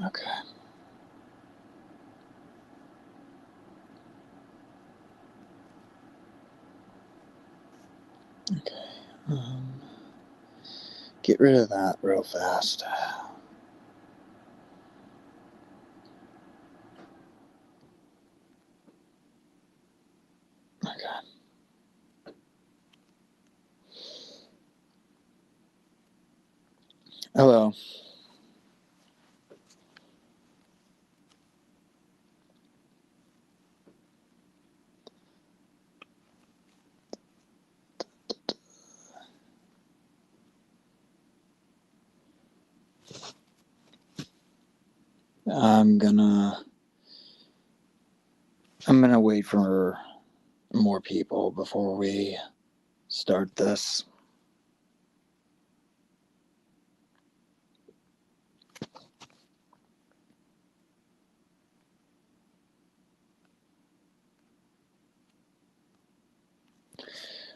Okay. Okay. Get rid of that real fast. Okay. Hello. I'm gonna wait for more people before we start this.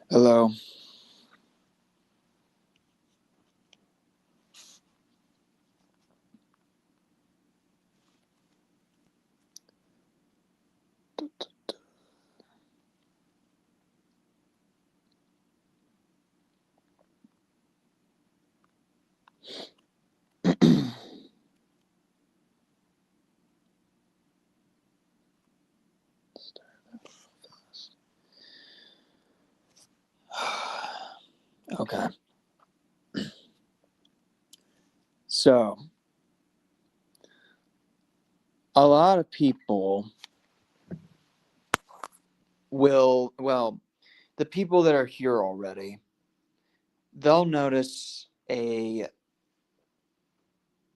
Hello. Okay. So, a lot of people the people that are here already, they'll notice an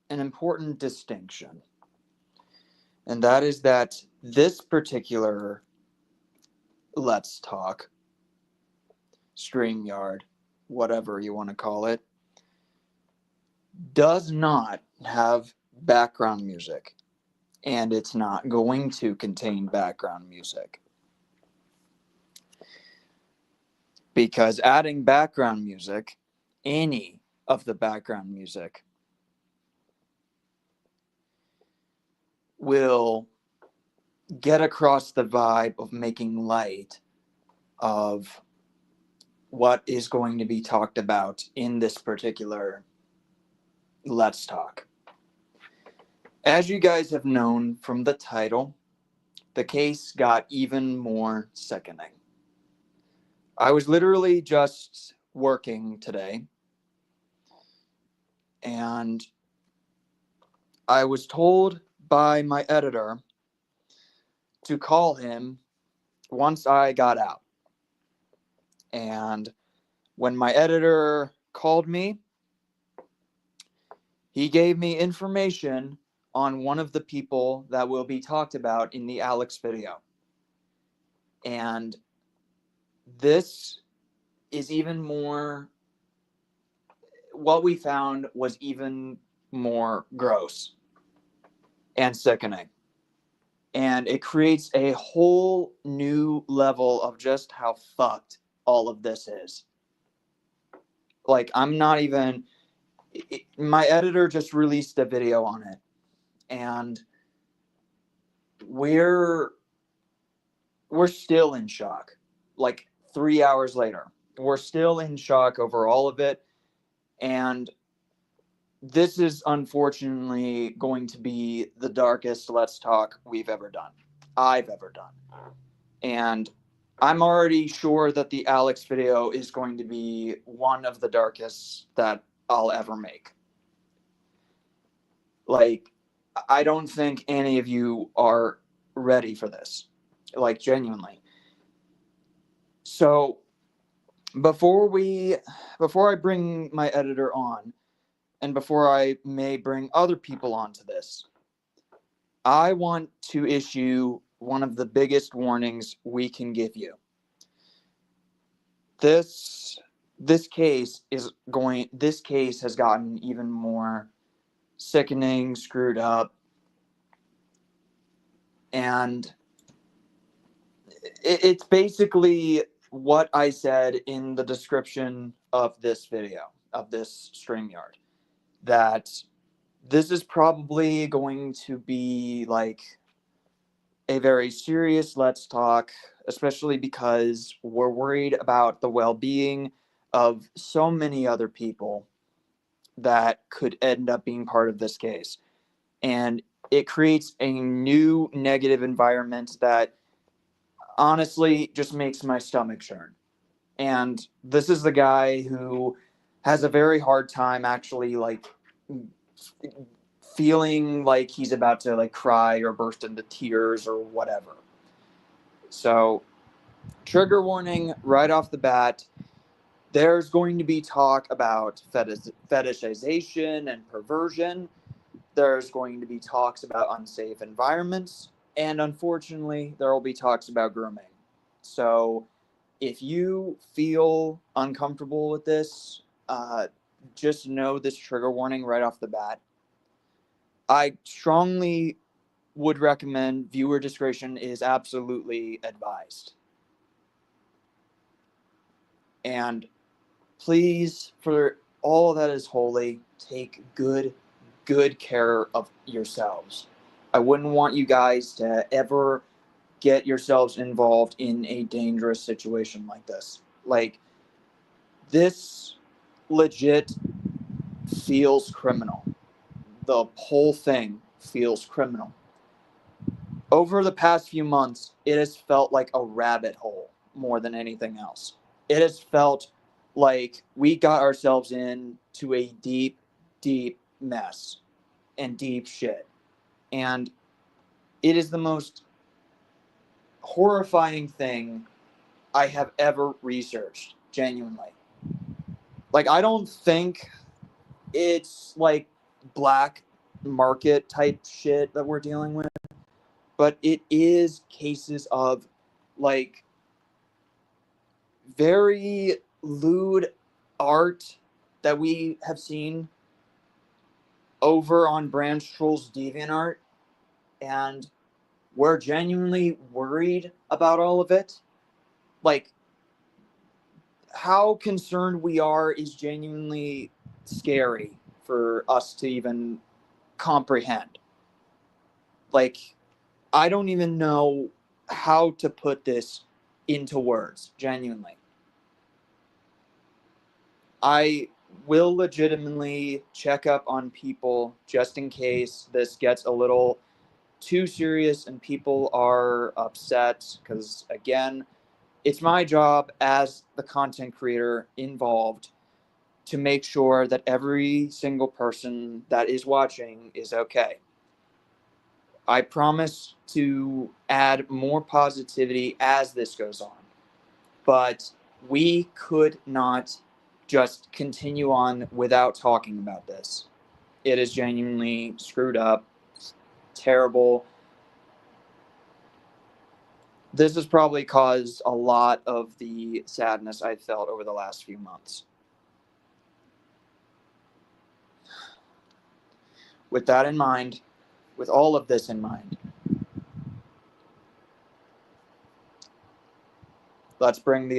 important distinction. And that is that this particular Let's Talk, StreamYard, whatever you want to call it, does not have background music. And it's not going to contain background music. Because adding background music, any of the background music, will get across the vibe of making light of what is going to be talked about in this particular Let's Talk. As you guys have known from the title, the case got even more sickening. I was literally just working today, and I was told by my editor to call him once I got out. And when my editor called me, he gave me information on one of the people that will be talked about in the Alex video. And this is even more, what we found was even more gross and sickening. And it creates a whole new level of just how fucked all of this is. Like, I'm not even, my editor just released a video on it. And we're still in shock. Like 3 hours later, we're still in shock over all of it. And this is unfortunately going to be the darkest Let's Talk we've ever done. I've ever done. And I'm already sure that the Alex video is going to be one of the darkest that I'll ever make. Like, I don't think any of you are ready for this. Like, genuinely. So, before I bring my editor on, and before I may bring other people onto this, I want to issue one of the biggest warnings we can give you. This case has gotten even more sickening, screwed up, and it's basically what I said in the description of this video, of this StreamYard, that this is probably going to be like a very serious let's talk, especially because we're worried about the well-being of so many other people that could end up being part of this case. And it creates a new negative environment that honestly just makes my stomach churn. And this is the guy who has a very hard time actually like feeling like he's about to like cry or burst into tears or whatever. So, trigger warning right off the bat. There's going to be talk about fetishization and perversion. There's going to be talks about unsafe environments. And unfortunately, there will be talks about grooming. So, if you feel uncomfortable with this, just know this trigger warning right off the bat. I strongly would recommend viewer discretion is absolutely advised. And please, for all that is holy, take good care of yourselves. I wouldn't want you guys to ever get yourselves involved in a dangerous situation like this. Like, this legit feels criminal. The whole thing feels criminal. Over the past few months, it has felt like a rabbit hole more than anything else. It has felt like we got ourselves into a deep mess and deep shit. And it is the most horrifying thing I have ever researched, genuinely. Like, I don't think it's like black market type shit that we're dealing with, but it is cases of like very lewd art that we have seen over on BranchTroll's DeviantArt, and we're genuinely worried about all of it. Like, how concerned we are is genuinely scary for us to even comprehend. Like, I don't even know how to put this into words, genuinely. I will legitimately check up on people just in case this gets a little too serious and people are upset, because again, it's my job as the content creator involved to make sure that every single person that is watching is okay. I promise to add more positivity as this goes on, but we could not just continue on without talking about this. It is genuinely screwed up, terrible. This has probably caused a lot of the sadness I felt over the last few months. With that in mind, with all of this in mind, let's bring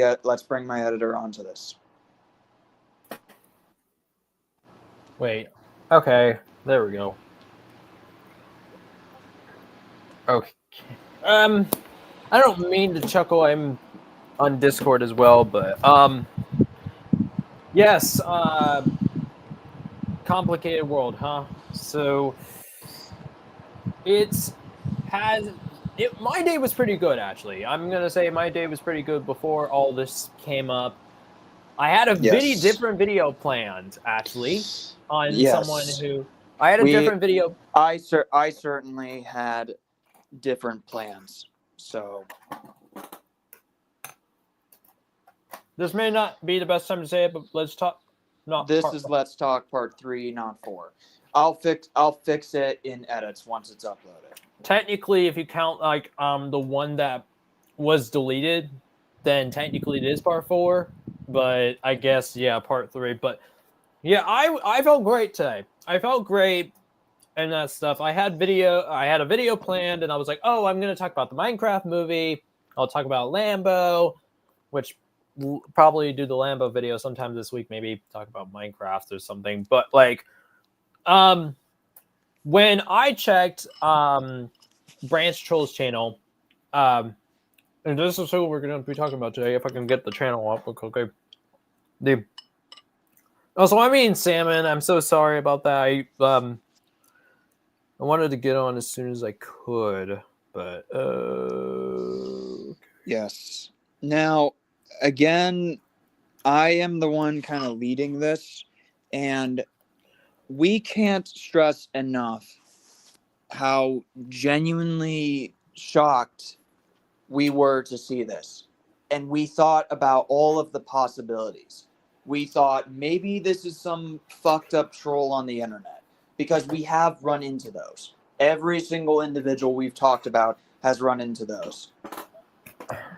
my editor onto this. Wait. Okay. There we go. Okay. I don't mean to chuckle. I'm on Discord as well, but yes. Complicated world, huh? So my day was pretty good, actually. I'm gonna say my day was pretty good before all this came up. I had a different video planned, actually, on someone who I had a different video. I certainly had different plans. So this may not be the best time to say it, but let's talk. Let's talk part 3, not 4. I'll fix it in edits once it's uploaded. Technically, if you count like the one that was deleted, then technically it is part 4. But I guess part 3. But yeah, I felt great today. I felt great and that stuff. I had a video planned, and I was like, oh, I'm gonna talk about the Minecraft movie. I'll talk about Lambo, which probably do the Lambo video sometime this week. Maybe talk about Minecraft or something. But like, when I checked BranchTroll's channel, and this is who we're going to be talking about today. If I can get the channel up, okay. Also, I mean, Salmon, I'm so sorry about that. I wanted to get on as soon as I could, but Yes. Now, again, I am the one kind of leading this, and we can't stress enough how genuinely shocked we were to see this. And we thought about all of the possibilities. We thought maybe this is some fucked up troll on the internet, because we have run into those. Every single individual we've talked about has run into those.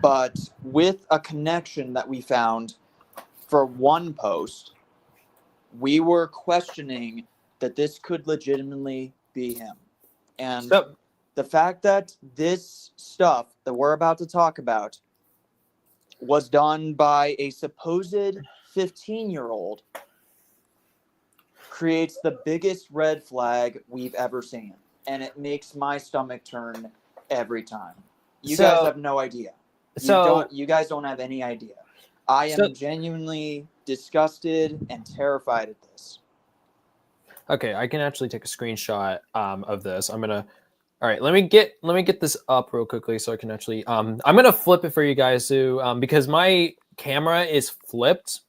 But with a connection that we found for one post, we were questioning that this could legitimately be him. And so, the fact that this stuff that we're about to talk about was done by a supposed 15-year-old creates the biggest red flag we've ever seen. And it makes my stomach turn every time. You guys have no idea. You guys don't have any idea. I am genuinely disgusted and terrified at this. Okay, I can actually take a screenshot of this. I'm gonna. All right, let me get this up real quickly so I can actually. I'm gonna flip it for you guys too, because my camera is flipped.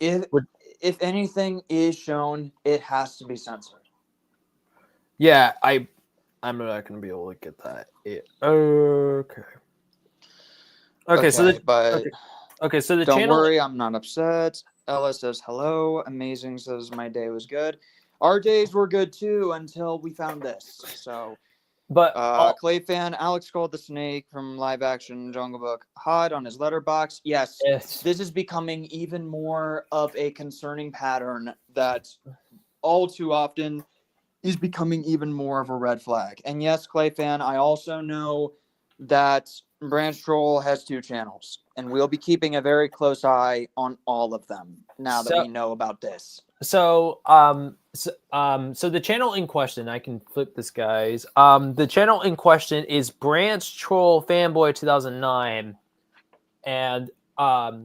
If anything is shown, it has to be censored. Yeah, I'm not gonna be able to get that. Okay, so the don't channel. worry, I'm not upset. Ella says hello. Amazing says my day was good. Our days were good too until we found this. So, but Clay fan Alex called the snake from live action Jungle Book hot on his letterbox. Yes, this is becoming even more of a concerning pattern that all too often is becoming even more of a red flag. And yes, Clay fan, I also know that BranchTroll has 2 channels, and we'll be keeping a very close eye on all of them now that we know about this. So the channel in question, I can flip this, guys. The channel in question is BranchTroll Fanboy 2009, and I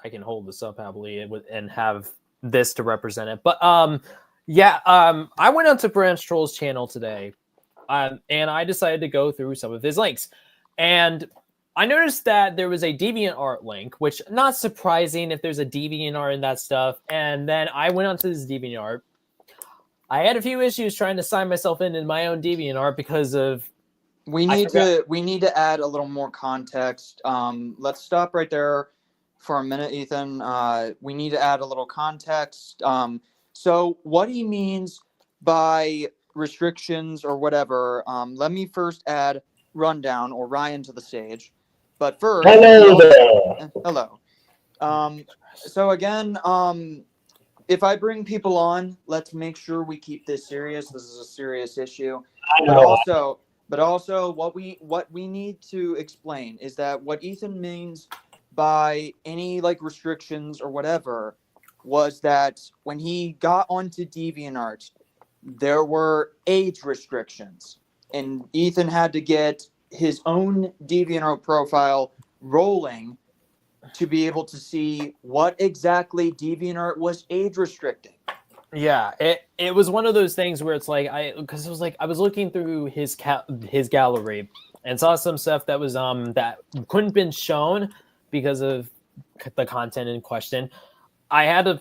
can hold this up happily and have this to represent it. But I went onto BranchTroll's channel today, and I decided to go through some of his links, and I noticed that there was a DeviantArt link, which not surprising if there's a DeviantArt in that stuff. And then I went onto this DeviantArt. I had a few issues trying to sign myself in my own DeviantArt because of. We need to add a little more context. Let's stop right there for a minute, Ethan. We need to add a little context. So what he means by restrictions or whatever. Let me first add Rundown or Ryan to the stage. But first, hello there. Hello. So again, if I bring people on, let's make sure we keep this serious. This is a serious issue. But also, what we need to explain is that what Ethan means by any like restrictions or whatever was that when he got onto DeviantArt, there were age restrictions, and Ethan had to get his own DeviantArt profile rolling to be able to see what exactly DeviantArt was age restricting. Yeah, it was one of those things where it's like I was looking through his gallery and saw some stuff that was that couldn't been shown because of the content in question. I had to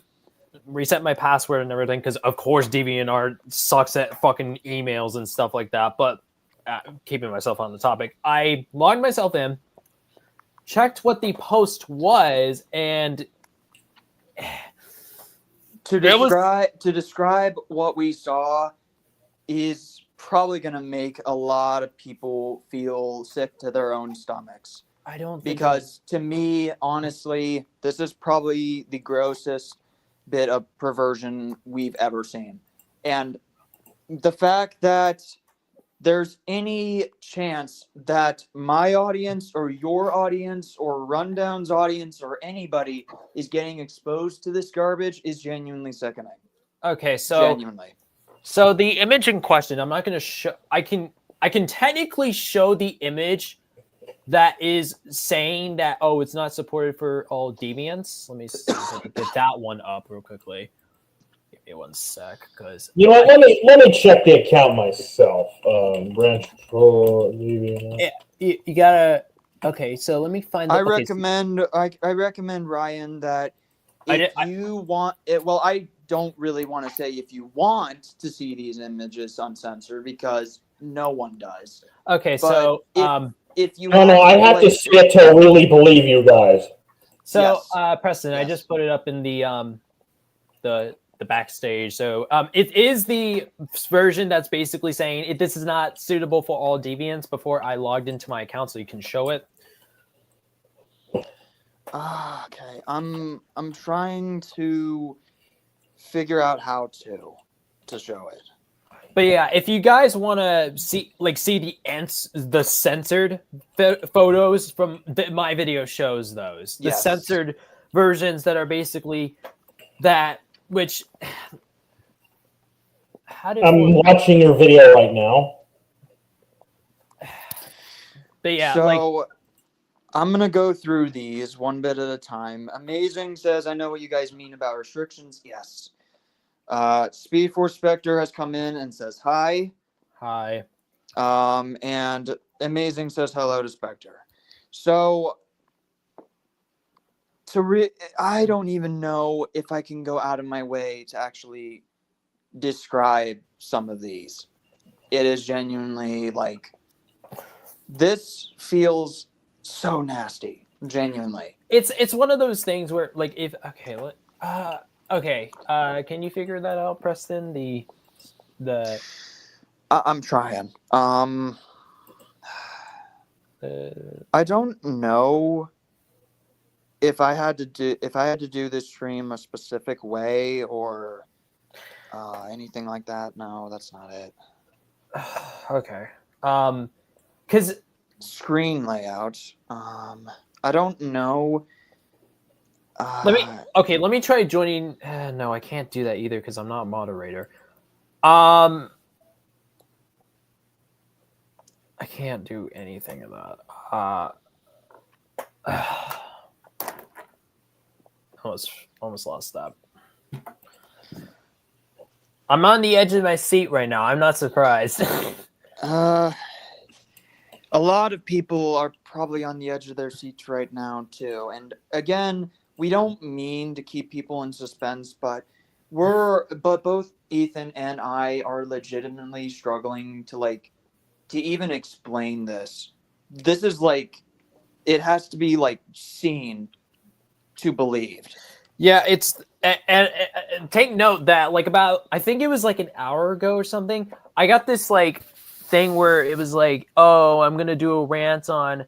reset my password and everything because of course DeviantArt sucks at fucking emails and stuff like that. But keeping myself on the topic, I logged myself in, checked what the post was, and to describe what we saw is probably going to make a lot of people feel sick to their own stomachs. I don't think because to me, honestly, this is probably the grossest bit of perversion we've ever seen. And the fact that there's any chance that my audience or your audience or Rundown's audience or anybody is getting exposed to this garbage is genuinely sickening. Okay, so genuinely. So the image in question, I'm not going to show. I can technically show the image that is saying that it's not supported for all deviants. Let me see if I can get that one up real quickly. Give me one sec, because You know, let me check the account myself. BranchTroll. you gotta. Okay, so let me find the. I recommend Ryan that if you want it. Well, I don't really want to say if you want to see these images uncensored because no one does. Okay, But so if you No, I have to see it to really believe you guys. So, yes. Preston, Yes. I just put it up in the backstage. So, it is the version that's basically saying this is not suitable for all deviants. Before I logged into my account, so you can show it. Okay, I'm trying to figure out how to show it. But yeah, if you guys want to see the censored photos from my video shows those the censored versions that are basically that which. I'm watching your video right now. But yeah, so I'm going to go through these one bit at a time. Amazing says, I know what you guys mean about restrictions. Yes. Speed Force Spectre has come in and says hi. Hi. And Amazing says hello to Spectre. So I don't even know if I can go out of my way to actually describe some of these. It is genuinely this feels so nasty. Genuinely. It's one of those things where can you figure that out, Preston? I'm trying. I don't know if I had to do this stream a specific way or anything like that. No, that's not it. Okay. Because screen layout. I don't know. Let me try joining. No, I can't do that either because I'm not a moderator. I can't do anything of that. Almost lost that. I'm on the edge of my seat right now. I'm not surprised. A lot of people are probably on the edge of their seats right now too. And again, we don't mean to keep people in suspense, but both Ethan and I are legitimately struggling to even explain this. This is it has to be seen to believed. Yeah, it's and take note that about I think it was an hour ago or something. I got this thing where it was oh, I'm gonna do a rant on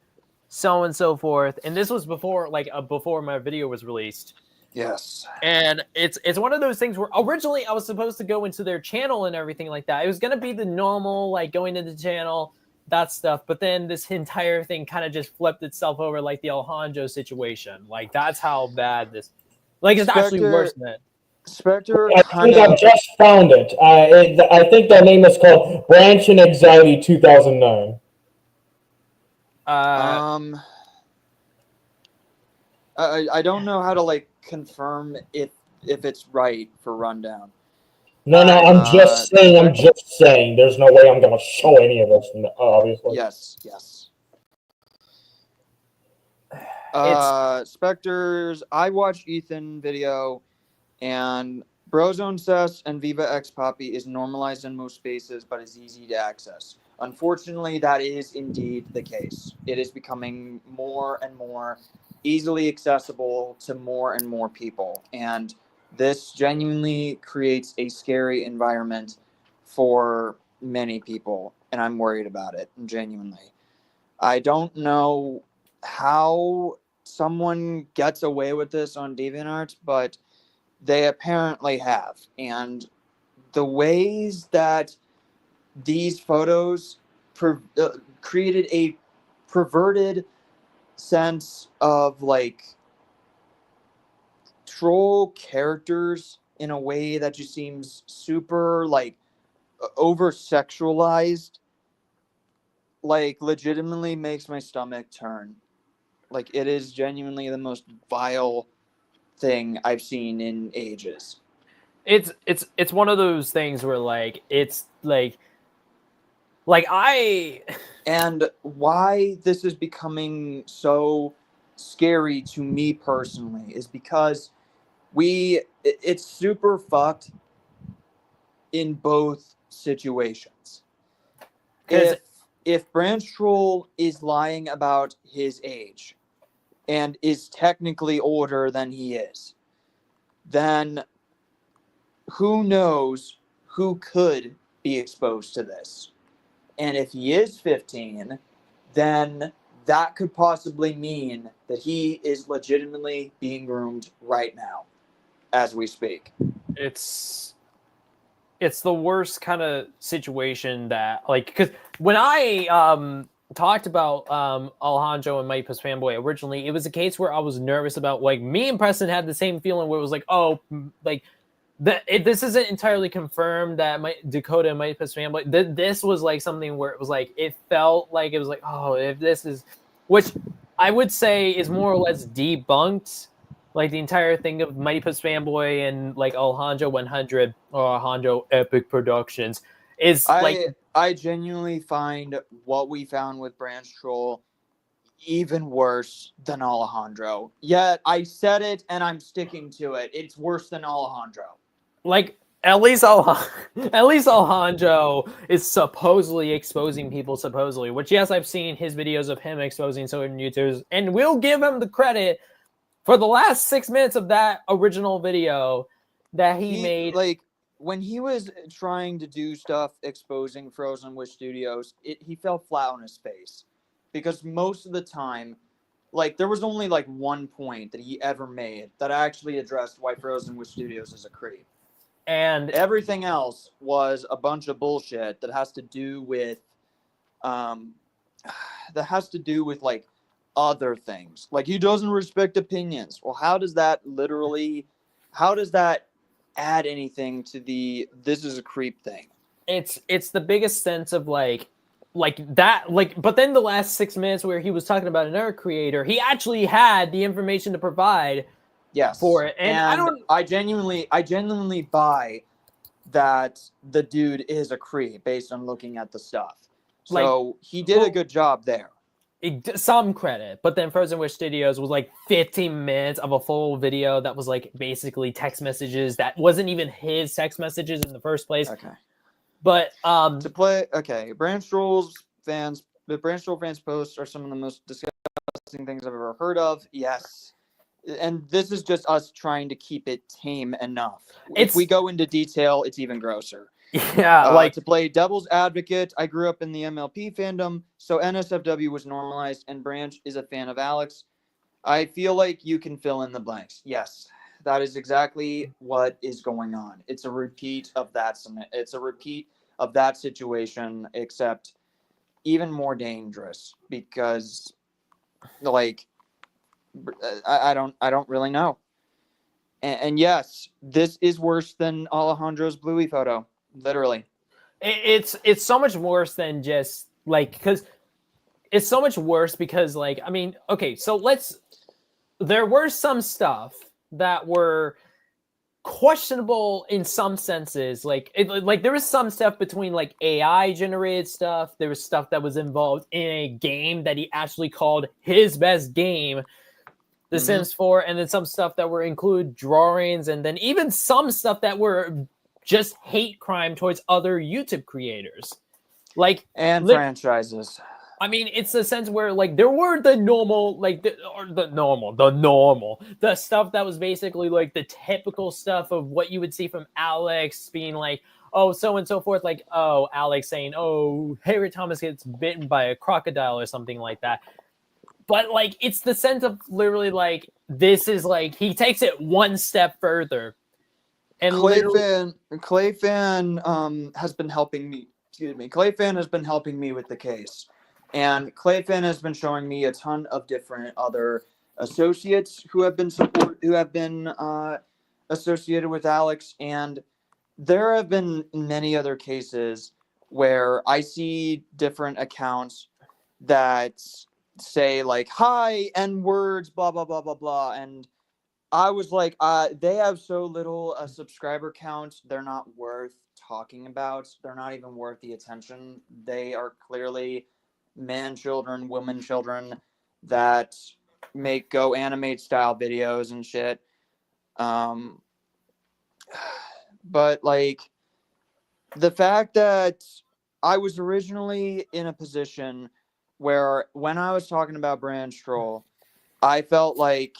so and so forth, and this was before before my video was released. Yes. And it's one of those things where originally I was supposed to go into their channel and everything like that. It was gonna be the normal going into the channel, that stuff, but then this entire thing kind of just flipped itself over the Alejandro situation. That's how bad this. It's actually worse than it. Spectre. I think I just found it. I think that name is called Branch and Anxiety 2009. I don't know how to confirm if it's right for Rundown. No, I'm just saying. There's no way I'm gonna show any of this, obviously. Yes. Spectre's I watched Ethan video, and Brozone Cess and Viva X Poppy is normalized in most spaces, but is easy to access. Unfortunately, that is indeed the case. It is becoming more and more easily accessible to more and more people, and this genuinely creates a scary environment for many people, and I'm worried about it, genuinely. I don't know how someone gets away with this on DeviantArt, but they apparently have. And the ways that these photos created a perverted sense of troll characters in a way that just seems super over sexualized, like, legitimately makes my stomach turn. Like, it is genuinely the most vile thing I've seen in ages. It's one of those things where like it's like I And why this is becoming so scary to me personally is because it's super fucked in both situations. because If BranchTroll is lying about his age and is technically older than he is, then who knows who could be exposed to this? And if he is 15, then that could possibly mean that he is legitimately being groomed right now as we speak. it's the worst kind of situation that like because when I talked about Alejandro and Mighty Puss Fanboy originally, it was a case where I was nervous about like me and Preston had the same feeling where it was like, oh, like this isn't entirely confirmed that Dakota and Mighty Puss Fanboy. This was like something where it was like it felt like it was like, oh, if this is, which I would say is more or less debunked. Like the entire thing of Mighty Puss Fanboy and like Alejandro 100 or Alejandro Epic Productions is like I genuinely find what we found with BranchTroll even worse than Alejandro. Yet I said it and I'm sticking to it. It's worse than Alejandro. like at least Alejandro is supposedly exposing people, supposedly. Which yes, I've seen his videos of him exposing certain YouTubers, and we'll give him the credit for the last 6 minutes of that original video that he made. Like when he was trying to do stuff exposing Frozen Wish Studios, he fell flat on his face because most of the time, like there was only like one point that he ever made that actually addressed why Frozen Wish Studios is a creep, and everything else was a bunch of bullshit that has to do with like other things. Like he doesn't respect opinions. Well, how does that add anything to the this is a creep thing? It's the biggest sense of like that, like, but then the last 6 minutes where he was talking about another creator, he actually had the information to provide for it. And I genuinely buy that the dude is a creep based on looking at the stuff. So like, he did a good job there. Some credit, but then Frozen Wish Studios was like 15 minutes of a full video that was like basically text messages that wasn't even his text messages in the first place. Okay. But BranchTroll fans posts are some of the most disgusting things I've ever heard of. Yes. And this is just us trying to keep it tame enough. If we go into detail, it's even grosser. Yeah, like to play devil's advocate, I grew up in the MLP fandom, so NSFW was normalized, and Branch is a fan of Alex. I feel like you can fill in the blanks. Yes, that is exactly what is going on. It's a repeat of that. It's a repeat of that situation, except even more dangerous because, like, I don't really know. And yes, this is worse than Alejandro's Bluey photo. Literally, it's so much worse than just like because it's so much worse because like I mean okay, so there were some stuff that were questionable in some senses, like there was some stuff between like AI generated stuff. There was stuff that was involved in a game that he actually called his best game, The Sims 4, and then some stuff that were include drawings, and then even some stuff that were just hate crime towards other YouTube creators, like and franchises. I mean, it's the sense where like there were the normal, like the stuff that was basically like the typical stuff of what you would see from Alex being like, oh, so and so forth, like, oh, Alex saying, oh, Harry Thomas gets bitten by a crocodile or something like that. But like, it's the sense of literally like this is like he takes it one step further. And Clayfan has been helping me. Excuse me. Clayfan has been helping me with the case, and Clayfan has been showing me a ton of different other associates who have been associated with Alex, and there have been many other cases where I see different accounts that say like hi N words blah blah blah blah blah, and I was like, they have so little a subscriber count, they're not worth talking about. They're not even worth the attention. They are clearly man children, women children that make go animate style videos and shit. Um, but like the fact that I was originally in a position where when I was talking about BranchTroll, I felt like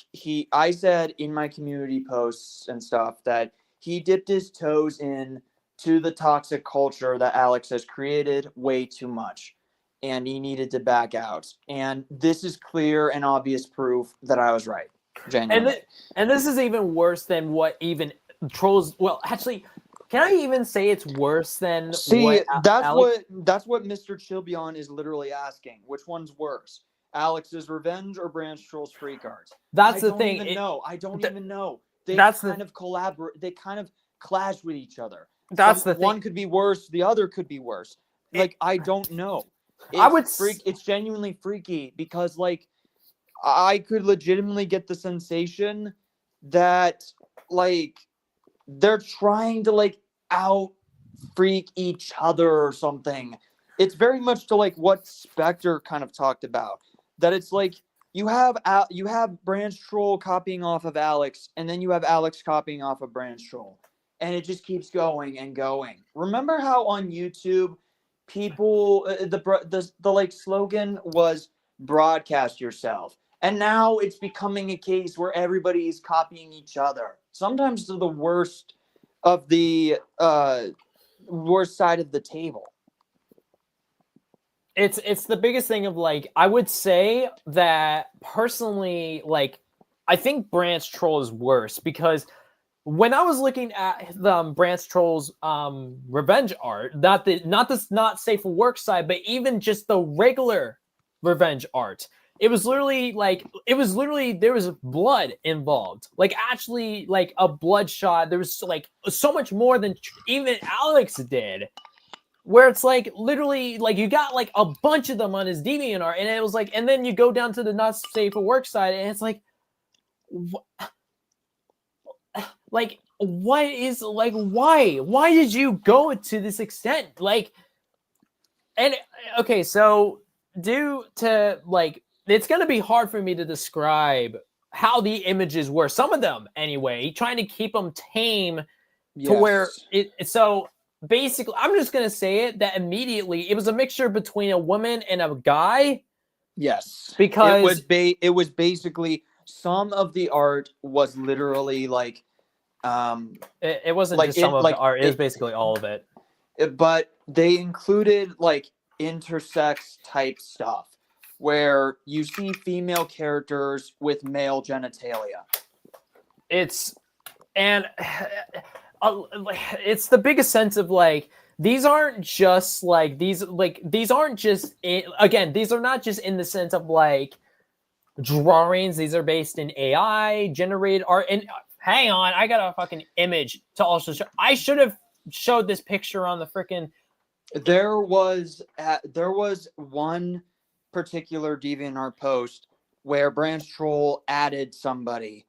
I said in my community posts and stuff that he dipped his toes in to the toxic culture that Alex has created way too much, and he needed to back out. And this is clear and obvious proof that I was right. Genuinely. And this is even worse than what even trolls. Well, actually, can I even say it's worse than See, that's Alex? what Mr. Chilbion is literally asking. Which one's worse? Alex's revenge or BranchTroll's free cards? That's the thing. I don't even know. They kind of collaborate. They kind of clash with each other. That's the thing. One could be worse. The other could be worse. Like I don't know. It's genuinely freaky because like I could legitimately get the sensation that like they're trying to like out freak each other or something. It's very much to like what Spectre kind of talked about, that it's like you have BranchTroll copying off of Alex, and then you have Alex copying off of BranchTroll, and it just keeps going and going. Remember how on YouTube people the like slogan was broadcast yourself, and now it's becoming a case where everybody is copying each other, sometimes to the worst of the worst side of the table. It's the biggest thing of like, I would say that personally, like I think BranchTroll is worse because when I was looking at the BranchTroll's revenge art, not safe for work side, but even just the regular revenge art, it was literally there was blood involved, like actually like a bloodshot. There was like so much more than even Alex did, where it's like literally like you got like a bunch of them on his DeviantArt, and it was like, and then you go down to the not safe for work side, and it's like, like what is like why did you go to this extent? Like, and okay, so due to like, it's gonna be hard for me to describe how the images were, some of them anyway, trying to keep them tame to where it so basically, I'm just gonna say it that immediately it was a mixture between a woman and a guy. Yes, because it was basically some of the art was literally like it wasn't like just some of the art. It was basically all of it. But they included like intersex type stuff where you see female characters with male genitalia. It's the biggest sense of like, these aren't just like these aren't just these are not just in the sense of like drawings. These are based in AI generated art. And hang on, I got a fucking image to also show. I should have showed this picture on the freaking. There was one particular DeviantArt post where BranchTroll added somebody,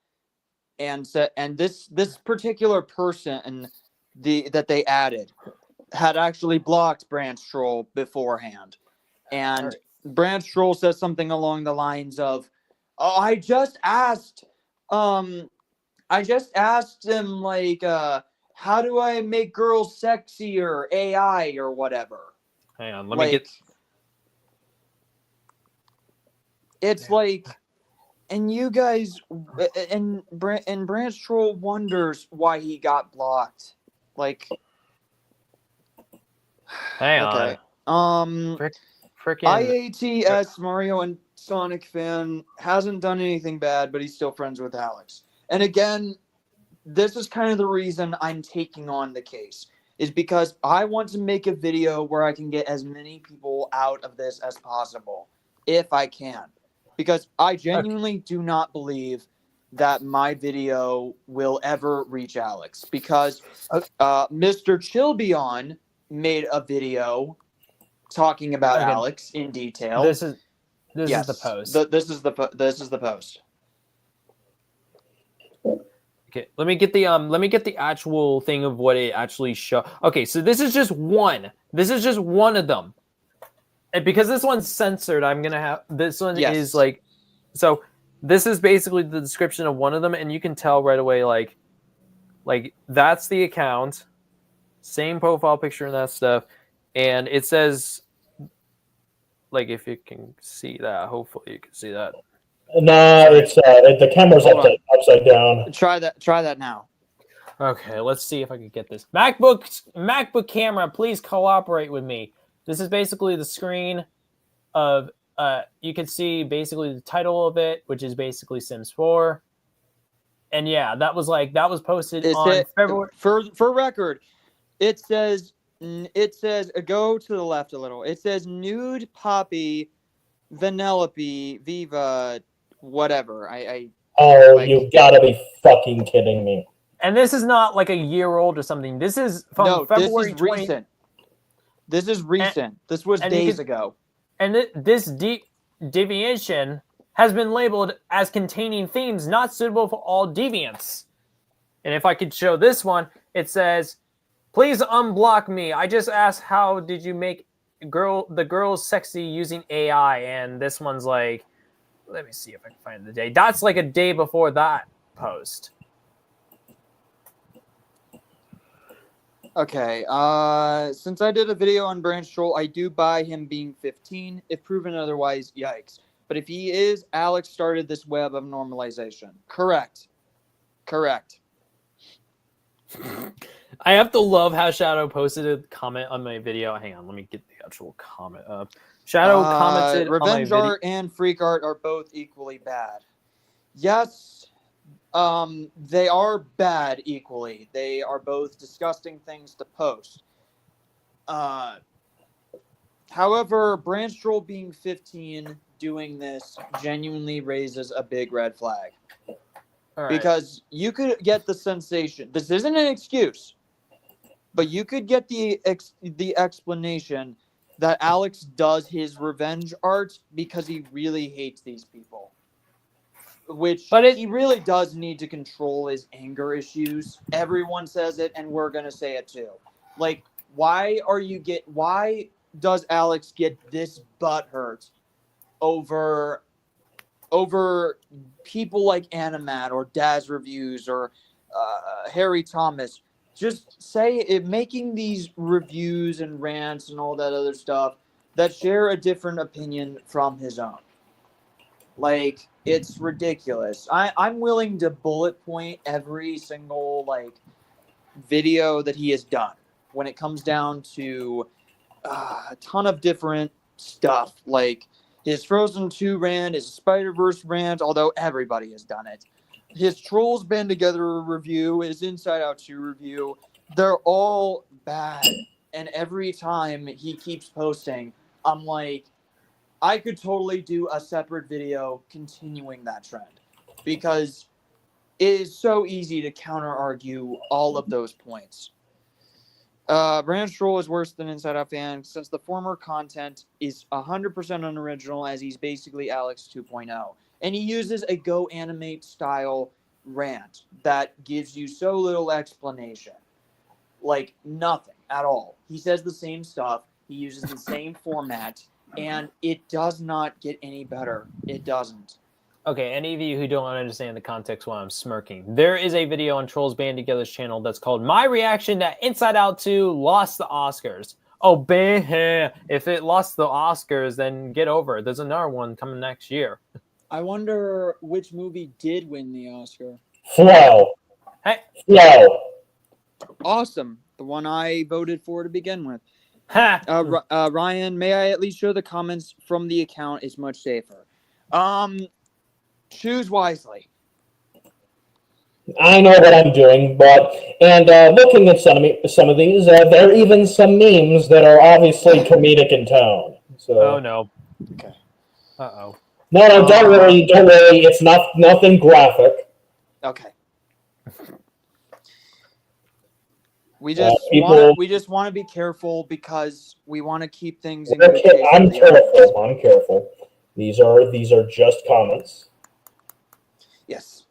and this particular person that they added had actually blocked BranchTroll beforehand, and BranchTroll says something along the lines of, "Oh, I just asked him like, how do I make girls sexier, AI or whatever." Hang on, let me get. It's like, and you guys, and BranchTroll wonders why he got blocked. Like, hang on. Frickin' IATS Mario and Sonic fan hasn't done anything bad, but he's still friends with Alex. And again, this is kind of the reason I'm taking on the case, is because I want to make a video where I can get as many people out of this as possible, if I can. Because I genuinely do not believe that my video will ever reach Alex, because Mr. Chilbyon made a video talking about Alex in detail. This is the post. This is the post. Okay, let me get the actual thing of what it actually show. Okay, so this is just one. This is just one of them. And because this one's censored, I'm gonna have this one is like, so this is basically the description of one of them, and you can tell right away, like that's the account, same profile picture and that stuff, and it says, like, if you can see that, hopefully you can see that. No, it's the camera's upside down. Try that now. Okay, let's see if I can get this. MacBook camera, please cooperate with me. This is basically the screen of you can see basically the title of it, which is basically Sims 4. And yeah, that was posted on February. For record, it says go to the left a little. It says nude Poppy, Vanellope, Viva, whatever. You gotta be fucking kidding me. And this is not like a year old or something. This is from February 20. Recent. This is recent. This was days ago. And this deviation has been labeled as containing themes not suitable for all deviants. And if I could show this one, it says, "Please unblock me. I just asked how did you make the girls sexy using AI?" And this one's like, let me see if I can find the day. That's like a day before that post. Okay, since I did a video on BranchTroll, I do buy him being 15. If proven otherwise, yikes. But if he is, Alex started this web of normalization. Correct. I have to love how Shadow posted a comment on my video. Hang on, let me get the actual comment up. Shadow commented Revenge on my video. art and freak art are both equally bad. Yes. They are bad equally. They are both disgusting things to post. However, BranchTroll being 15 doing this genuinely raises a big red flag. Right. Because you could get the sensation. This isn't an excuse, but you could get the explanation that Alex does his revenge art because he really hates these people. He really does need to control his anger issues. Everyone says it, and we're gonna say it too. Like, why does Alex get this butthurt over people like Animat or Daz Reviews or Harry Thomas? Just say it, making these reviews and rants and all that other stuff that share a different opinion from his own. Like, it's ridiculous. I'm willing to bullet point every single video that he has done when it comes down to a ton of different stuff, like his Frozen 2 rant, his Spider-Verse rant, although everybody has done it. His Trolls Band Together review, his Inside Out 2 review. They're all bad. And every time he keeps posting, I'm like, I could totally do a separate video continuing that trend, because it is so easy to counter-argue all of those points. BranchTroll is worse than Inside Out Fan, since the former content is 100% unoriginal, as he's basically Alex 2.0. And he uses a Go Animate style rant that gives you so little explanation. Like, nothing at all. He says the same stuff, he uses the same format, and it does not get any better. It doesn't. Okay, any of you who don't understand the context why I'm smirking, there is a video on Trolls Band Together's channel that's called My Reaction to Inside Out 2 Lost the Oscars. Oh, if it lost the Oscars, then get over it. There's another one coming next year. I wonder which movie did win the Oscar. Flow. Hey. Flow. Awesome. The one I voted for to begin with. Ha. Ryan, may I at least show the comments from the account? Is much safer. Choose wisely. I know what I'm doing, looking at some of these, there are even some memes that are obviously comedic in tone. So. Oh no. Okay. Uh-oh. No, don't worry. It's nothing graphic. Okay. We just want to be careful because we want to keep things in good taste. I'm careful. I'm careful. These are just comments. Yes.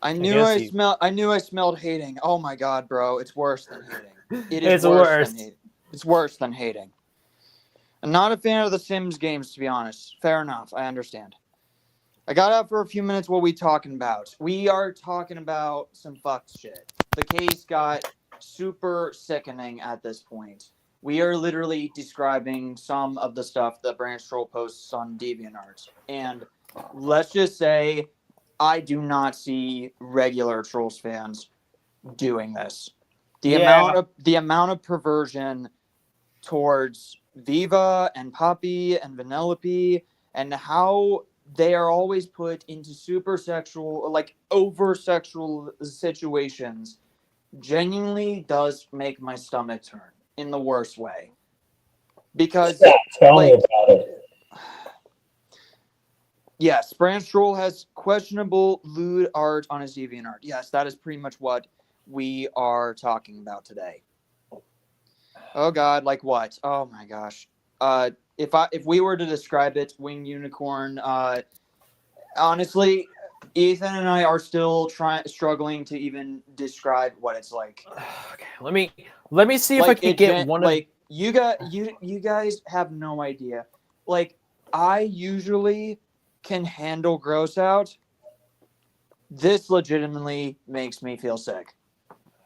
I knew I smelled hating. Oh my god, bro, it's worse than hating. It is worse than hating. It's worse than hating. I'm not a fan of the Sims games, to be honest. Fair enough, I understand. I got out for a few minutes. What we talking about? We are talking about some fucked shit. The case got super sickening at this point. We are literally describing some of the stuff that BranchTroll posts on DeviantArt. And let's just say I do not see regular Trolls fans doing this. The amount of perversion towards Viva and Poppy and Vanellope, and how they are always put into super sexual, like over sexual situations, genuinely does make my stomach turn in the worst way. Because tell me about it. Yes, BranchTroll has questionable lewd art on his DeviantArt. Yes, that is pretty much what we are talking about today. Oh god, like what? Oh my gosh. If we were to describe it, winged unicorn, honestly, Ethan and I are still struggling to even describe what it's like. Okay, let me see if I can get one. Like you guys have no idea. Like I usually can handle gross out. This legitimately makes me feel sick.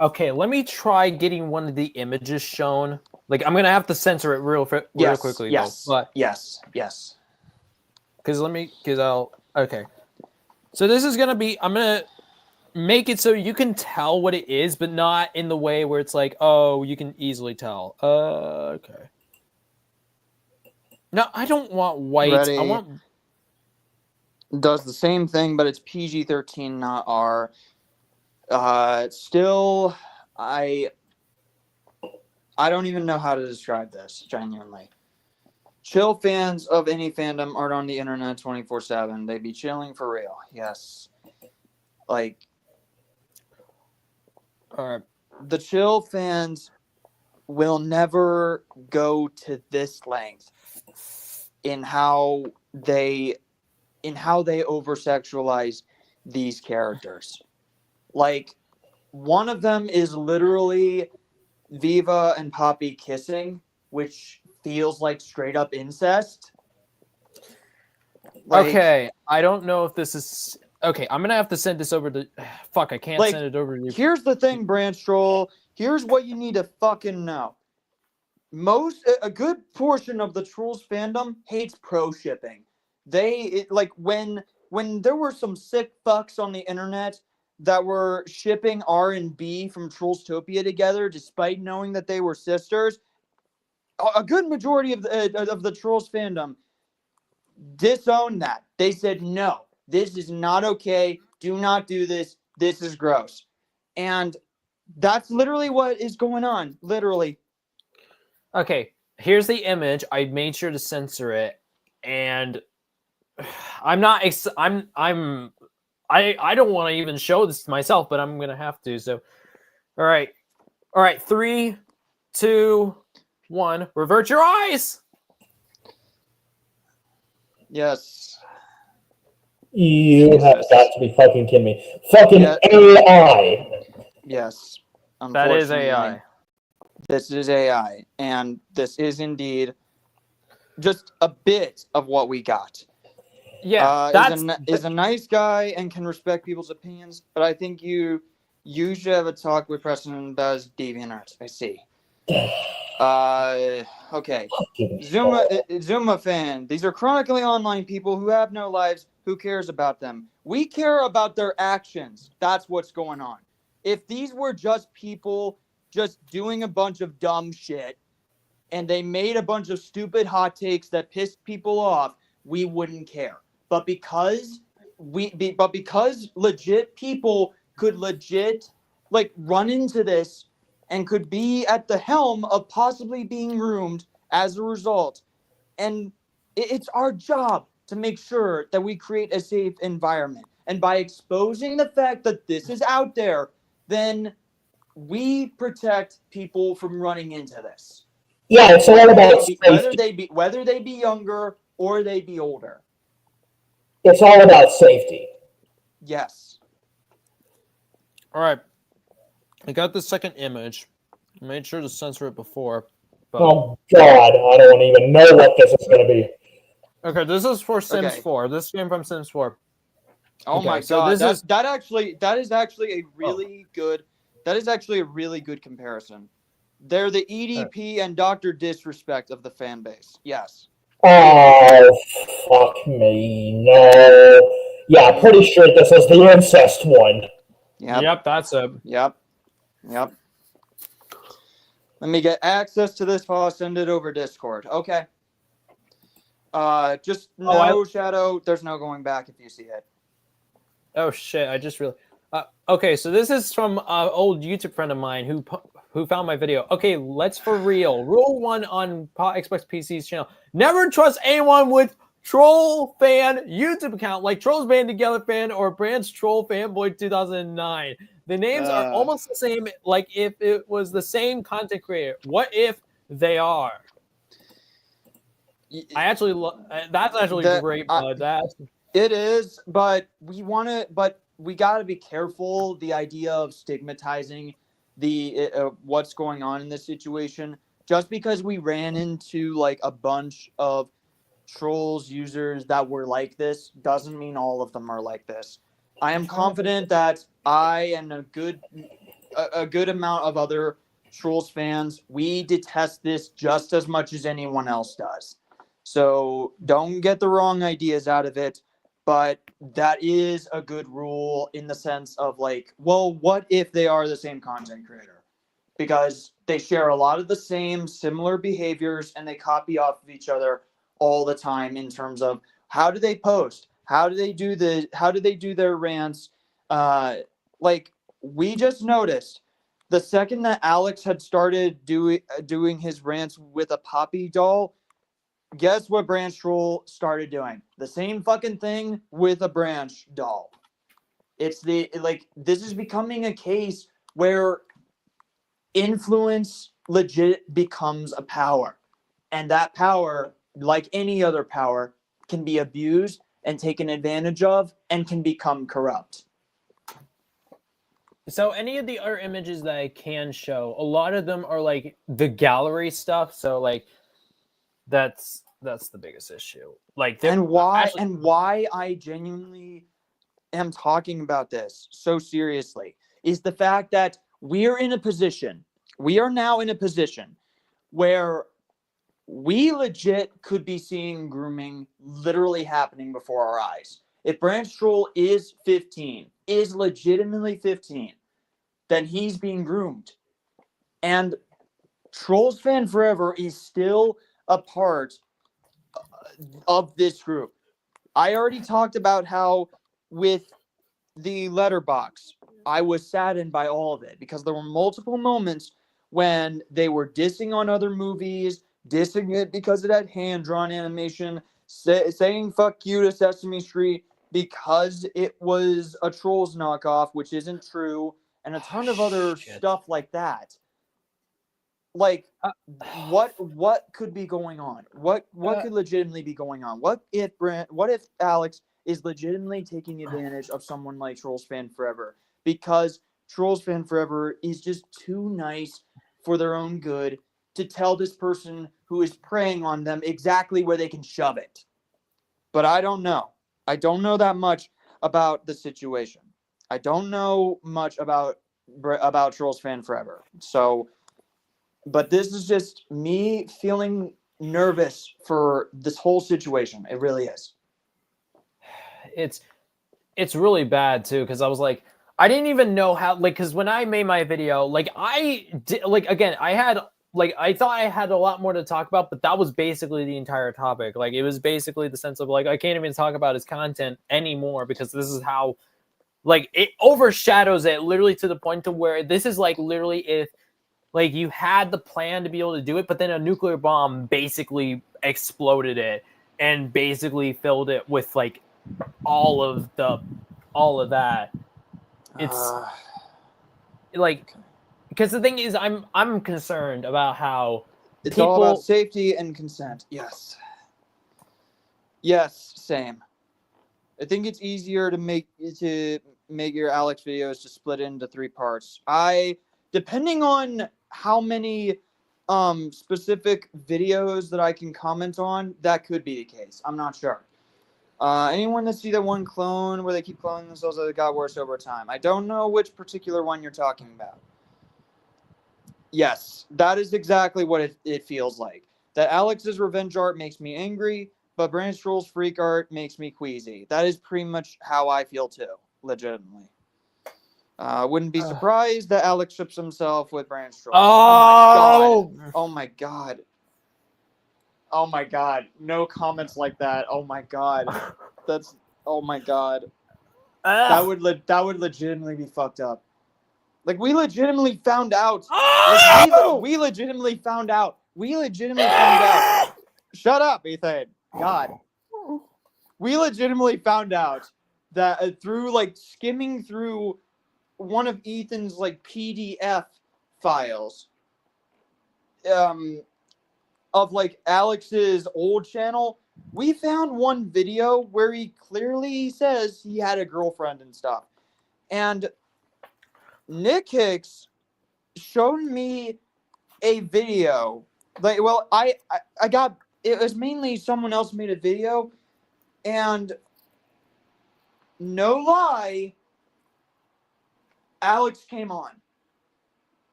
Okay, let me try getting one of the images shown. Like, I'm gonna have to censor it real quickly. Yes. Though. But yes. Okay. So this is gonna be. I'm gonna make it so you can tell what it is, but not in the way where it's like, oh, you can easily tell. Okay. No, I don't want white. Ready. I want. Does the same thing, but it's PG-13, not R. Still, I don't even know how to describe this, genuinely. Chill fans of any fandom are on the internet 24/7. They be chilling for real. Yes. Like, the chill fans will never go to this length in how they over-sexualize these characters. Like, one of them is literally Viva and Poppy kissing, which feels like straight up incest. Like, okay, I don't know if this is... Okay, I'm gonna have to send this over to... Fuck, I can't send it over to you. Here's the thing, BranchTroll. Here's what you need to fucking know. A good portion of the Trolls fandom hates pro shipping. When there were some sick fucks on the internet that were shipping R&B from Trollstopia together, despite knowing that they were sisters, a good majority of the Trolls fandom disowned that. They said, no, this is not okay. Do not do this. This is gross. And that's literally what is going on. Literally. Okay, here's the image. I made sure to censor it, and I'm not. I don't want to even show this to myself, but I'm gonna have to. So, all right. 3, 2, 1. Revert your eyes. Yes. You have got to be fucking kidding me. Fucking AI. Yes. That is AI. This is AI, and this is indeed just a bit of what we got. Yeah, is a nice guy and can respect people's opinions, but I think you should have a talk with Preston about his DeviantArt. I see. Okay. Zuma fan. These are chronically online people who have no lives. Who cares about them? We care about their actions. That's what's going on. If these were just people just doing a bunch of dumb shit and they made a bunch of stupid hot takes that pissed people off, we wouldn't care. But because legit people could legit run into this and could be at the helm of possibly being groomed as a result. And it's our job to make sure that we create a safe environment. And by exposing the fact that this is out there, then we protect people from running into this. Yeah, it's all about whether they be younger or they be older. It's all about safety. Yes. All right. I got the second image. I made sure to censor it before. But... Oh, God. I don't even know what this is going to be. Okay, this is for Sims 4. This came from Sims 4. Oh okay, my so God. That is actually a really good... That is actually a really good comparison. They're the EDP and Dr. Disrespect of the fan base. Yes. Oh, fuck me. No. Yeah, pretty sure this is the incest one. Yep, that's it. Yep. Let me get access to this file. Send it over Discord. Okay. Just Shadow. There's no going back if you see it. Oh, shit. I just realized. Okay, so this is from an old YouTube friend of mine who found my video. Okay, let's for real. Rule 1 on Xbox PC's channel. Never trust anyone with Troll Fan YouTube account like Trolls Band Together Fan or BranchTroll Fanboy 2009. The names are almost the same, like if it was the same content creator. What if they are? I actually that's actually great. It is, but we got to be careful. The idea of stigmatizing what's going on in this situation, just because we ran into like a bunch of trolls users that were like this, doesn't mean all of them are like this. I am confident that I and a good amount of other Trolls fans, we detest this just as much as anyone else does. So don't get the wrong ideas out of it. But that is a good rule in the sense of like, well, what if they are the same content creator? Because they share a lot of the same similar behaviors and they copy off of each other all the time in terms of how do they post? How do they do their rants? Like we just noticed the second that Alex had started doing his rants with a Poppy doll, guess what BranchTroll started doing? The same fucking thing with a Branch doll. It's this is becoming a case where influence legit becomes a power. And that power, like any other power, can be abused and taken advantage of and can become corrupt. So any of the other images that I can show, a lot of them are like the gallery stuff. So like that's the biggest issue. Like why I genuinely am talking about this so seriously is the fact that we are now in a position where we legit could be seeing grooming literally happening before our eyes. If BranchTroll is legitimately 15, then he's being groomed. And Trolls Fan Forever is still a part of this group. I already talked about how with the letterbox, I was saddened by all of it because there were multiple moments when they were dissing on other movies, dissing it because it had hand-drawn animation, saying fuck you to Sesame Street because it was a Trolls knockoff, which isn't true, and a ton of other stuff like that. Like, what could be going on? What could legitimately be going on? What if Alex is legitimately taking advantage of someone like Trolls Fan Forever because Trolls Fan Forever is just too nice for their own good to tell this person who is preying on them exactly where they can shove it? But I don't know. I don't know that much about the situation. I don't know much about Trolls Fan Forever. So, but this is just me feeling nervous for this whole situation. It really is. It's really bad too, because I was like, I didn't even know how, like, because when I made my video, like I did, like, again, I thought I had a lot more to talk about, but that was basically the entire topic. Like, it was basically the sense of like, I can't even talk about his content anymore because this is how, like, it overshadows it literally to the point to where this is like literally if Like, you had the plan to be able to do it, but then a nuclear bomb basically exploded it and basically filled it with like all of that. It's like, because the thing is, I'm concerned about how it's people... all about safety and consent. Yes, same. I think it's easier to make your Alex videos to split into 3 parts. Depending on how many specific videos that I can comment on, that could be the case. I'm not sure. Anyone that see that one clone where they keep cloning themselves that got worse over time? I don't know which particular one you're talking about. Yes, that is exactly what it feels like. That Alex's revenge art makes me angry, but BranchTroll's freak art makes me queasy. That is pretty much how I feel too, legitimately. Wouldn't be surprised that Alex ships himself with BranchTroll. Oh! Oh my god. Oh my god. No comments like that. Oh my god. That's... Oh my god. That would legitimately be fucked up. Like, we legitimately found out. Like, we legitimately found out. Shut up, Ethan. God. We legitimately found out that through, like, skimming through one of Ethan's, like, PDF files of, like, Alex's old channel, we found one video where he clearly says he had a girlfriend and stuff. And Nick Hicks showed me a video. Like, well, I got... It was mainly someone else made a video, and no lie, Alex came on.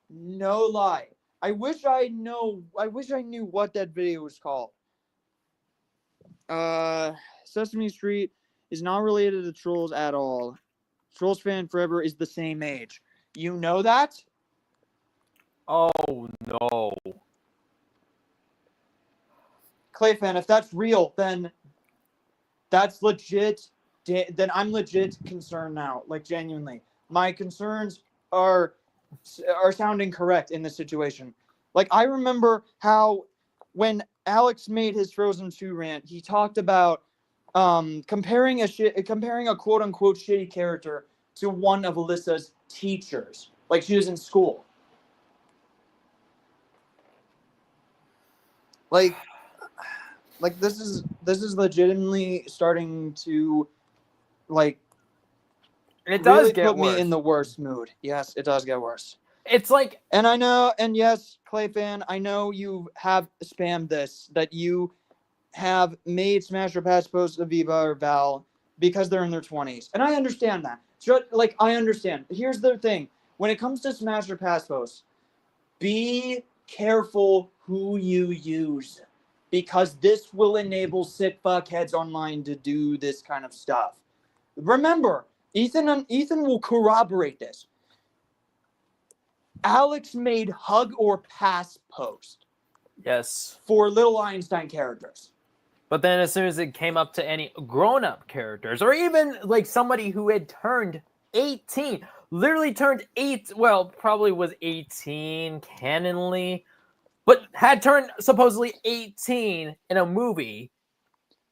No lie. I wish I knew what that video was called. Sesame Street is not related to Trolls at all. Trolls Fan Forever is the same age. You know that? Oh no. Clayfan, if that's real, then that's legit. Then I'm legit concerned now. Like, genuinely. My concerns are sounding correct in this situation. Like, I remember how when Alex made his Frozen 2 rant, he talked about comparing a quote unquote shitty character to one of Alyssa's teachers. Like, she was in school. Like this is legitimately starting to, like, It really does get put worse. me in the worst mood. Yes, it does get worse. It's like... And I know, and yes, Clayfan, I know you have spammed this, that you have made Smash or Pass posts of Viva or Val because they're in their 20s. And I understand that. Like, I understand. Here's the thing. When it comes to Smash or Pass posts, be careful who you use, because this will enable sick fuckheads online to do this kind of stuff. Remember, Ethan will corroborate this. Alex made hug or pass post. Yes. For little Einstein characters. But then as soon as it came up to any grown-up characters, or even like somebody who had turned 18, literally turned 8, well, probably was 18 canonly, but had turned supposedly 18 in a movie,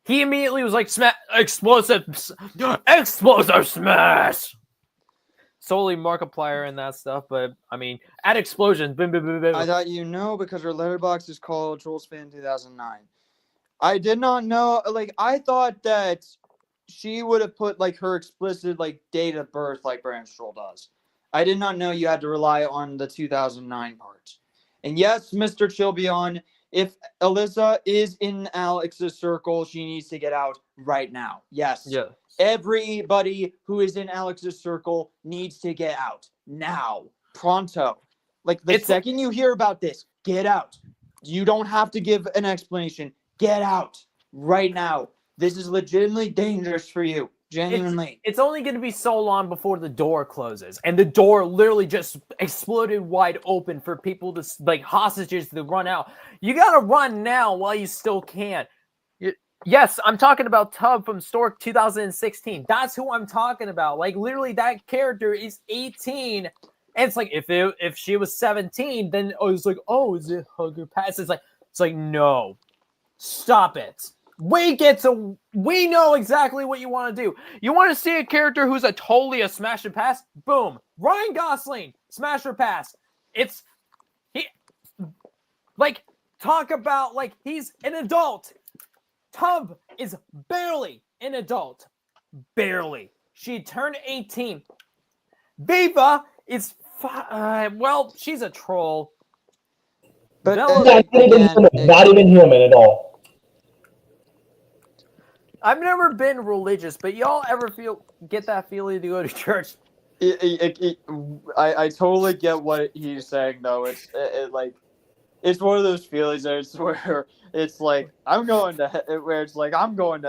he immediately was like, explosive smash! Solely Markiplier and that stuff, but I mean, at explosions, boom, boom, boom, boom. I thought you know because her letterbox is called Trolls Fan 2009. I did not know, like, I thought that she would have put, like, her explicit, like, date of birth like BranchTroll does. I did not know you had to rely on the 2009 part. And yes, Mr. Chilbyon, if Alyssa is in Alex's circle, she needs to get out right now. Yes. Yeah. Everybody who is in Alex's circle needs to get out now. Pronto. Like, the second you hear about this, get out. You don't have to give an explanation. Get out right now. This is legitimately dangerous for you. Genuinely. It's only going to be so long before the door closes. And the door literally just exploded wide open for people to, like, hostages to run out. You got to run now while you still can. Yes, I'm talking about Tub from Stork 2016. That's who I'm talking about. Like, literally, that character is 18 And it's like if she was 17, then it was like, oh, is it hug or pass? It's like no, stop it. We know exactly what you want to do. You want to see a character who's totally a smash and pass? Boom, Ryan Gosling, smash or pass. Talk about he's an adult. Tub is barely an adult. Barely. She turned 18. Viva is she's a troll. But not even human at all. I've never been religious, but y'all ever get that feeling to go to church? I totally get what he's saying though. It's one of those feelings where it's like I'm going to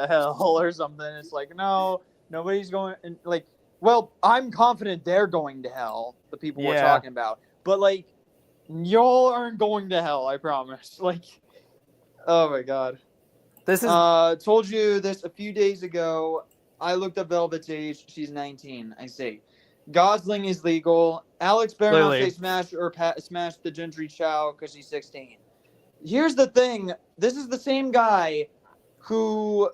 hell or something. It's like no, nobody's going. And I'm confident they're going to hell. The people we're talking about, but y'all aren't going to hell. I promise. Oh my god. This is told you this a few days ago. I looked up Velvet's age. She's 19. I see. Gosling is legal. Alex better not say smash or smash the Gentry Chow because she's 16. Here's the thing. This is the same guy who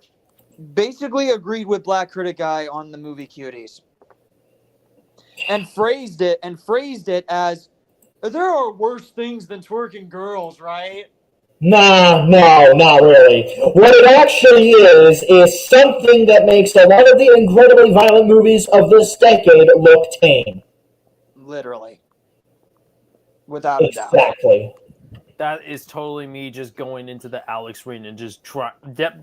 basically agreed with Black Critic Guy on the movie Cuties. And phrased it as, there are worse things than twerking girls, right? No, not really. What it actually is something that makes a lot of the incredibly violent movies of this decade look tame. Literally. Without a doubt. Exactly. That is totally me just going into the Alex ring and just try.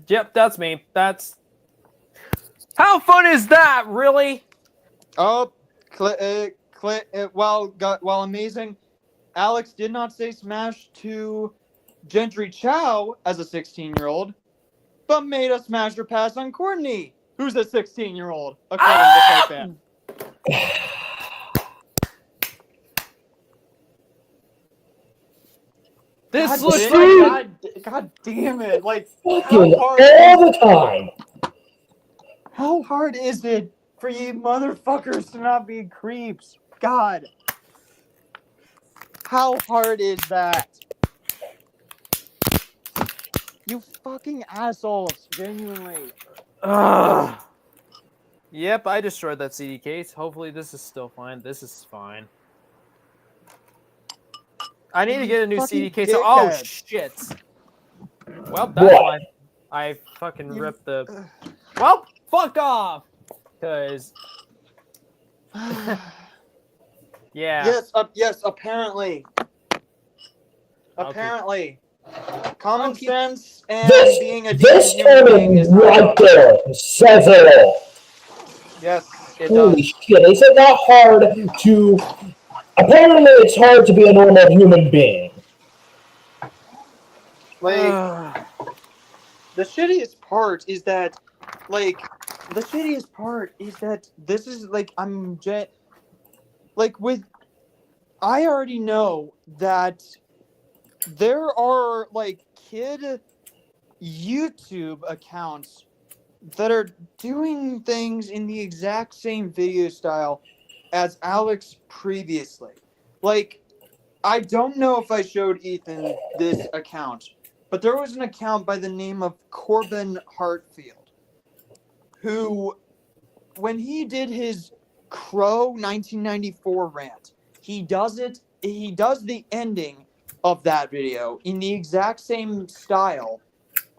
Yep, that's me. That's... How fun is that, really? Oh, while amazing, Alex did not say smash to Gentry Chow as a 16-year-old, but made a smash or pass on Courtney, who's a 16-year-old, according to Fan. This looks God damn it! Fucking all the time. How hard is it for you motherfuckers to not be creeps? God, how hard is that? You fucking assholes, genuinely. Yep, I destroyed that CD case. Hopefully this is still fine. This is fine. I need to get a new CD case. Oh, shit. Well, that's why I fucking ripped the... Well, fuck off! Because... yeah. Yes, apparently. Apparently. Common sense and being a decent human being is not right there says it all. Yes, it Holy does. shit, is it not hard to... Apparently it's hard to be a normal human being. The shittiest part is that, this is, I already know that there are, kid YouTube accounts that are doing things in the exact same video style as Alex previously. I don't know if I showed Ethan this account, but there was an account by the name of Corbin Hartfield, who, when he did his Crow 1994 rant, he does the ending of that video in the exact same style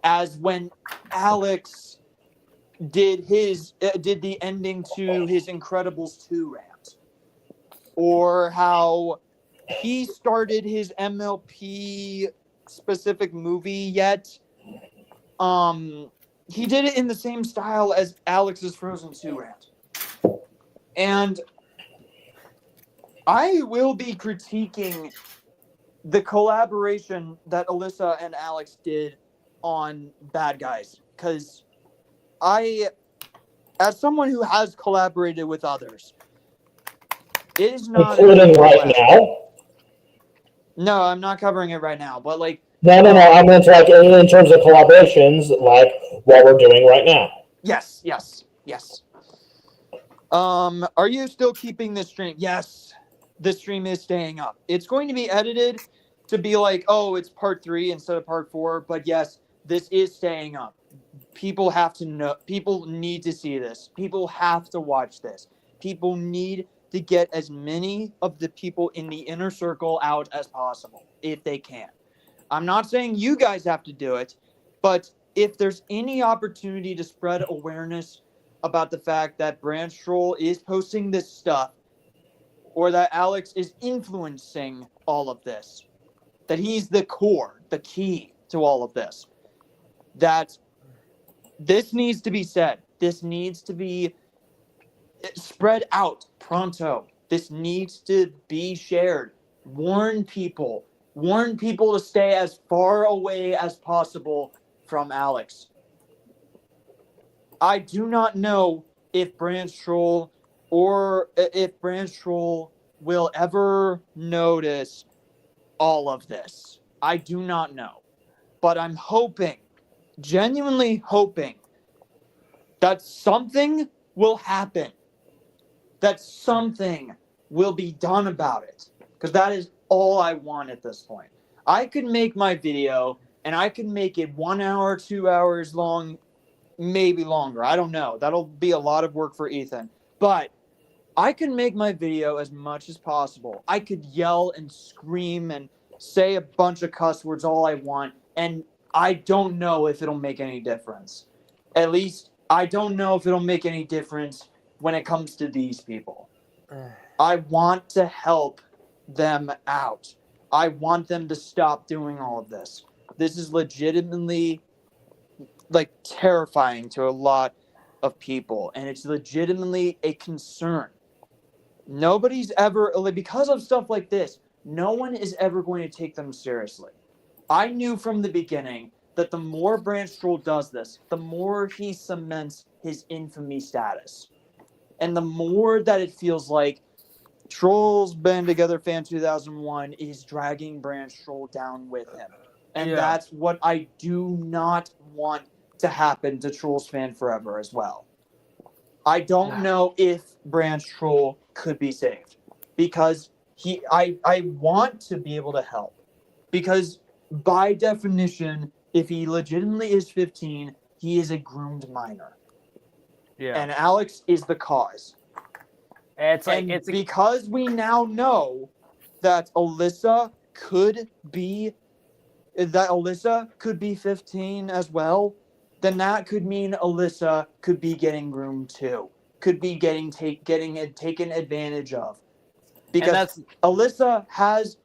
as when Alex did the ending to his Incredibles 2 rant, or how he started his MLP specific movie yet. He did it in the same style as Alex's Frozen 2 rant. And I will be critiquing the collaboration that Alyssa and Alex did on Bad Guys, because as someone who has collaborated with others, it is not including right now. No, I'm not covering it right now, but No. I meant in terms of collaborations, like what we're doing right now. Yes. Are you still keeping this stream? Yes. the stream is staying up. It's going to be edited to be like, oh, it's part 3 instead of part 4. But yes, this is staying up. People have to know. People need to see this. People have to watch this. People need to get as many of the people in the inner circle out as possible if they can. I'm not saying you guys have to do it, but if there's any opportunity to spread awareness about the fact that BranchTroll is posting this stuff, or that Alex is influencing all of this, that he's the core, the key to all of this, that this needs to be said. This needs to be spread out pronto. This needs to be shared. Warn people to stay as far away as possible from Alex. I do not know if BranchTroll will ever notice all of this. I do not know. But I'm hoping, genuinely hoping, that something will happen. That something will be done about it. Because that is all I want at this point. I could make my video, and I could make it 1 hour, 2 hours long, maybe longer. I don't know. That'll be a lot of work for Ethan. But I can make my video as much as possible. I could yell and scream and say a bunch of cuss words all I want, and I don't know if it'll make any difference. At least, I don't know if it'll make any difference when it comes to these people. I want to help them out. I want them to stop doing all of this. This is legitimately, like, terrifying to a lot of people, and it's legitimately a concern. Nobody's ever, because of stuff like this, no one is ever going to take them seriously. I knew from the beginning that the more BranchTroll does this, the more he cements his infamy status. And the more that it feels like Trolls Band Together Fan 2001 is dragging BranchTroll down with him. And that's what I do not want to happen to Trolls Fan Forever as well. I don't know if BranchTroll could be saved. Because I want to be able to help. Because by definition, if he legitimately is 15, he is a groomed minor. Yeah. And Alex is the cause. Because we now know that Alyssa could be 15 as well, then that could mean Alyssa could be getting groomed too. Could be getting taken advantage of. Because Alyssa has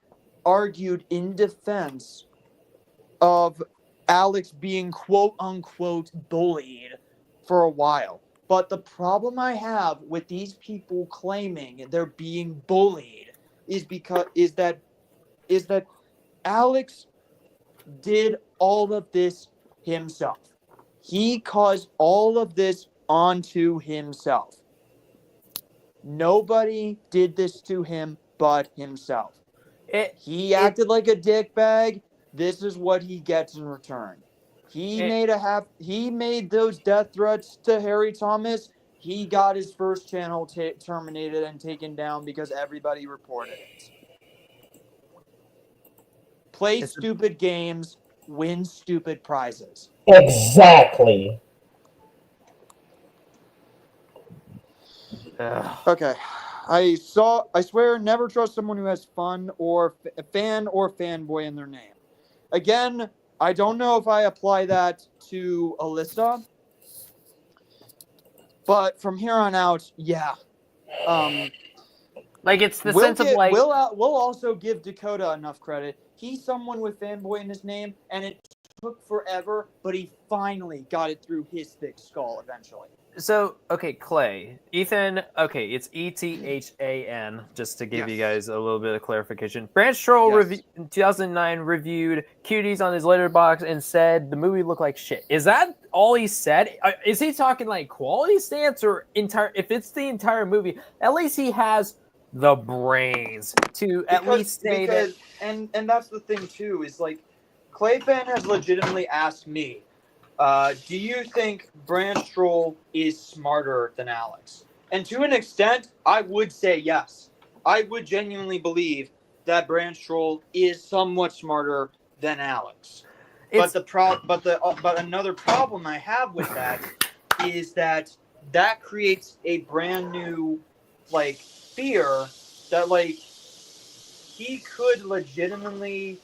argued in defense of Alex being quote-unquote bullied for a while. But the problem I have with these people claiming they're being bullied is that Alex did all of this himself. He caused all of this onto himself. Nobody did this to him but himself. He acted like a dickbag. This is what he gets in return. He made those death threats to Harry Thomas. He got his first channel terminated and taken down because everybody reported it. Play stupid games, win stupid prizes. Exactly. Okay. I swear, never trust someone who has fun or fan or fanboy in their name. Again, I don't know if I apply that to Alyssa, but from here on out, yeah. It's the sense of like... We'll also give Dakota enough credit. He's someone with fanboy in his name, and it took forever, but he finally got it through his thick skull eventually. So, okay, Clay. Ethan, okay, it's Ethan, just to give you guys a little bit of clarification. BranchTroll 2009 reviewed Cuties on his letterbox and said the movie looked like shit. Is that all he said? Is he talking like quality stance or entire? If it's the entire movie, at least he has the brains to at least say that. And that's the thing too, is like Clay Fan has legitimately asked me, do you think BranchTroll is smarter than Alex? And to an extent, I would say yes. I would genuinely believe that BranchTroll is somewhat smarter than Alex. But another problem I have with that is that creates a brand new fear that he could legitimately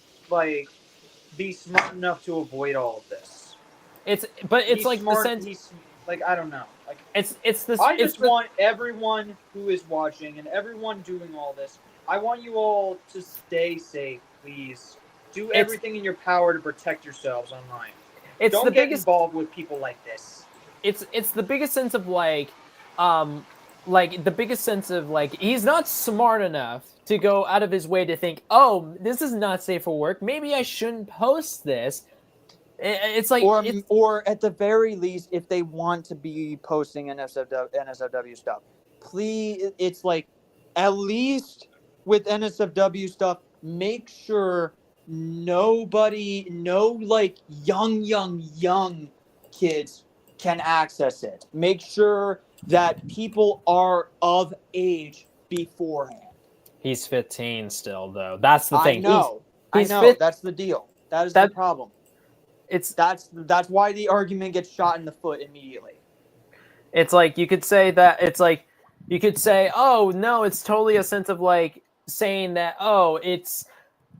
be smart enough to avoid all of this. It's He's like smart. the sense. He's I don't know. It's this. I just want everyone who is watching and everyone doing all this. I want you all to stay safe, please. Do everything in your power to protect yourselves online. Don't get involved with people like this. It's the biggest sense of the biggest sense of he's not smart enough to go out of his way to think, oh, this is not safe for work. Maybe I shouldn't post this. It's like, or at the very least, if they want to be posting NSFW stuff, please, it's at least with NSFW stuff, make sure no young kids can access it. Make sure that people are of age beforehand. He's 15 still, though. That's the thing. I know. That's the deal. That is the problem. That's why the argument gets shot in the foot immediately. It's like you could say that. It's like you could say, oh no, it's totally a sense of saying that, oh,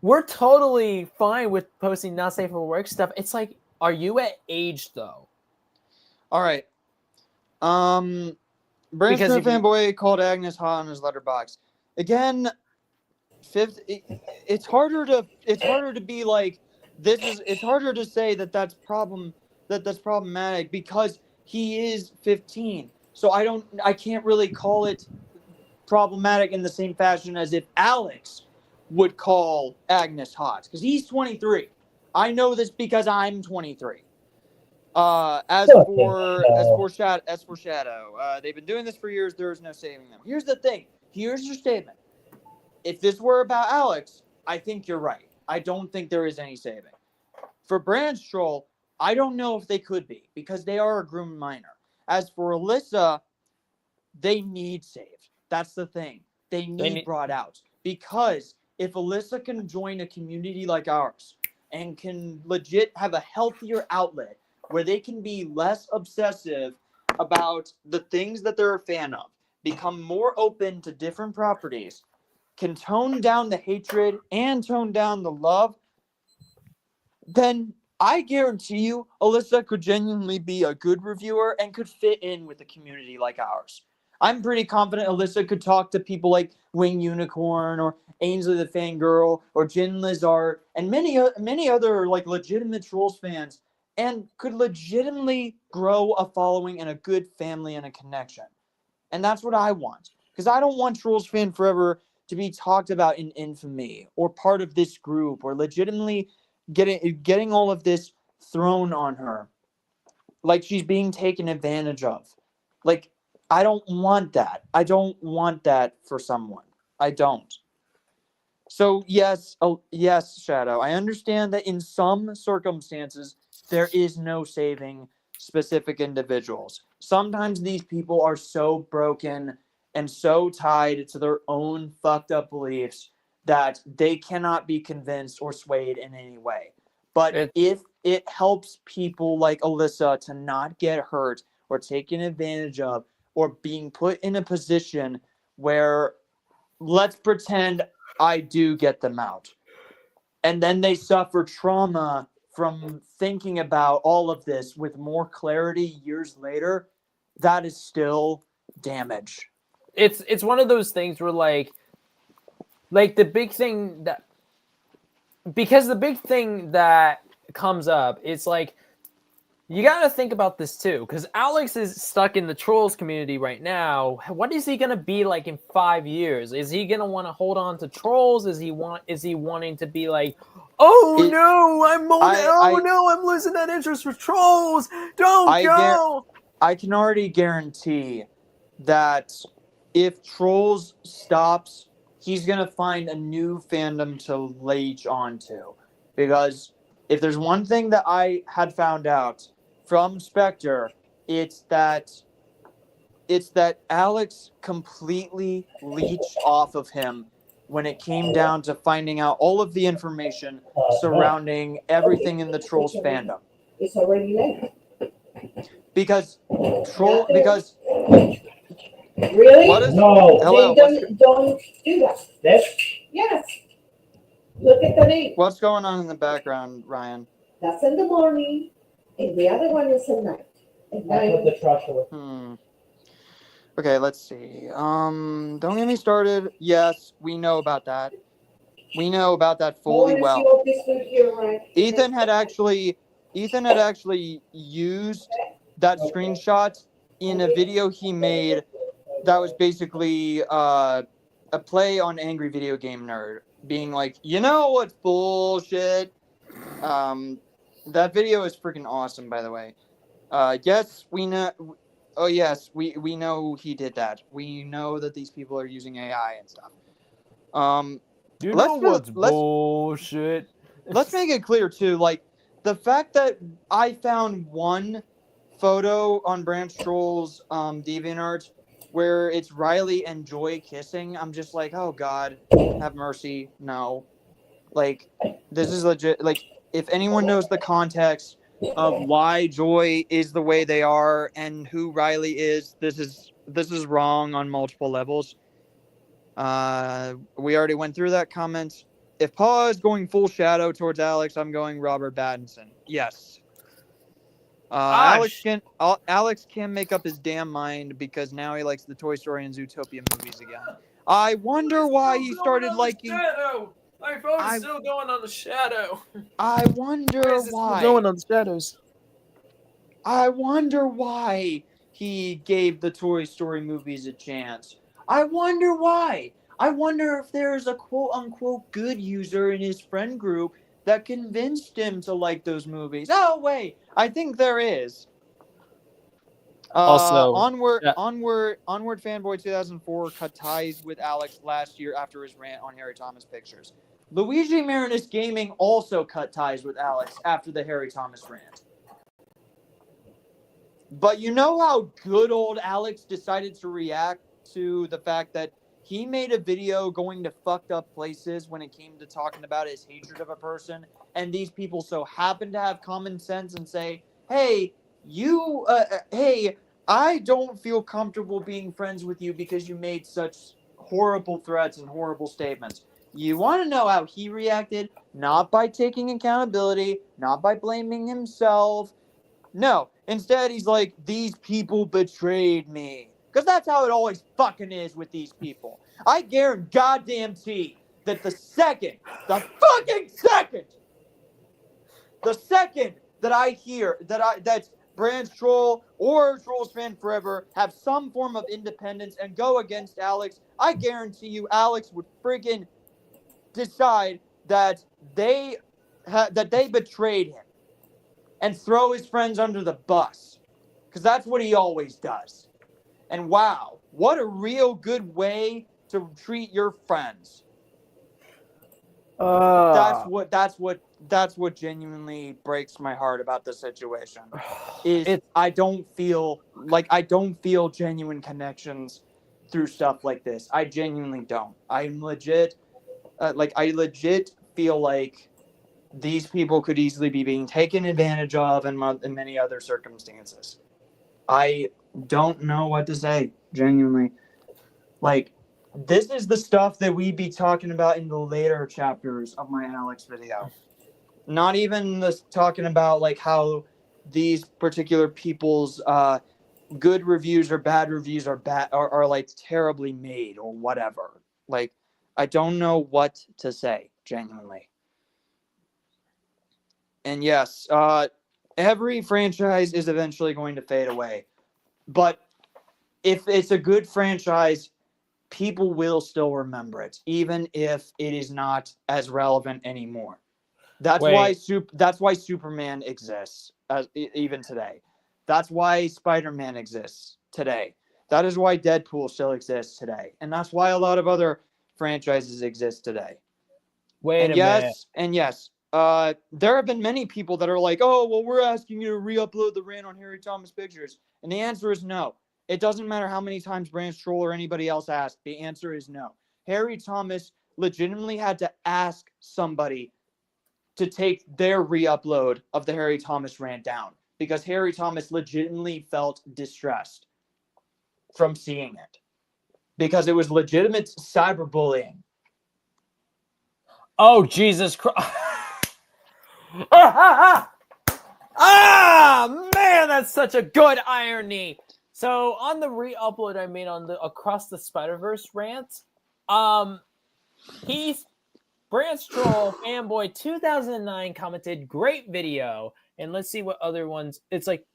we're totally fine with posting not safe for work stuff. It's like, are you at age though? All right. BranchTroll fanboy called Agnes hot on his letterbox. Again, it's harder to be like this is. It's harder to say that's problematic because he is 15. So I can't really call it problematic in the same fashion as if Alex would call Agnes hot because he's 23. I know this because I'm 23. As for Shadow, they've been doing this for years. There is no saving them. Here's the thing. Here's your statement. If this were about Alex, I think you're right. I don't think there is any saving. For BranchTroll, I don't know if they could be because they are a groomed minor. As for Alyssa, they need saved. That's the thing. They need brought out because if Alyssa can join a community like ours and can legit have a healthier outlet where they can be less obsessive about the things that they're a fan of, become more open to different properties, can tone down the hatred and tone down the love, then I guarantee you Alyssa could genuinely be a good reviewer and could fit in with a community like ours. I'm pretty confident Alyssa could talk to people like Wing Unicorn or Ainsley the Fangirl or Jin Lizard and many other legitimate Trolls fans and could legitimately grow a following and a good family and a connection. And that's what I want. Because I don't want Trolls Fan Forever to be talked about in infamy or part of this group or legitimately getting all of this thrown on her like she's being taken advantage of. I don't want that. I don't want that for someone. I don't. So yes, Shadow, I understand that in some circumstances there is no saving specific individuals. Sometimes these people are so broken and so tied to their own fucked up beliefs that they cannot be convinced or swayed in any way. But if it helps people like Alyssa to not get hurt or taken advantage of or being put in a position where, let's pretend I do get them out, and then they suffer trauma from thinking about all of this with more clarity years later, that is still damage. It's one of those things where the big thing that, because the big thing that comes up, it's you got to think about this too, because Alex is stuck in the Trolls community right now. What is he going to be like in 5 years? Is he going to want to hold on to Trolls? Is he wanting to be like, I'm losing that interest for Trolls. Don't go. I can already guarantee that if Trolls stops, he's going to find a new fandom to latch onto. Because if there's one thing that I had found out from Spectre, it's that It's that Alex completely leached off of him when it came down to finding out all of the information surrounding everything in the Trolls fandom. It's already late. Because Really? what is No. hello? Then don't do that. Yes. Look at the name. What's going on in the background, Ryan? That's in the morning, and the other one is at night. At night. The trash away. Okay, let's see. Don't get me started. Yes, we know about that. We know about that fully well. Ethan had actually used that screenshot in a video he made that was basically a play on Angry Video Game Nerd, being like, you know what's bullshit? That video is freaking awesome, by the way. Yes, we know. Oh yes, we know he did that. We know that these people are using AI and stuff. You know what's bullshit? Let's make it clear too, like the fact that I found one photo on BranchTroll's DeviantArt where it's Riley and Joy kissing. I'm just like, oh God, have mercy. No, like this is legit. Like if anyone knows the context of why Joy is the way they are and who Riley is, this is wrong on multiple levels. We already went through that comment. If Paul is going full shadow towards Alex, I'm going Robert Pattinson. Yes. Alex can make up his damn mind because now he likes the Toy Story and Zootopia movies again. I wonder why he started liking. My phone's still going on the shadow. I wonder why. Going on the shadows. I wonder why he gave the Toy Story movies a chance. I wonder why. I wonder if there's a quote-unquote good user in his friend group that convinced him to like those movies. Oh, wait. I think there is. Also, Onward Fanboy 2004 cut ties with Alex last year after his rant on Harry Thomas Pictures. Luigi Marinus Gaming also cut ties with Alex after the Harry Thomas rant. But you know how good old Alex decided to react to the fact that he made a video going to fucked up places when it came to talking about his hatred of a person, and these people so happen to have common sense and say, hey, I don't feel comfortable being friends with you because you made such horrible threats and horrible statements. You want to know how he reacted? Not by taking accountability, not by blaming himself. No, instead he's like, these people betrayed me. Because that's how it always fucking is with these people. I guarantee that the second that I hear that's BranchTroll or Trolls Fan Forever have some form of independence and go against Alex, I guarantee you Alex would friggin' decide that they betrayed him and throw his friends under the bus. Because that's what he always does. And wow, what a real good way to treat your friends. That's what genuinely breaks my heart about the situation. I don't feel genuine connections through stuff like this. I genuinely don't. I'm legit I legit feel like these people could easily be being taken advantage of in many other circumstances. I don't know what to say, genuinely. Like, this is the stuff that we'd be talking about in the later chapters of my Alex video. Not even talking about, like, how these particular people's good reviews or bad reviews are like, terribly made or whatever. Like, I don't know what to say, genuinely. And yes, every franchise is eventually going to fade away. But if it's a good franchise, people will still remember it, even if it is not as relevant anymore. That's why Superman exists, even today. That's why Spider-Man exists today. That is why Deadpool still exists today. And that's why a lot of other franchises exist today. And yes, there have been many people that are like, oh, well, we're asking you to re-upload the rant on Harry Thomas Pictures. And the answer is no. It doesn't matter how many times BranchTroll or anybody else asked. The answer is no. Harry Thomas legitimately had to ask somebody to take their re-upload of the Harry Thomas rant down because Harry Thomas legitimately felt distressed from seeing it because it was legitimate cyberbullying. Oh, Jesus Christ. Man, that's such a good irony. So on the re-upload I made on the Across the Spider-Verse rant, he's BranchTroll fanboy 2009 commented, "Great video." And let's see what other ones. It's like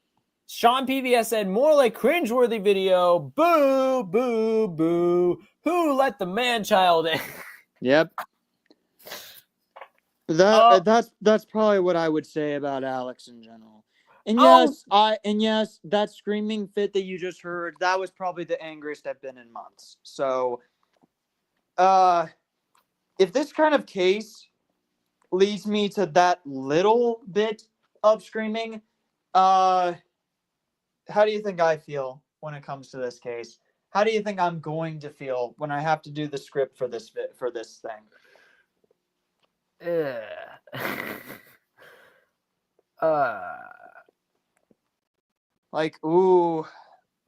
Sean PBS said, "More like cringeworthy video. Boo, boo, boo. Who let the man-child in?" Yep. That's probably what I would say about Alex in general. And yes, that screaming fit that you just heard, that was probably the angriest I've been in months. So if this kind of case leads me to that little bit of screaming, how do you think I feel when it comes to this case? How do you think I'm going to feel when I have to do the script for this thing? Like, ooh,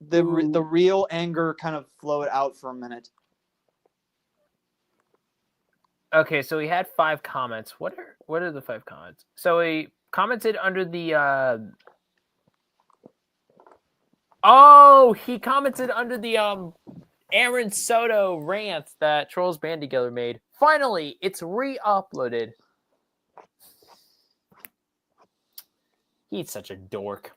the real anger kind of flowed out for a minute. Okay, so he had 5 comments. What are the 5 comments? So he commented under the he commented under the Aaron Soto rant that Trolls Band Together made. Finally, it's re-uploaded. He's such a dork.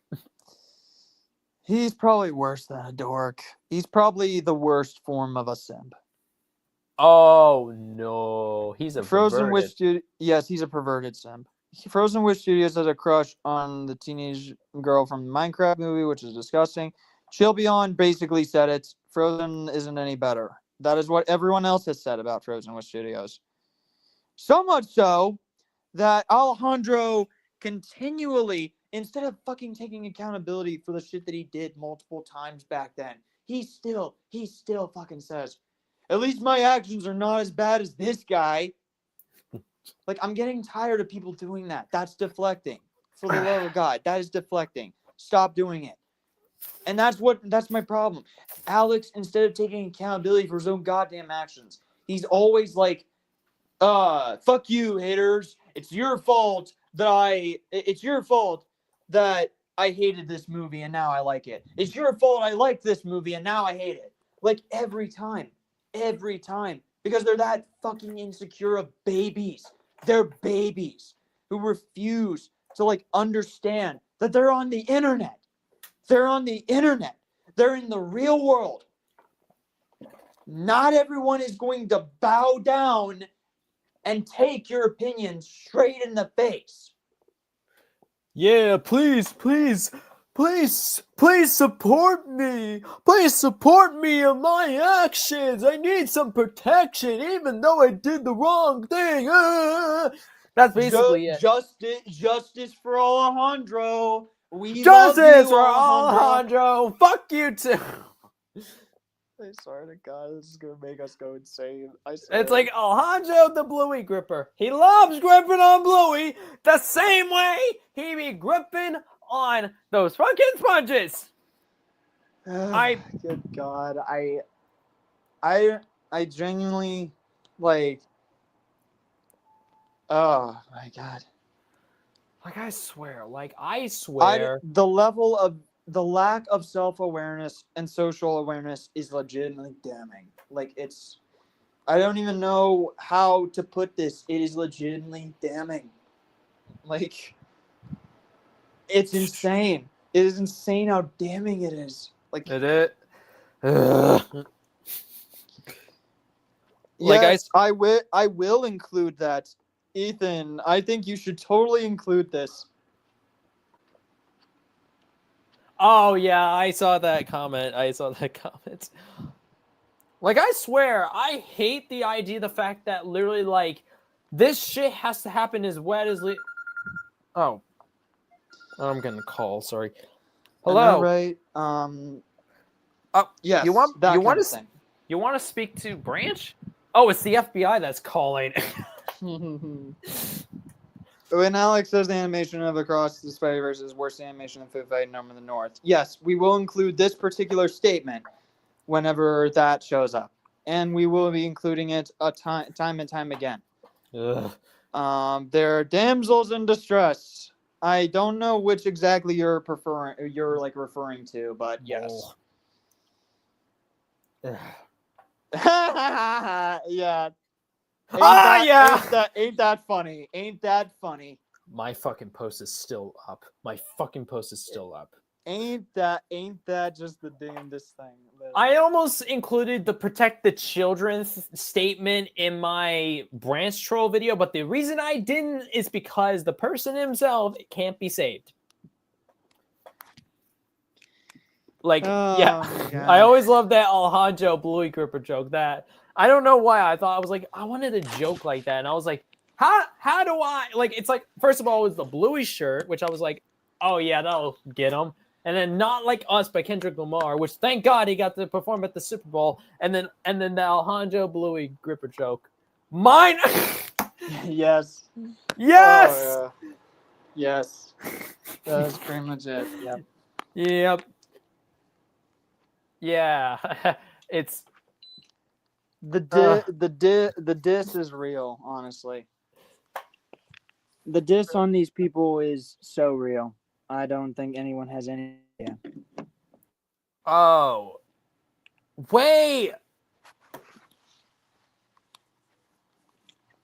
He's probably worse than a dork. He's probably the worst form of a simp. Oh no, he's a Frozen perverted. Wish yes, he's a perverted simp. Frozen Wish Studios has a crush on the teenage girl from the Minecraft movie, which is disgusting. Chill Beyond basically said it. Frozen isn't any better. That is what everyone else has said about Frozen Wish Studios. So much so that Alejandro continually, instead of fucking taking accountability for the shit that he did multiple times back then, he still fucking says, "At least my actions are not as bad as this guy." Like, I'm getting tired of people doing that. That's deflecting. For the love of God, that is deflecting. Stop doing it. And that's my problem. Alex, instead of taking accountability for his own goddamn actions, he's always like, fuck you, haters. It's your fault that I hated this movie and now I like it. It's your fault I liked this movie and now I hate it. Like, every time. Because they're that fucking insecure of babies. They're babies who refuse to, like, understand that they're on the internet. They're on the internet. They're in the real world. Not everyone is going to bow down and take your opinion straight in the face. Yeah, please support me. Please support me in my actions. I need some protection, even though I did the wrong thing. That's basically it. Justice for Alejandro. We Justice love you, for Alejandro. Fuck you too. I swear to God, this is gonna make us go insane. I swear. It's like Alejandro the Bluey gripper. He loves gripping on Bluey the same way he be gripping on those fucking sponges. Good God, I genuinely, like, oh my God. Like, I swear. The lack of self-awareness and social awareness is legitimately damning. Like, I don't even know how to put this. It is legitimately damning. Like, it's insane. It is insane how damning it is. Like, it. yes, I will include that. Ethan, I think you should totally include this. Oh yeah, I saw that comment. Like, I swear, I hate the idea, the fact that literally, like, this shit has to happen as wet as Oh, I'm gonna call. Sorry. Hello. Right. Oh, Yes, you want that you kind want of to thing. you want to speak to Branch? Oh, it's the FBI that's calling. When Alex says the animation of Across the Spider-Verse is worst animation of Food Fight Number in the North, yes, we will include this particular statement whenever that shows up, and we will be including it time and time again. Ugh. They're damsels in distress. I don't know which exactly you're referring to, but yes. Ugh. Yeah. Yeah. Ain't that funny? Ain't that funny? My fucking post is still up. My fucking post is still up. Ain't that just the damnedest thing? I almost included the protect the children statement in my BranchTroll video, but the reason I didn't is because the person himself can't be saved. Like, yeah, my God. I always love that Alejandro Bluey Gripper joke. That I don't know why I thought I was like I wanted a joke like that, and I was like, how do I like? It's like first of all, it was the Bluey shirt, which I was like, oh yeah, that'll get him. And then Not Like Us by Kendrick Lamar, which thank God he got to perform at the Super Bowl. And then the Alejandro Bluey Gripper joke. Mine. Yes. Yes. Oh, yeah. Yes. That's pretty much it. Yep. Yep. Yeah. It's the diss is real, honestly. The diss on these people is so real. I don't think anyone has any idea. oh. Wait.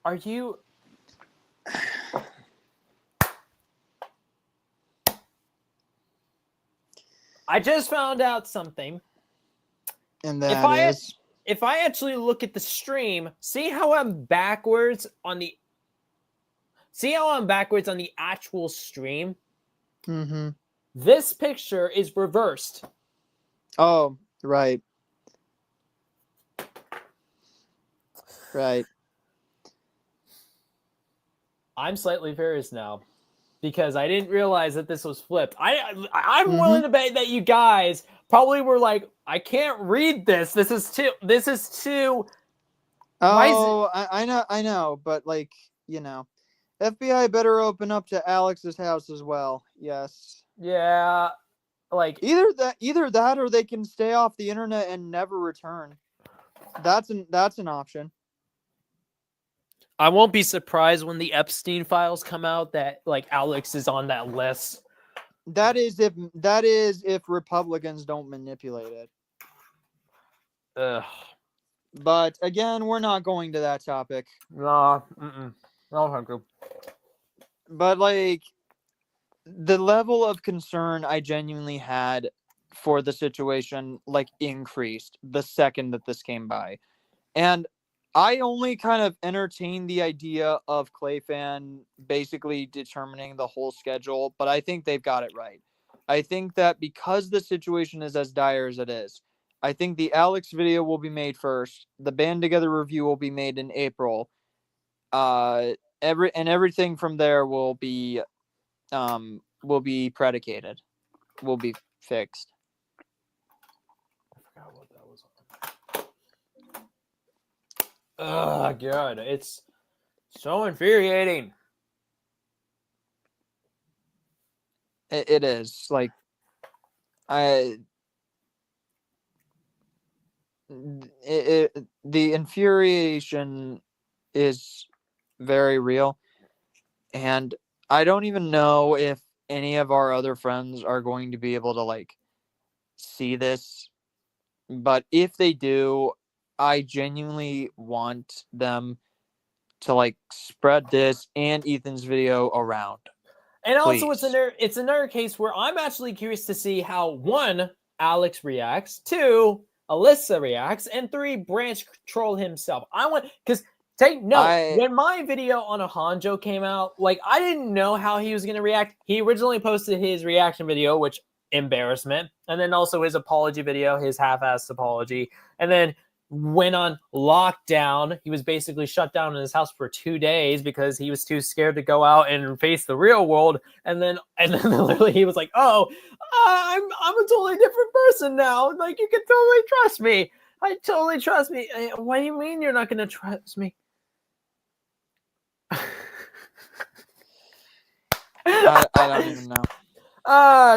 Are you I just found out something. And If I actually look at the stream, see how I'm backwards on the actual stream? Mm-hmm. This picture is reversed. Oh, right. Right. I'm slightly furious now because I didn't realize that this was flipped. I'm willing to bet that you guys probably were like, I can't read this. This is too. Oh, I know, but like, you know, FBI better open up to Alex's house as well. Yes. Yeah, like Either that or they can stay off the internet and never return. That's an option. I won't be surprised when the Epstein files come out that like Alex is on that list. That is if Republicans don't manipulate it. Ugh. But again, we're not going to that topic. No, no, thank you. But like, the level of concern I genuinely had for the situation like increased the second that this came by. And I only kind of entertained the idea of Clayfan basically determining the whole schedule, but I think they've got it right. I think that because the situation is as dire as it is, I think the Alex video will be made first. The Band Together review will be made in April. Everything from there will be predicated, will be fixed. I forgot what that was on. Ugh, God, it's so infuriating. It is like the infuriation is very real, and I don't even know if any of our other friends are going to be able to like see this, but if they do, I genuinely want them to like spread this and Ethan's video around. And also, Please. it's another case where I'm actually curious to see how 1, Alex reacts, 2, Alyssa reacts, and 3, BranchTroll himself. I want because take note when my video on Alejandro came out, like I didn't know how he was gonna react. He originally posted his reaction video, which embarrassment, and then also his apology video, his half-assed apology, and then went on lockdown. He was basically shut down in his house for 2 days because he was too scared to go out and face the real world. And then literally he was like, "Oh, I'm a totally different person now. Like, you can totally trust me. I totally trust me." What do you mean you're not going to trust me? I don't even know.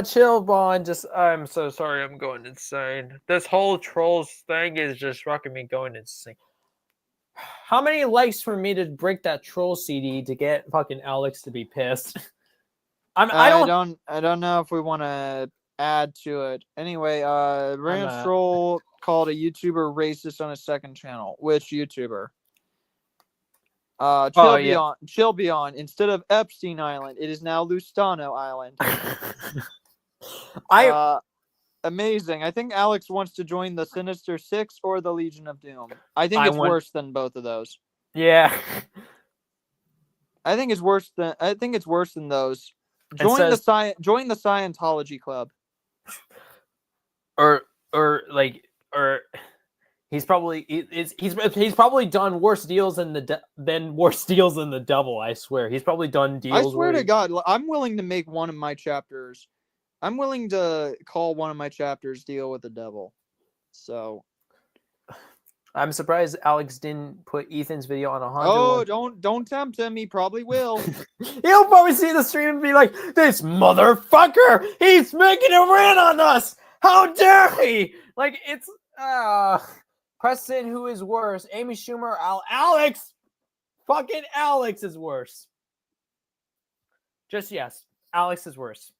Chill, Bond. I'm so sorry. I'm going insane. This whole trolls thing is just rocking me going insane. How many likes for me to break that troll CD to get fucking Alex to be pissed? I don't know if we want to add to it. Anyway, BranchTroll called a YouTuber racist on his second channel. Which YouTuber? Chill Beyond. Instead of Epstein Island, it is now Lustano Island. Amazing. I think Alex wants to join the Sinister Six or the Legion of Doom. I think it's worse than both of those. Yeah. I think it's worse than those. Join the Scientology club. Or he's probably done worse deals than the devil. I swear, he's probably done deals. I swear to God, I'm willing to make one of my chapters. I'm willing to call one of my chapters "Deal with the Devil." So, I'm surprised Alex didn't put Ethan's video on 100. Oh, don't tempt him. He probably will. He'll probably see the stream and be like, "This motherfucker! He's making a rant on us! How dare he!" Like, it's Preston, who is worse, Amy Schumer or Alex? Fucking Alex is worse. Just yes, Alex is worse.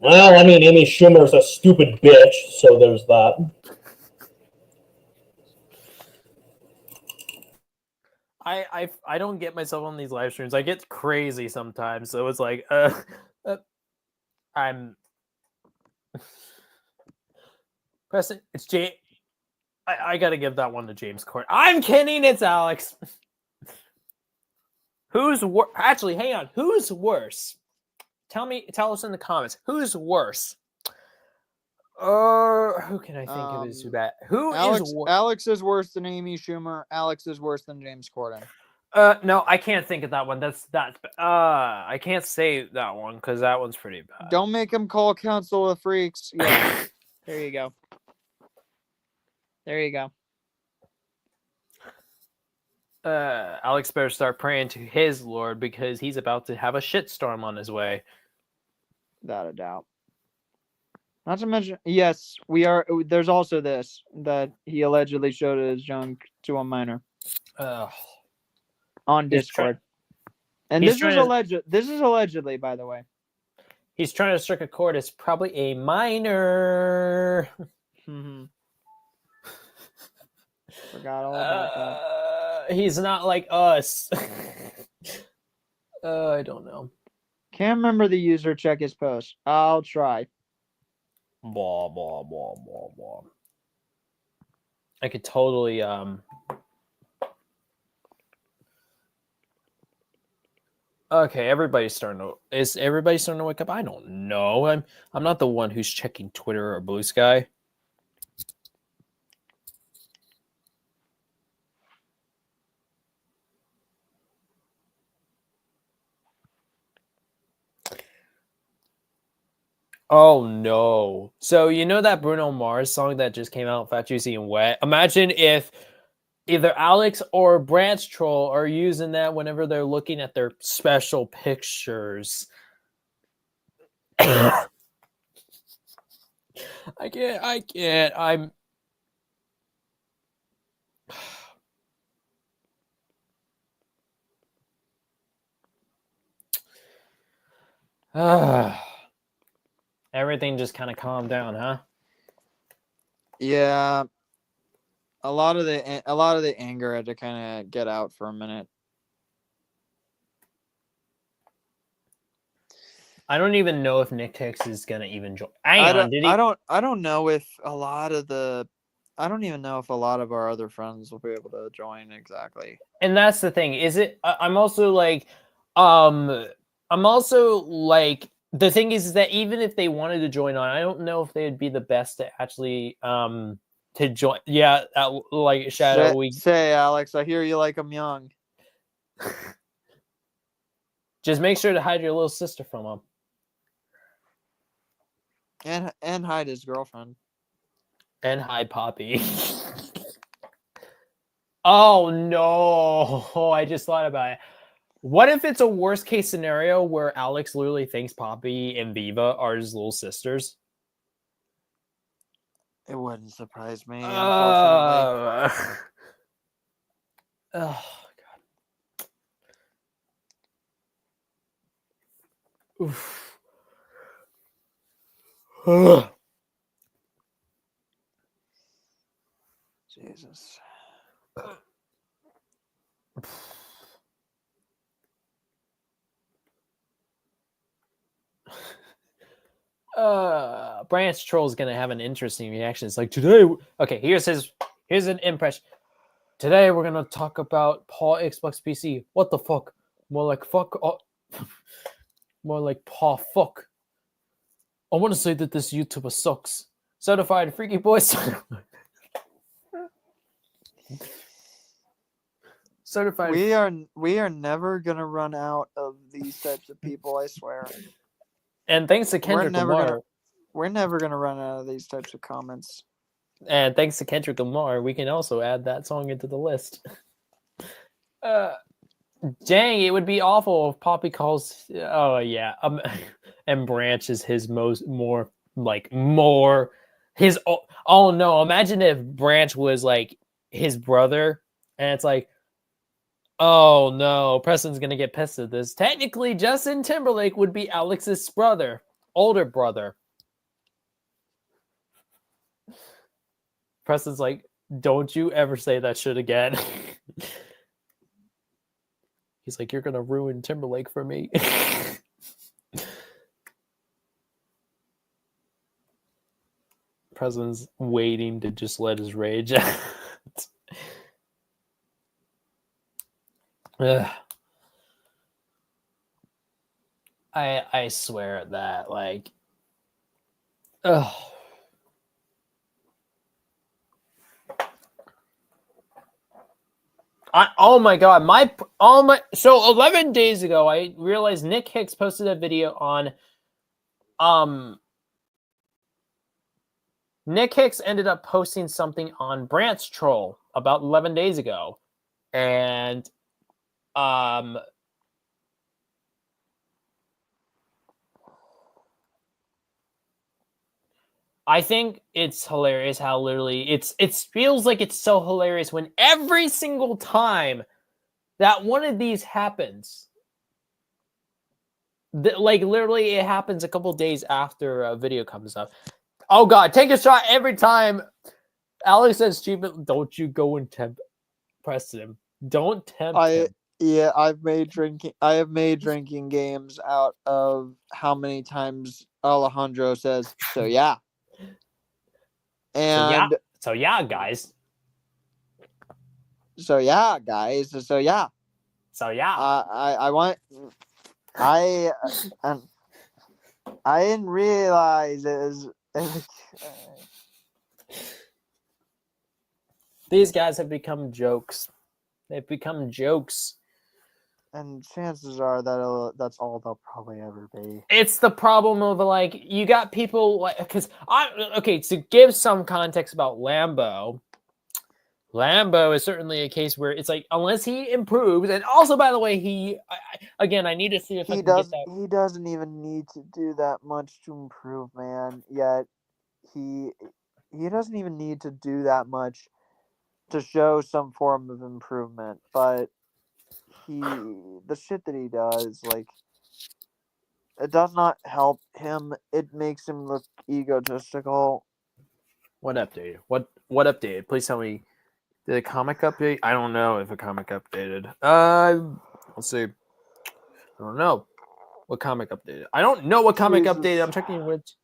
Well, I mean, Amy Schumer's a stupid bitch, so there's that. I don't get myself on these live streams. I get crazy sometimes, so it's like I'm Preston. It's James. I gotta give that one to James Court. I'm kidding. It's Alex. Who's worse? Actually, hang on. Who's worse? Tell us in the comments. Who's worse? Who can I think of is too bad? Alex is worse than Amy Schumer. Alex is worse than James Corden. No, I can't think of that one. That's I can't say that one because that one's pretty bad. Don't make him call Council of Freaks. Yeah. There you go. There you go. Alex better start praying to his Lord because he's about to have a shitstorm on his way. Without a doubt. Not to mention, yes, we are. There's also this that he allegedly showed his junk to a minor on Discord, and this is alleged. This is allegedly, by the way. He's trying to strike a chord. It's probably a minor. Forgot all about that. He's not like us. I don't know. Can't remember the user. Check his post. I'll try. Blah blah blah blah blah. I could totally Okay, is everybody starting to wake up? I don't know. I'm not the one who's checking Twitter or Blue Sky. Oh no. So you know that Bruno Mars song that just came out, Fat, Juicy, and Wet? Imagine if either Alex or BranchTroll are using that whenever they're looking at their special pictures. I can't. I'm... Everything just kind of calmed down, huh? Yeah. A lot of the anger had to kind of get out for a minute. I don't even know if Nick Hicks is gonna even join. I don't know if a lot of our other friends will be able to join exactly. And that's the thing. I'm also like the thing is that even if they wanted to join on, I don't know if they would be the best to actually to join. Yeah, like Shadow. Say, Alex, I hear you like them young. Just make sure to hide your little sister from him. And hide his girlfriend. And hide Poppy. Oh no! I just thought about it. What if it's a worst case scenario where Alex literally thinks Poppy and Viva are his little sisters? It wouldn't surprise me, unfortunately. Oh god. Oof. Jesus. BranchTroll is gonna have an interesting reaction. It's like today. Okay, here's an impression. Today we're gonna talk about Paw Xbox PC. What the fuck? More like fuck. More like paw fuck. I want to say that this YouTuber sucks. Certified freaky boys. Certified. We are never gonna run out of these types of people, I swear. And thanks to Kendrick Lamar. We're never gonna run out of these types of comments. And thanks to Kendrick Lamar, we can also add that song into the list. Dang, it would be awful if Poppy calls. Oh yeah, and Branch is his more his. Oh no! Imagine if Branch was like his brother, and it's like, oh no, Preston's gonna get pissed at this. Technically, Justin Timberlake would be Alex's brother, older brother. Preston's like, don't you ever say that shit again. He's like, you're gonna ruin Timberlake for me. Preston's waiting to just let his rage out. I swear at that, like, ugh. Oh my god, so 11 days ago I realized Nick Hicks posted a video on Nick Hicks ended up posting something on BranchTroll about 11 days ago. And I think it's hilarious how literally it feels like it's so hilarious when every single time that one of these happens, like literally it happens a couple days after a video comes up. Oh god, take a shot every time Alex says stupid. Don't you go and tempt Preston. Don't tempt him. Yeah, I have made drinking games out of how many times Alejandro says, so yeah. And so yeah, guys. So yeah, guys. So yeah. So yeah. I didn't realize it was. These guys have become jokes. They've become jokes. And chances are that that's all they'll probably ever be. It's the problem of like you got people like because to give some context about Lambo. Lambo is certainly a case where it's like unless he improves, and also by the way, I need to see if I can get that. He doesn't even need to do that much to improve, man. Yet he doesn't even need to do that much to show some form of improvement, but the shit that he does, like, it does not help him. It makes him look egotistical. What updated? What updated? Please tell me. Did a comic update? I don't know if a comic updated. Let's see. I don't know what comic updated. I don't know what comic updated. I'm checking which.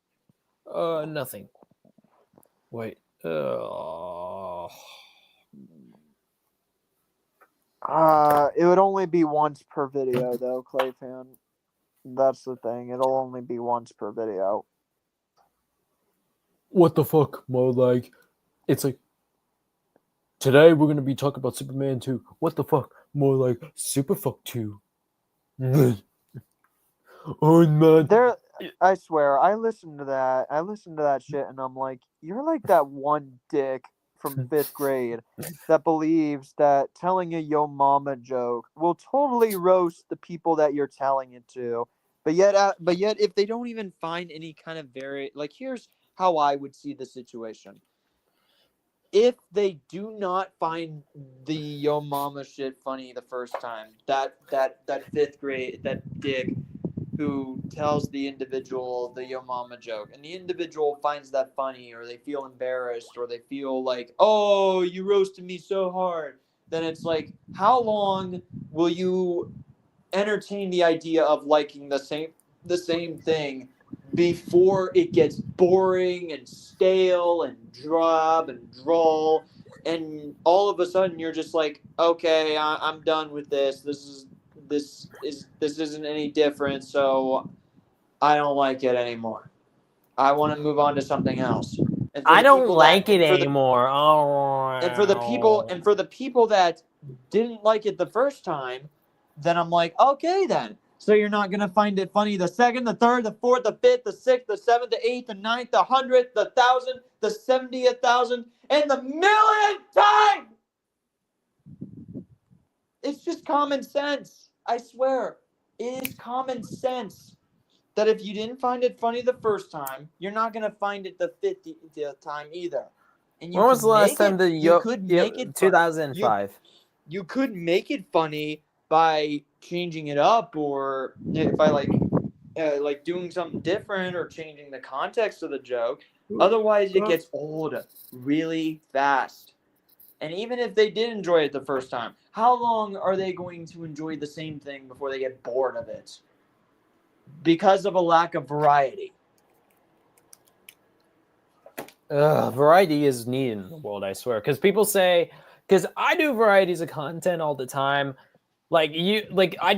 Nothing. Wait. It would only be once per video, though, Clay fan. That's the thing. It'll only be once per video. What the fuck? More like, it's like, today we're gonna be talking about Superman 2. What the fuck? More like Superfuck 2. Oh man. There, I swear, I listened to that. I listened to that shit, and I'm like, you're like that one dick from 5th grade that believes that telling a yo mama joke will totally roast the people that you're telling it to. But yet, if they don't even find any kind of like, here's how I would see the situation. If they do not find the yo mama shit funny the first time, that 5th grade, that dick who tells the individual the yo mama joke, and the individual finds that funny, or they feel embarrassed, or they feel like, oh, you roasted me so hard, then it's like, how long will you entertain the idea of liking the same thing before it gets boring and stale and drab and droll, and all of a sudden you're just like, okay, I'm done with this. This isn't any different, so I don't like it anymore. I want to move on to something else. And for I the don't people like that, it for the, anymore. Oh. and for the people that didn't like it the first time, then I'm like, okay, then. So you're not gonna find it funny the second, the third, the fourth, the fifth, the sixth, the seventh, the eighth, the ninth, the 100th, the 1,000th, the 70,000th, and the millionth time. It's just common sense. I swear, it is common sense that if you didn't find it funny the first time, you're not gonna find it the 50th time either. And you When was could the last make time it. You could make it. 2005. You could make it funny by changing it up, or by like doing something different, or changing the context of the joke. Otherwise, it gets old really fast. And even if they did enjoy it the first time, how long are they going to enjoy the same thing before they get bored of it? Because of a lack of variety. Variety is needed in the world, I swear. Because people say, because I do varieties of content all the time. I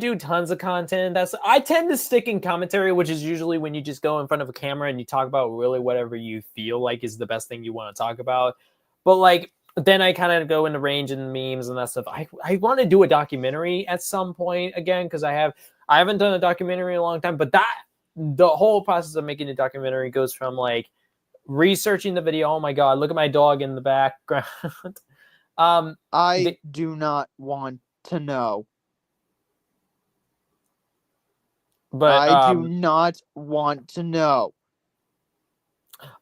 do tons of content. I tend to stick in commentary, which is usually when you just go in front of a camera and you talk about really whatever you feel like is the best thing you want to talk about. But then I kind of go into range and memes and that stuff. I want to do a documentary at some point again, because I haven't done a documentary in a long time. But the whole process of making a documentary goes from like researching the video. Oh my god, look at my dog in the background. I do not want to know. But I do not want to know.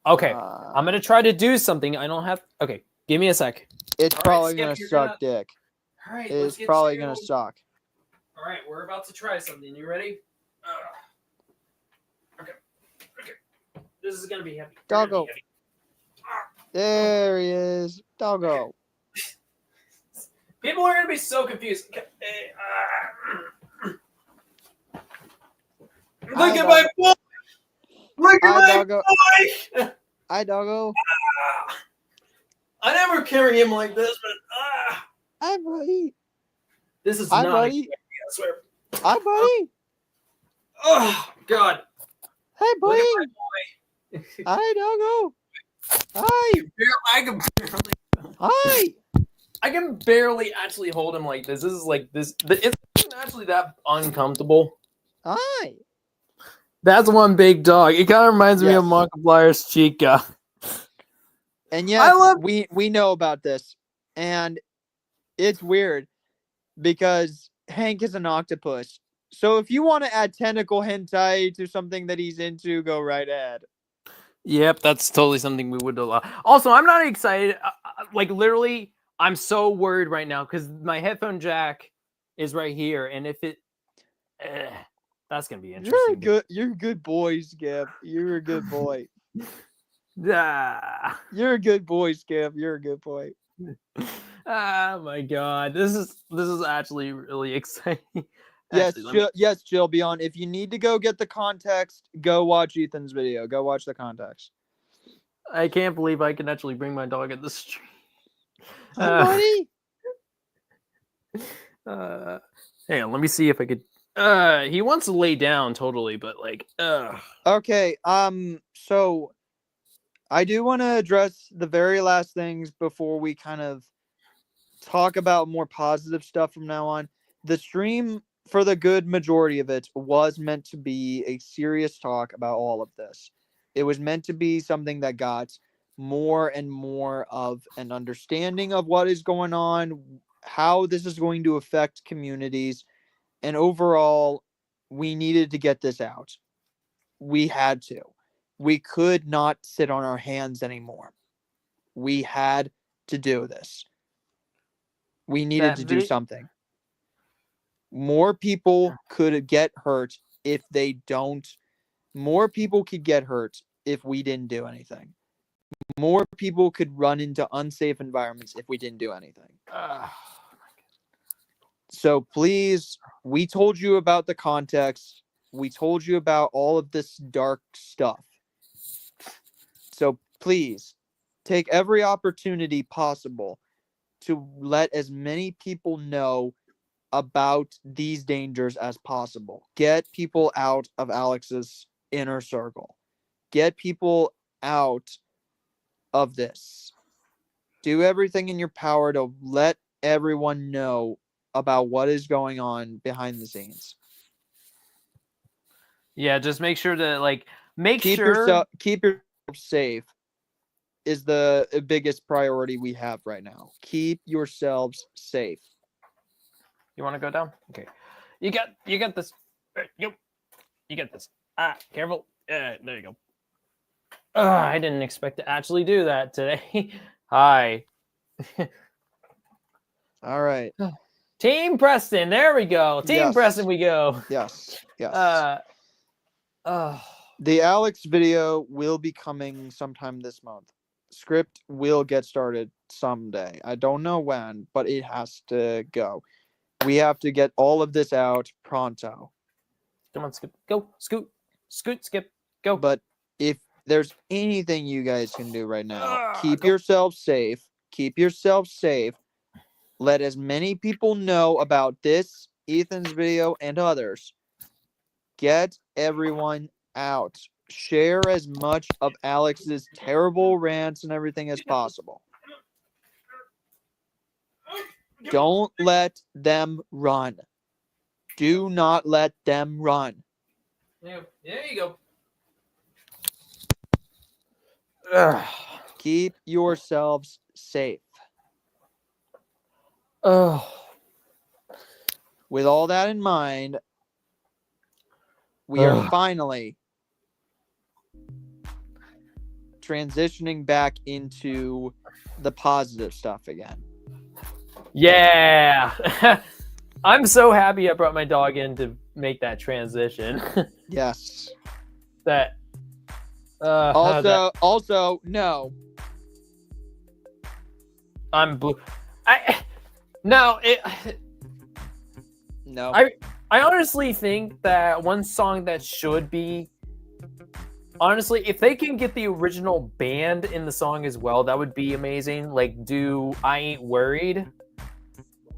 Okay, I'm gonna try to do something. I don't have. Okay, give me a sec. It's probably gonna suck dick. All right, it's probably gonna suck. All right, we're about to try something. You ready? Okay. This is gonna be heavy. Doggo. There he is. Doggo. People are gonna be so confused. Look at my boy! Look at my boy! Hi, Doggo. I never carry him like this, but hi, buddy. This is hi, not buddy. I swear. Hi, buddy. Oh God. Hey, buddy. Look at my boy. Hi, Doggo. Hi. Hi. I can barely actually hold him like this. This is like this. It's actually that uncomfortable. Hi. That's one big dog. It kind of reminds me of Markiplier's Chica. And yes, we know about this. And it's weird because Hank is an octopus. So if you want to add tentacle hentai to something that he's into, go right ahead. Yep, that's totally something we would allow. Also, I'm not excited. Literally, I'm so worried right now because my headphone jack is right here. And if it... that's going to be interesting. You're a good boy, Skip. You're a good boy. Ah. You're a good boy, Skip. You're a good boy. Oh my god, this is actually really exciting. Yes, Jill, Beyond. If you need to go get the context, go watch Ethan's video. Go watch the context. I can't believe I can actually bring my dog in the street. Hi, buddy. Hang on, let me see if I could. He wants to lay down totally, but like, Okay, so I do want to address the very last things before we kind of talk about more positive stuff from now on. The stream, for the good majority of it, was meant to be a serious talk about all of this. It was meant to be something that got more and more of an understanding of what is going on, how this is going to affect communities, and overall, we needed to get this out. We had to. We could not sit on our hands anymore. We had to do this. We needed to do something. More people could get hurt if they don't. More people could get hurt if we didn't do anything. More people could run into unsafe environments if we didn't do anything. So please, we told you about the context. We told you about all of this dark stuff. So please, take every opportunity possible to let as many people know about these dangers as possible. Get people out of Alex's inner circle. Get people out of this. Do everything in your power to let everyone know about what is going on behind the scenes. Yeah, just make sure to keep yourself safe is the biggest priority we have right now. Keep yourselves safe. You want to go down? Okay. You got this. You get this. Careful. There you go. I didn't expect to actually do that today. Hi. All right. Team Preston. There we go. Team Preston we go. Yes. The Alex video will be coming sometime this month. Script will get started someday. I don't know when, but it has to go. We have to get all of this out pronto. Come on, Skip. Go. Scoot, Skip. Go. But if there's anything you guys can do right now, keep yourselves safe. Keep yourselves safe. Let as many people know about this, Ethan's video, and others. Get everyone out. Share as much of Alex's terrible rants and everything as possible. Don't let them run. Do not let them run. There you go. Keep yourselves safe. With all that in mind, we are finally transitioning back into the positive stuff again. Yeah. I'm so happy I brought my dog in to make that transition. Yes. That. Also, no. I'm blue. No. I honestly think that one song that should be, honestly, if they can get the original band in the song as well, that would be amazing. Like, do I Ain't Worried,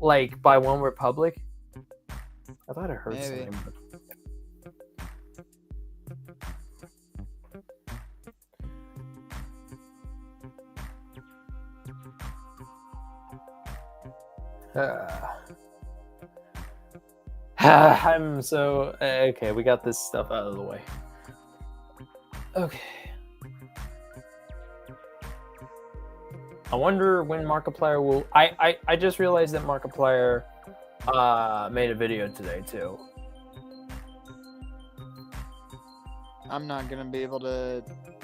like, by One Republic. I thought I heard something. I'm so okay. We got this stuff out of the way. Okay. I wonder when Markiplier will. I just realized that Markiplier made a video today too. I'm not gonna be able to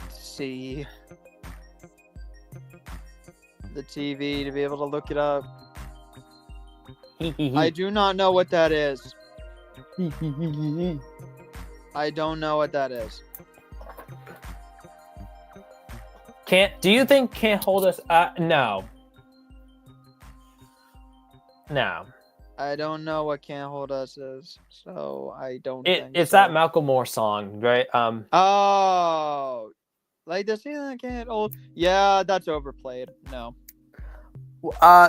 see the TV to be able to look it up. I do not know what that is. I don't know what that is. Do you think Can't Hold Us? No. No. I don't know what Can't Hold Us is, so I don't think it's so. that Malcolm Moore song, right? Oh, like the scene that can't hold. Yeah, that's overplayed. No.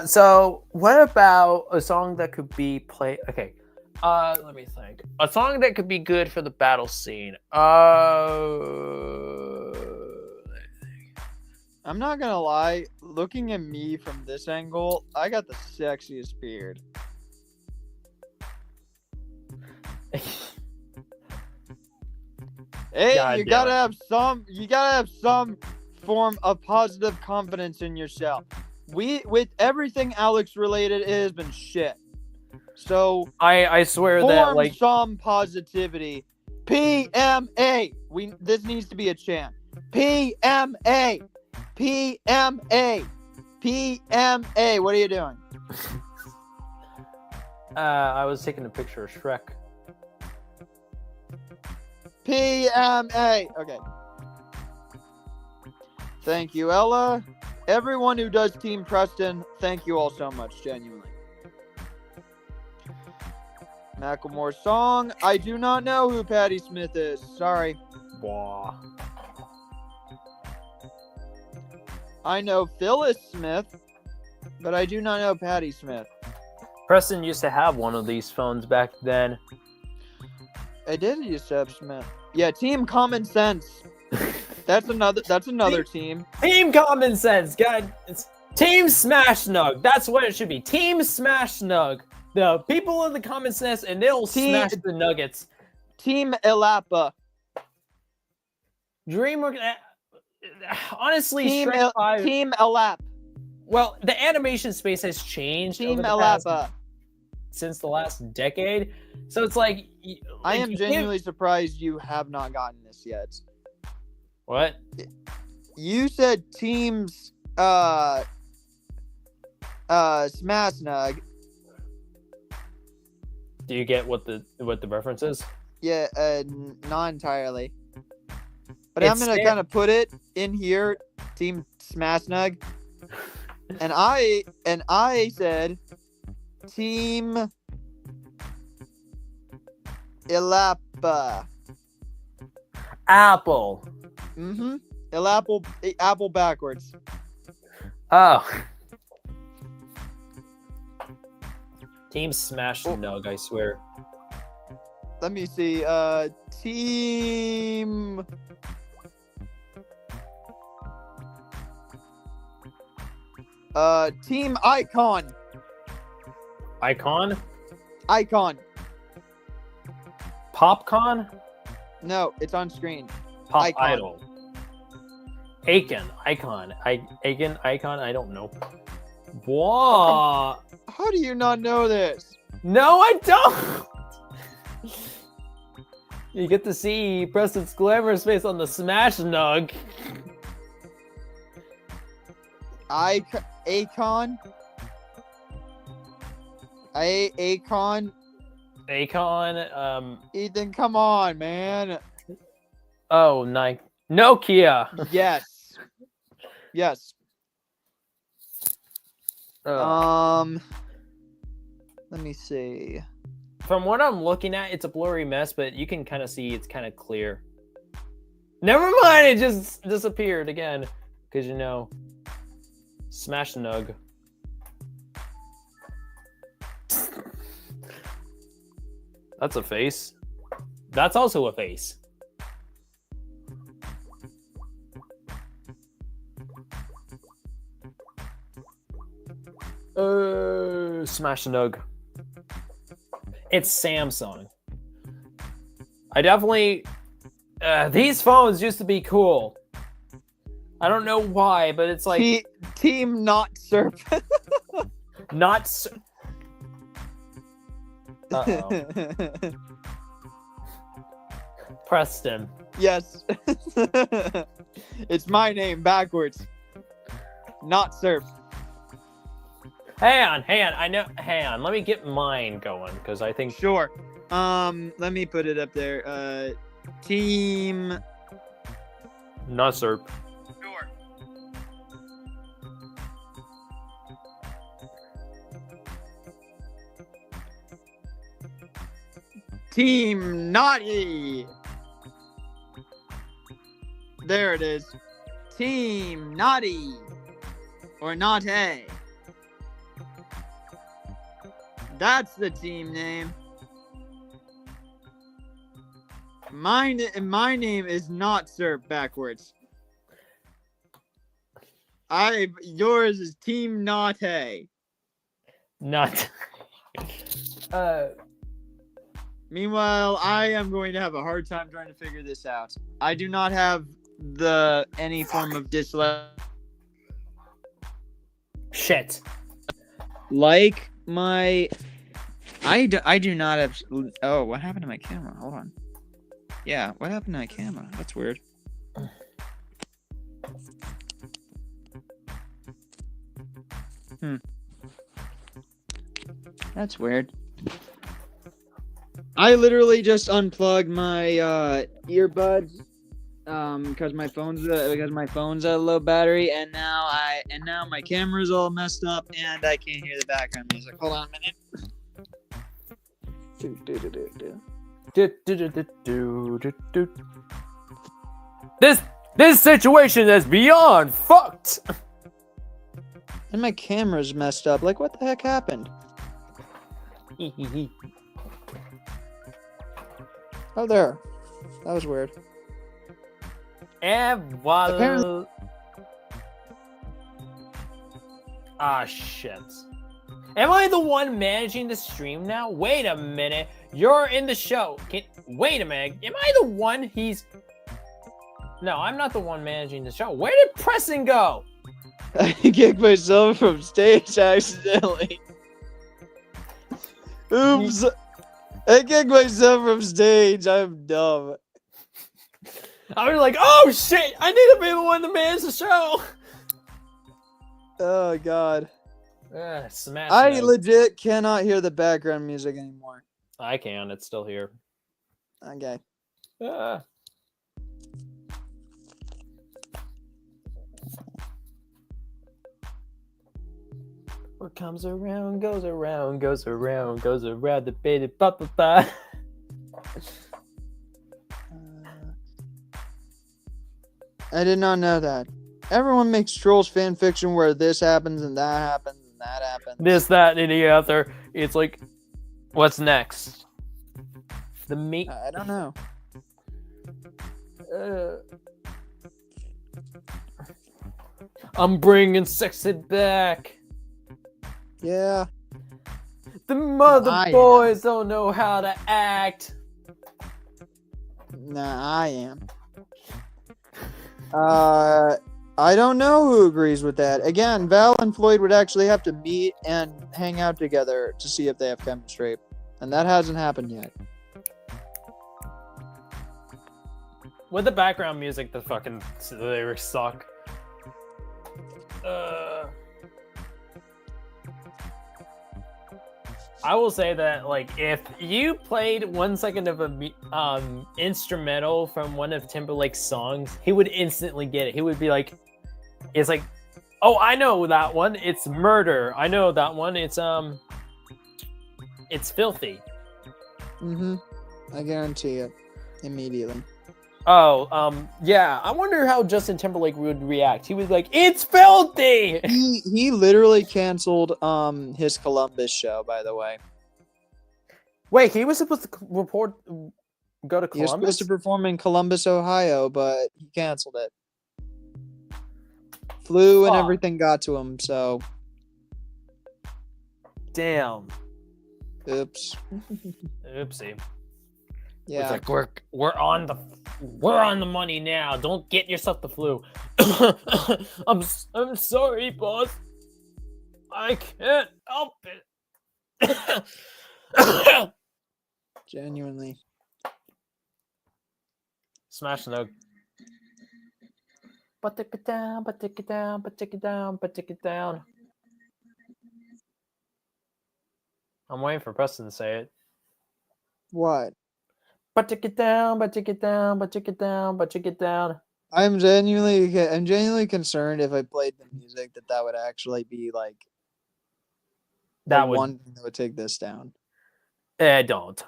So what about a song that could be played? Okay. Let me think. A song that could be good for the battle scene. I'm not gonna lie, looking at me from this angle, I got the sexiest beard. Hey, God you damn gotta it. have some form of positive confidence in yourself. With everything Alex related, it has been shit. So I swear that form like some positivity. PMA. This needs to be a chant. PMA. PMA. PMA. What are you doing? I was taking a picture of Shrek. PMA. Okay. Thank you, Ella. Everyone who does Team Preston, thank you all so much, genuinely. Macklemore song. I do not know who Patti Smith is. Sorry. Wow. I know Phyllis Smith, but I do not know Patti Smith. Preston used to have one of these phones back then. I did use to have Smith. Yeah, Team Common Sense. That's another team. Team Common Sense. God, it's Team Smash Nug. That's what it should be. Team Smash Nug. The people of the Common Sense, and they'll smash the Nuggets. Team Elapa. DreamWorks. Honestly, Team Shrek 5. Team Elap. Well, the animation space has changed Team over the past, Elapa. since the last decade. So it's like I am genuinely surprised you have not gotten this yet. What? You said teams Smash Nug. Do you get what the reference is? Yeah, not entirely. But I'm gonna kind of put it in here, Team Smash Nug. And I said Team Elapa. Apple. Mm-hmm. Apple backwards. Oh. Team Smash Nug, I swear. Let me see. Team. Team Icon. Icon? Icon. Popcon? No, it's on screen. Pop Icon. Idol. Aiken. Icon. Aiken. Icon. I don't know. Whoa. How do you not know this? No, I don't. You get to see Preston's glamorous face on the Smash Nug. Acon. Acon. Acon. Ethan, come on, man. Oh, Nokia. Yes. Yes. Let me see. From what I'm looking at, it's a blurry mess, but you can kind of see it's kind of clear. Never mind, it just disappeared again. Because, you know, Smash Nug. That's a face. That's also a face. Smash Nug. It's Samsung. I definitely... these phones used to be cool. I don't know why, but it's like... Team Not Surf. Not... Uh-oh. Preston. Yes. It's my name backwards. Not Surf. Hang on. I know. Hang on. Let me get mine going because I think. Sure. Let me put it up there. Team. Not Sure. Team Naughty. There it is. Team Naughty. Or Naughty. That's the team name. My name is not Sir backwards. Yours is Team Nate. Not. Meanwhile, I am going to have a hard time trying to figure this out. I do not have any form of dyslexia. Shit. Like my, I do not have. Oh, what happened to my camera? Hold on. Yeah, what happened to my camera? That's weird. That's weird. I literally just unplugged my earbuds because my phone's at low battery, and now my camera's all messed up and I can't hear the background music. Hold on a minute. This situation is beyond fucked. And my camera's messed up. Like, what the heck happened? Oh, there. That was weird. And voila. Apparently- Ah, shit. Am I the one managing the stream now? Wait a minute. You're in the show. Wait a minute. Am I the one No, I'm not the one managing the show. Where did Preston go? I kicked myself from stage accidentally. Oops. I kicked myself from stage. I'm dumb. I was like, oh shit, I need to be the one to manage the show. Oh, God. Smash. I legit cannot hear the background music anymore. I can. It's still here. Okay. What comes around, goes around, goes around, goes around the baby, ba ba ba. I did not know that. Everyone makes trolls fan fiction where this happens and that happens and that happens. This, that, and the other. It's like, what's next? The meat. I don't know. I'm bringing sexy back. Yeah. The mother I boys don't know how to act. Nah, I am. I don't know who agrees with that. Again, Val and Floyd would actually have to meet and hang out together to see if they have chemistry. And that hasn't happened yet. With the background music, the fucking lyrics suck. I will say that, like, if you played 1 second of a instrumental from one of Timberlake's songs, he would instantly get it. He would be like, it's like, oh, I know that one. It's Murder. I know that one. It's Filthy. Mm-hmm. I guarantee it. Immediately. Oh, yeah. I wonder how Justin Timberlake would react. He was like, "It's filthy." He literally canceled his Columbus show, by the way. Wait, he was supposed to go to Columbus? He was supposed to perform in Columbus, Ohio, but he canceled it. Flu and everything got to him, so. Damn. Oops. Oopsie. Yeah. It's like we're on the money now. Don't get yourself the flu. I'm sorry, boss. I can't help it. Genuinely. Smash the. But take it down, but take it down, but take it down, but take it down. I'm waiting for Preston to say it. What? But take it down, but take it down, but take it down, but take it down. I'm genuinely concerned if I played the music that would actually be like one thing that would take this down. Don't.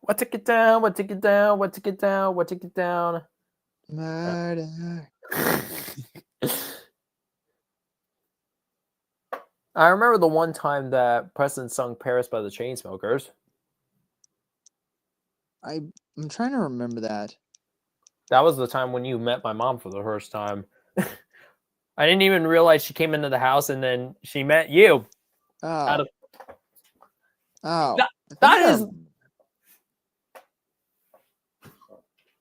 What take it down, what take it down, what take it down, what take it down. Murder. I remember the one time that Preston sung Paris by the Chainsmokers. I'm trying to remember that. That was the time when you met my mom for the first time. I didn't even realize she came into the house, and then she met you. Oh. That is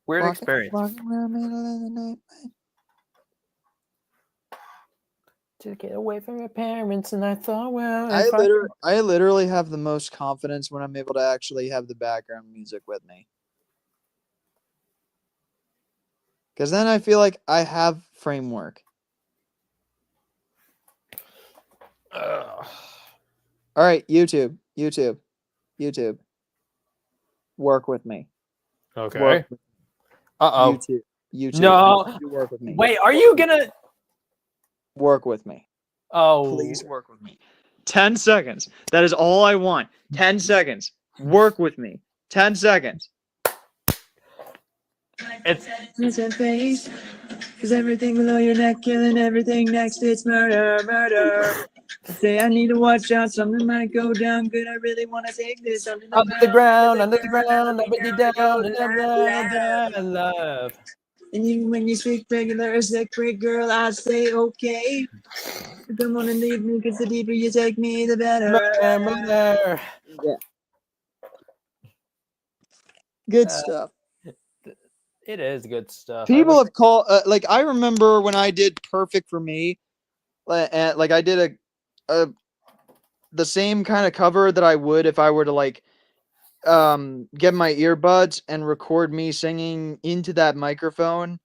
weird experience. Walking around middle of the night. To get away from your parents, and I thought, well, I literally have the most confidence when I'm able to actually have the background music with me. Because then I feel like I have framework. All right, YouTube. Work with me. Okay. Uh-oh. YouTube. No. You work with me. Wait, are you gonna work with me? Oh, Please work with me. 10 seconds. That is all I want. 10 seconds. Work with me. 10 seconds. It's face. Cause everything below your neck, killing everything next, it's murder. Say I need to watch out, something might go down good. I really want to take this under the ground, under the ground, up and down, and love. And even when you speak regular as a quick girl, I say okay. Don't want to leave me, cause the deeper you take me, the better. Murder. Yeah. Good stuff. It is good stuff. People have called, like, I remember when I did Perfect for Me, like I did the same kind of cover that I would if I were to, like, get my earbuds and record me singing into that microphone.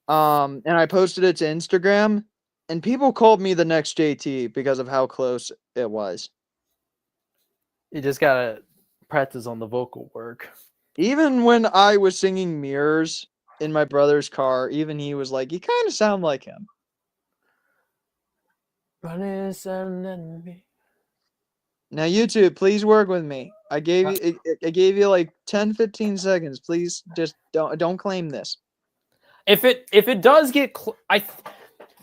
And I posted it to Instagram, and people called me the next JT because of how close it was. You just gotta practice on the vocal work. Even when I was singing Mirrors in my brother's car, even he was like, you kind of sound like him. Now, YouTube, please work with me. I gave you like 10, 15 seconds. Please just don't claim this. If it does get if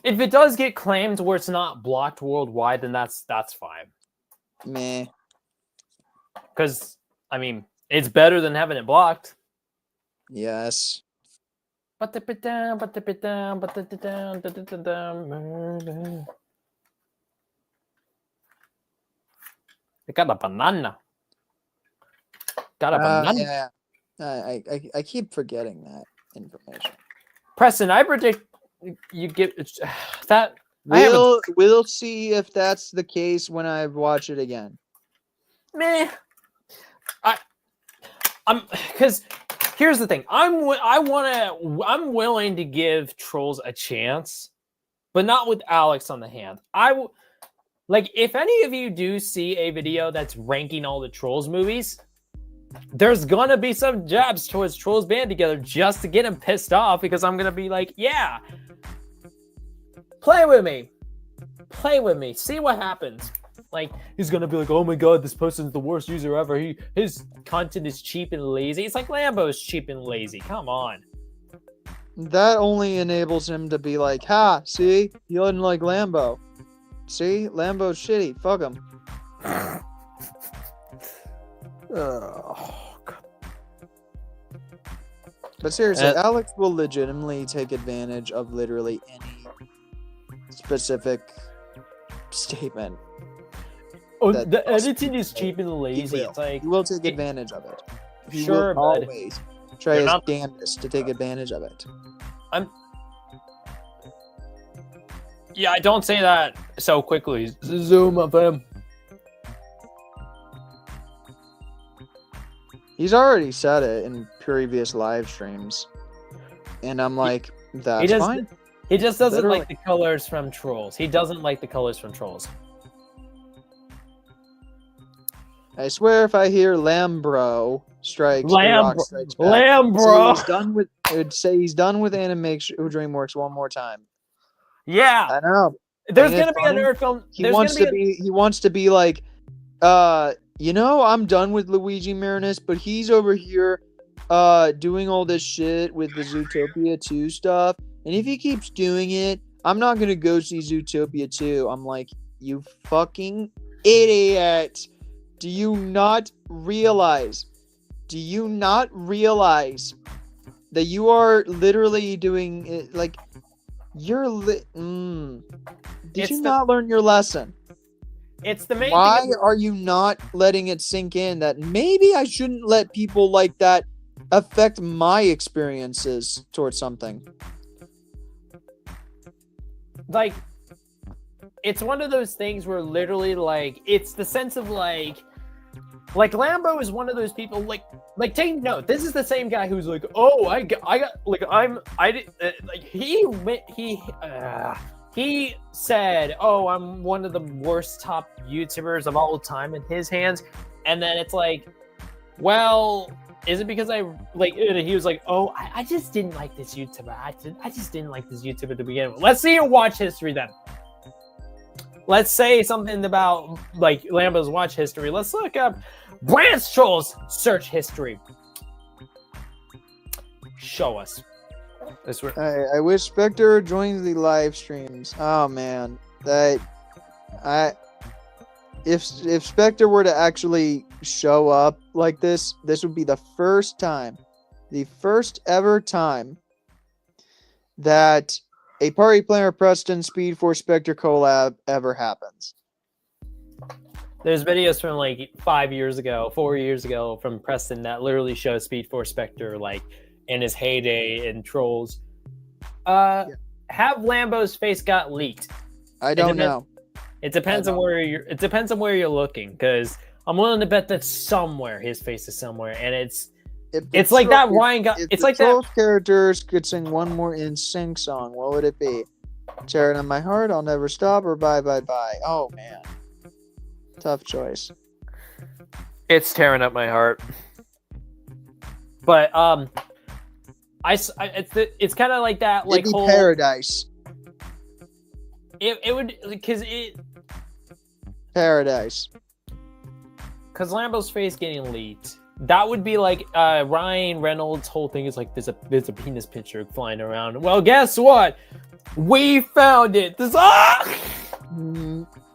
it does get claimed where it's not blocked worldwide, then that's fine. Meh. Because I mean, it's better than having it blocked. Yes. I got a banana. Got a banana. Yeah. I keep forgetting that information. Preston, I predict you get that. We'll see if that's the case when I watch it again. Meh. I'm because here's the thing. I'm willing to give Trolls a chance, but not with Alex on the hand. Like, if any of you do see a video that's ranking all the Trolls movies, there's gonna be some jabs towards Trolls Band Together just to get him pissed off, because I'm gonna be like, yeah, play with me, see what happens. Like, he's gonna be like, oh my god, this person's the worst user ever. His content is cheap and lazy. It's like Lambo's cheap and lazy. Come on. That only enables him to be like, ha, see? You didn't like Lambo. See? Lambo's shitty. Fuck him. But seriously, Alex will legitimately take advantage of literally any specific statement. Oh, the editing is cheap and lazy. It's like, he will take advantage of it. He sure, will always try his damnedest to take advantage of it. Yeah, I don't say that so quickly. Zoom up him. He's already said it in previous live streams, and I'm like, that's fine. He just doesn't like the colors from Trolls. He doesn't like the colors from Trolls. I swear, if I hear Lambro strikes, Rock strikes back. Lambro. He's done with Animation DreamWorks one more time. Yeah, I know. There's gonna be a nerd film. He wants to be like, I'm done with Luigi Marinus, but he's over here, doing all this shit with the Zootopia 2 stuff. And if he keeps doing it, I'm not gonna go see Zootopia 2. I'm like, you fucking idiot. Do you not realize Do you not realize that you are literally doing it like you're Did you not learn your lesson? It's the main Why thing. are you not letting it sink in that maybe I shouldn't let people like that affect my experiences towards something? Like, it's one of those things where literally, like, it's the sense of like Lambo is one of those people, like take note, this is the same guy who's like, oh, I got, like, like, he said, oh, I'm one of the worst top YouTubers of all time in his hands. And then it's like, well, is it because I, like, he was like, oh, I just didn't like this YouTuber. I just didn't like this YouTuber to begin with. Let's see your watch history then. Let's say something about, like, Lambo's watch history. Let's look up BranchTroll's search history. Show us. I wish Spectre joins the live streams. Oh man, if Spectre were to actually show up like this would be the first ever time that a Party Planner Preston Speed Force Spectre collab ever happens. There's videos from like 4 years ago from Preston that literally show Speed Force Spectre like in his heyday in Trolls. Have Lambo's face got leaked? I don't know. It depends on where you're looking, because I'm willing to bet that somewhere his face is somewhere, and it's like that Ryan got. It's like that. Characters could sing one more NSYNC song. What would it be? Tearing on my heart, I'll never stop, or bye bye bye. Oh man, tough choice. It's tearing up my heart. But it's kind of like that, like, whole Paradise. It would, because Paradise. Because Lambo's face getting leaked, that would be like Ryan Reynolds' whole thing is like there's a penis picture flying around. Well, guess what? We found it.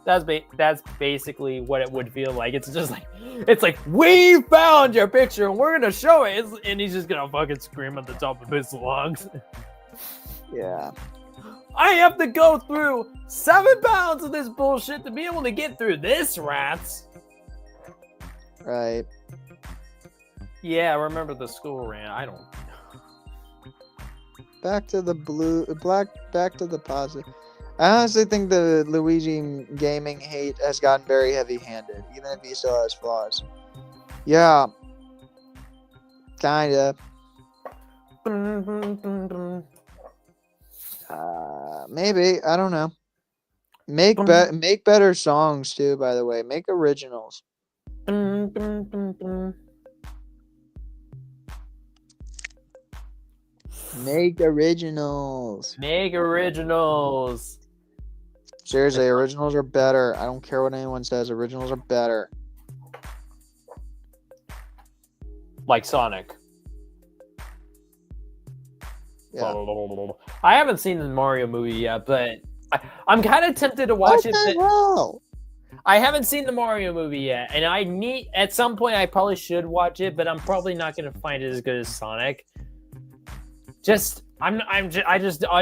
That's basically what it would feel like. It's just like, it's like, we found your picture and we're gonna show it. And he's just gonna fucking scream at the top of his lungs. Yeah. I have to go through 7 pounds of this bullshit to be able to get through this, rats. Right. Yeah, I remember the school rant. I don't. Back to the back to the positive. I honestly think the Luigi gaming hate has gotten very heavy-handed, even if he still has flaws. Yeah. Kinda. Maybe. I don't know. Make better songs, too, by the way. Make originals. Make originals. Seriously, originals are better. I don't care what anyone says. Originals are better. Like Sonic. Yeah. I haven't seen the Mario movie yet, but I'm kind of tempted to watch it. Well. I haven't seen the Mario movie yet, and at some point I probably should watch it, but I'm probably not going to find it as good as Sonic. I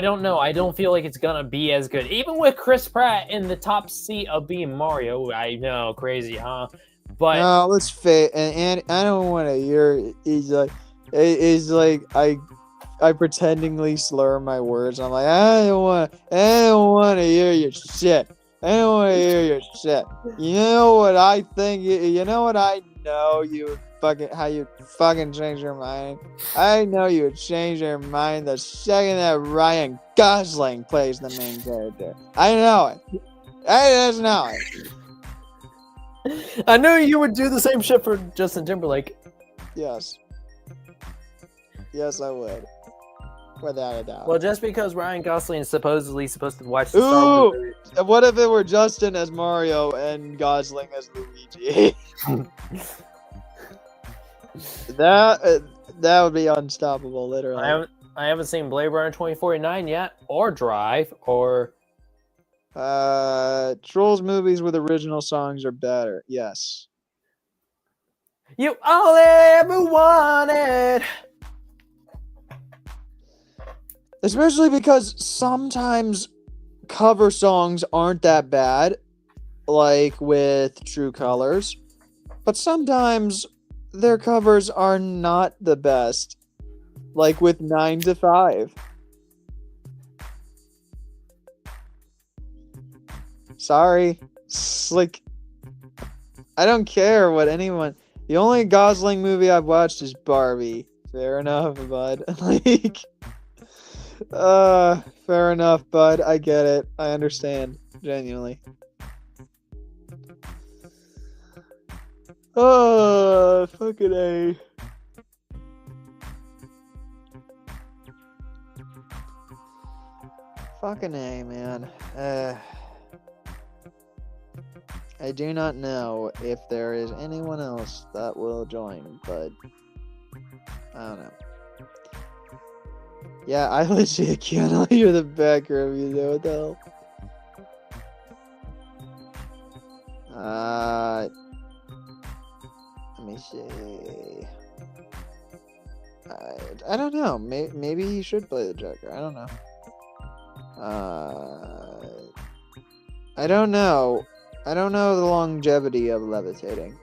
don't know. I don't feel like it's gonna be as good, even with Chris Pratt in the top seat of being Mario. I know, crazy, huh? But no, let's face, and I don't want to hear. He's like I pretendingly slur my words. I'm like, I don't want to hear your shit. I don't want to hear your shit. You know what I think? You know what I know? How you fucking change your mind. I know you would change your mind the second that Ryan Gosling plays the main character. I know it. I just know it. I knew you would do the same shit for Justin Timberlake. Yes. Yes, I would. Without a doubt. Well, just because Ryan Gosling is supposedly supposed to watch the Star Wars movie. What if it were Justin as Mario and Gosling as Luigi? That would be unstoppable, literally. I haven't seen Blade Runner 2049 yet, or Drive, or Trolls movies with original songs are better. Yes. You all ever wanted. Especially because sometimes cover songs aren't that bad, like with True Colors, but sometimes their covers are not the best, like with 9 to 5. Sorry. It's like, I don't care what anyone. The only Gosling movie I've watched is Barbie. Fair enough, bud. Like, fair enough, bud. I get it. I understand. Genuinely. Oh, fucking A. Fucking A, man. I do not know if there is anyone else that will join, but I don't know. Yeah, I legit can't hear the background music. What the hell? Let me see. I don't know. Maybe he should play the Joker. I don't know. I don't know. I don't know the longevity of levitating.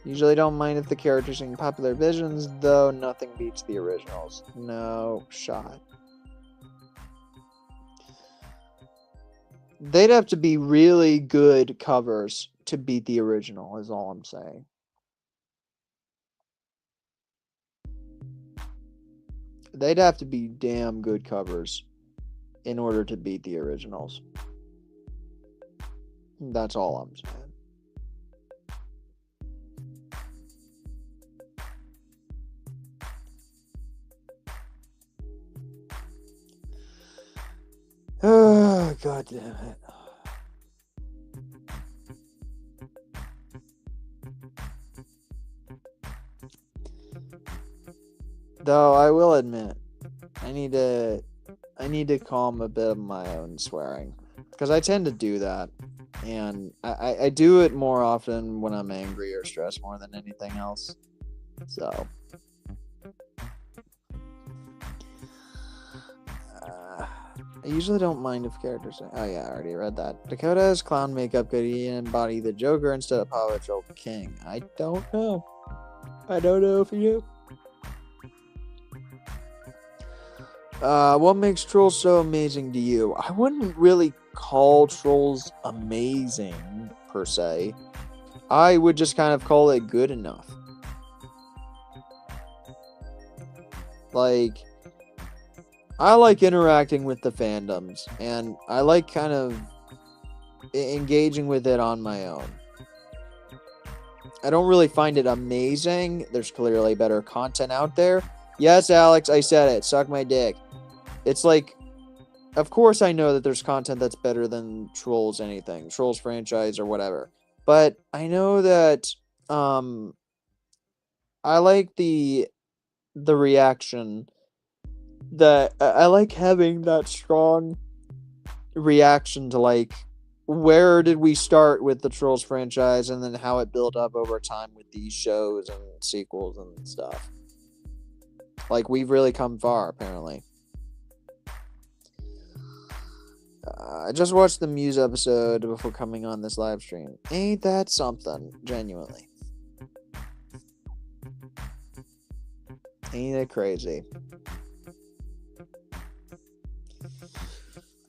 Usually don't mind if the characters sing popular visions, though nothing beats the originals. No shot. They'd have to be really good covers to beat the original, is all I'm saying. They'd have to be damn good covers in order to beat the originals. That's all I'm saying. Oh, God damn it. Though I will admit, I need to calm a bit of my own swearing, because I tend to do that, and I do it more often when I'm angry or stressed more than anything else. So I usually don't mind if characters say, oh yeah, I already read that. Dakota's clown makeup could embody the Joker instead of Paw Patrol King. I don't know. I don't know if you do. What makes Trolls so amazing to you? I wouldn't really call Trolls amazing, per se. I would just kind of call it good enough. Like, I like interacting with the fandoms, and I like kind of engaging with it on my own. I don't really find it amazing. There's clearly better content out there. Yes, Alex, I said it. Suck my dick. It's like, of course I know that there's content that's better than Trolls anything. Trolls franchise or whatever. But I know that I like the reaction. That I like having that strong reaction to, like, where did we start with the Trolls franchise and then how it built up over time with these shows and sequels and stuff. Like, we've really come far, apparently. I just watched the Muse episode before coming on this live stream. Ain't that something? Genuinely. Ain't it crazy?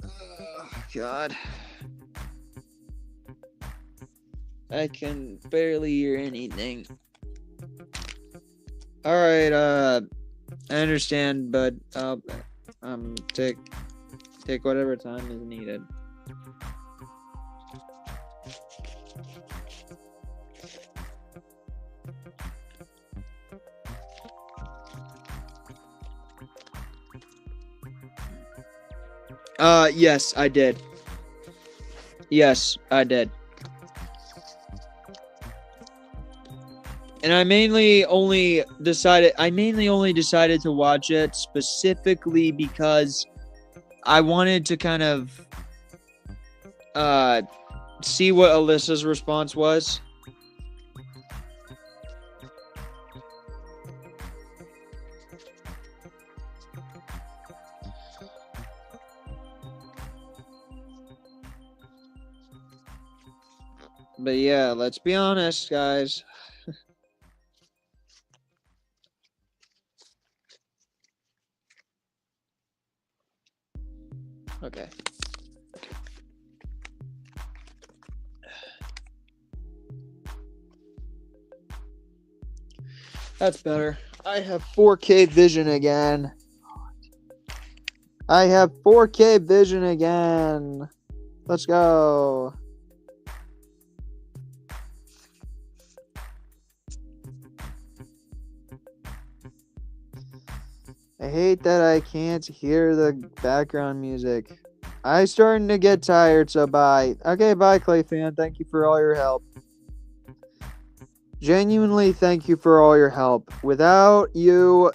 Oh, God. I can barely hear anything. Alright, I understand, but take whatever time is needed. Yes, I did. Yes, I did. And I mainly only decided to watch it specifically because I wanted to kind of see what Alyssa's response was. But yeah, let's be honest, guys. Okay. That's better. I have 4K vision again. I have 4K vision again. Let's go. I hate that I can't hear the background music. I'm starting to get tired, so bye. Okay, bye, Clay fan. Thank you for all your help. Genuinely, thank you for all your help. Without you,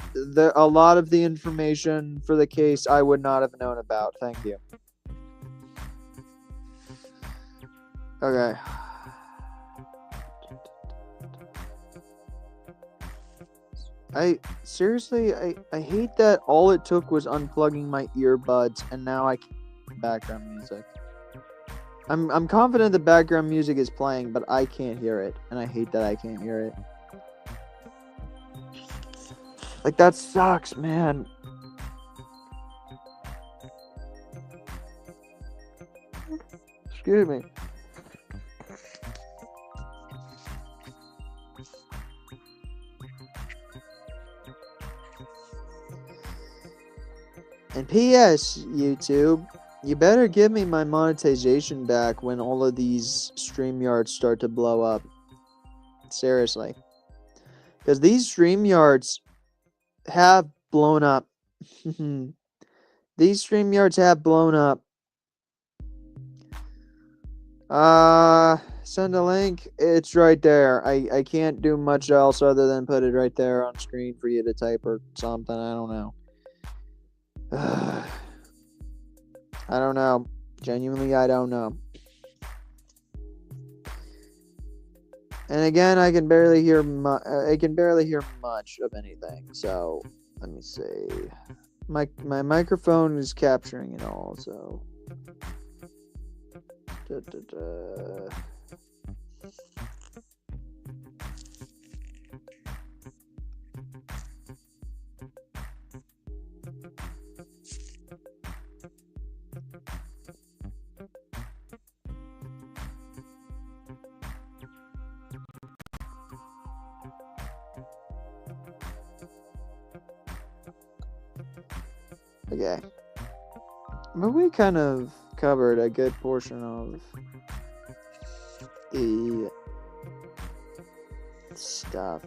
a lot of the information for the case I would not have known about. Thank you. Okay. Seriously, I hate that all it took was unplugging my earbuds and now I can't hear background music. I'm confident the background music is playing, but I can't hear it, and I hate that I can't hear it. Like, that sucks, man. Excuse me. And P.S. YouTube, you better give me my monetization back when all of these StreamYards start to blow up. Seriously. Because these StreamYards have blown up. These StreamYards have blown up. Send a link. It's right there. I can't do much else other than put it right there on screen for you to type or something. I don't know. I don't know. Genuinely, I don't know. And again, I can barely hear much of anything. So let me see. My microphone is capturing it all. So. Okay. But we kind of covered a good portion of the stuff.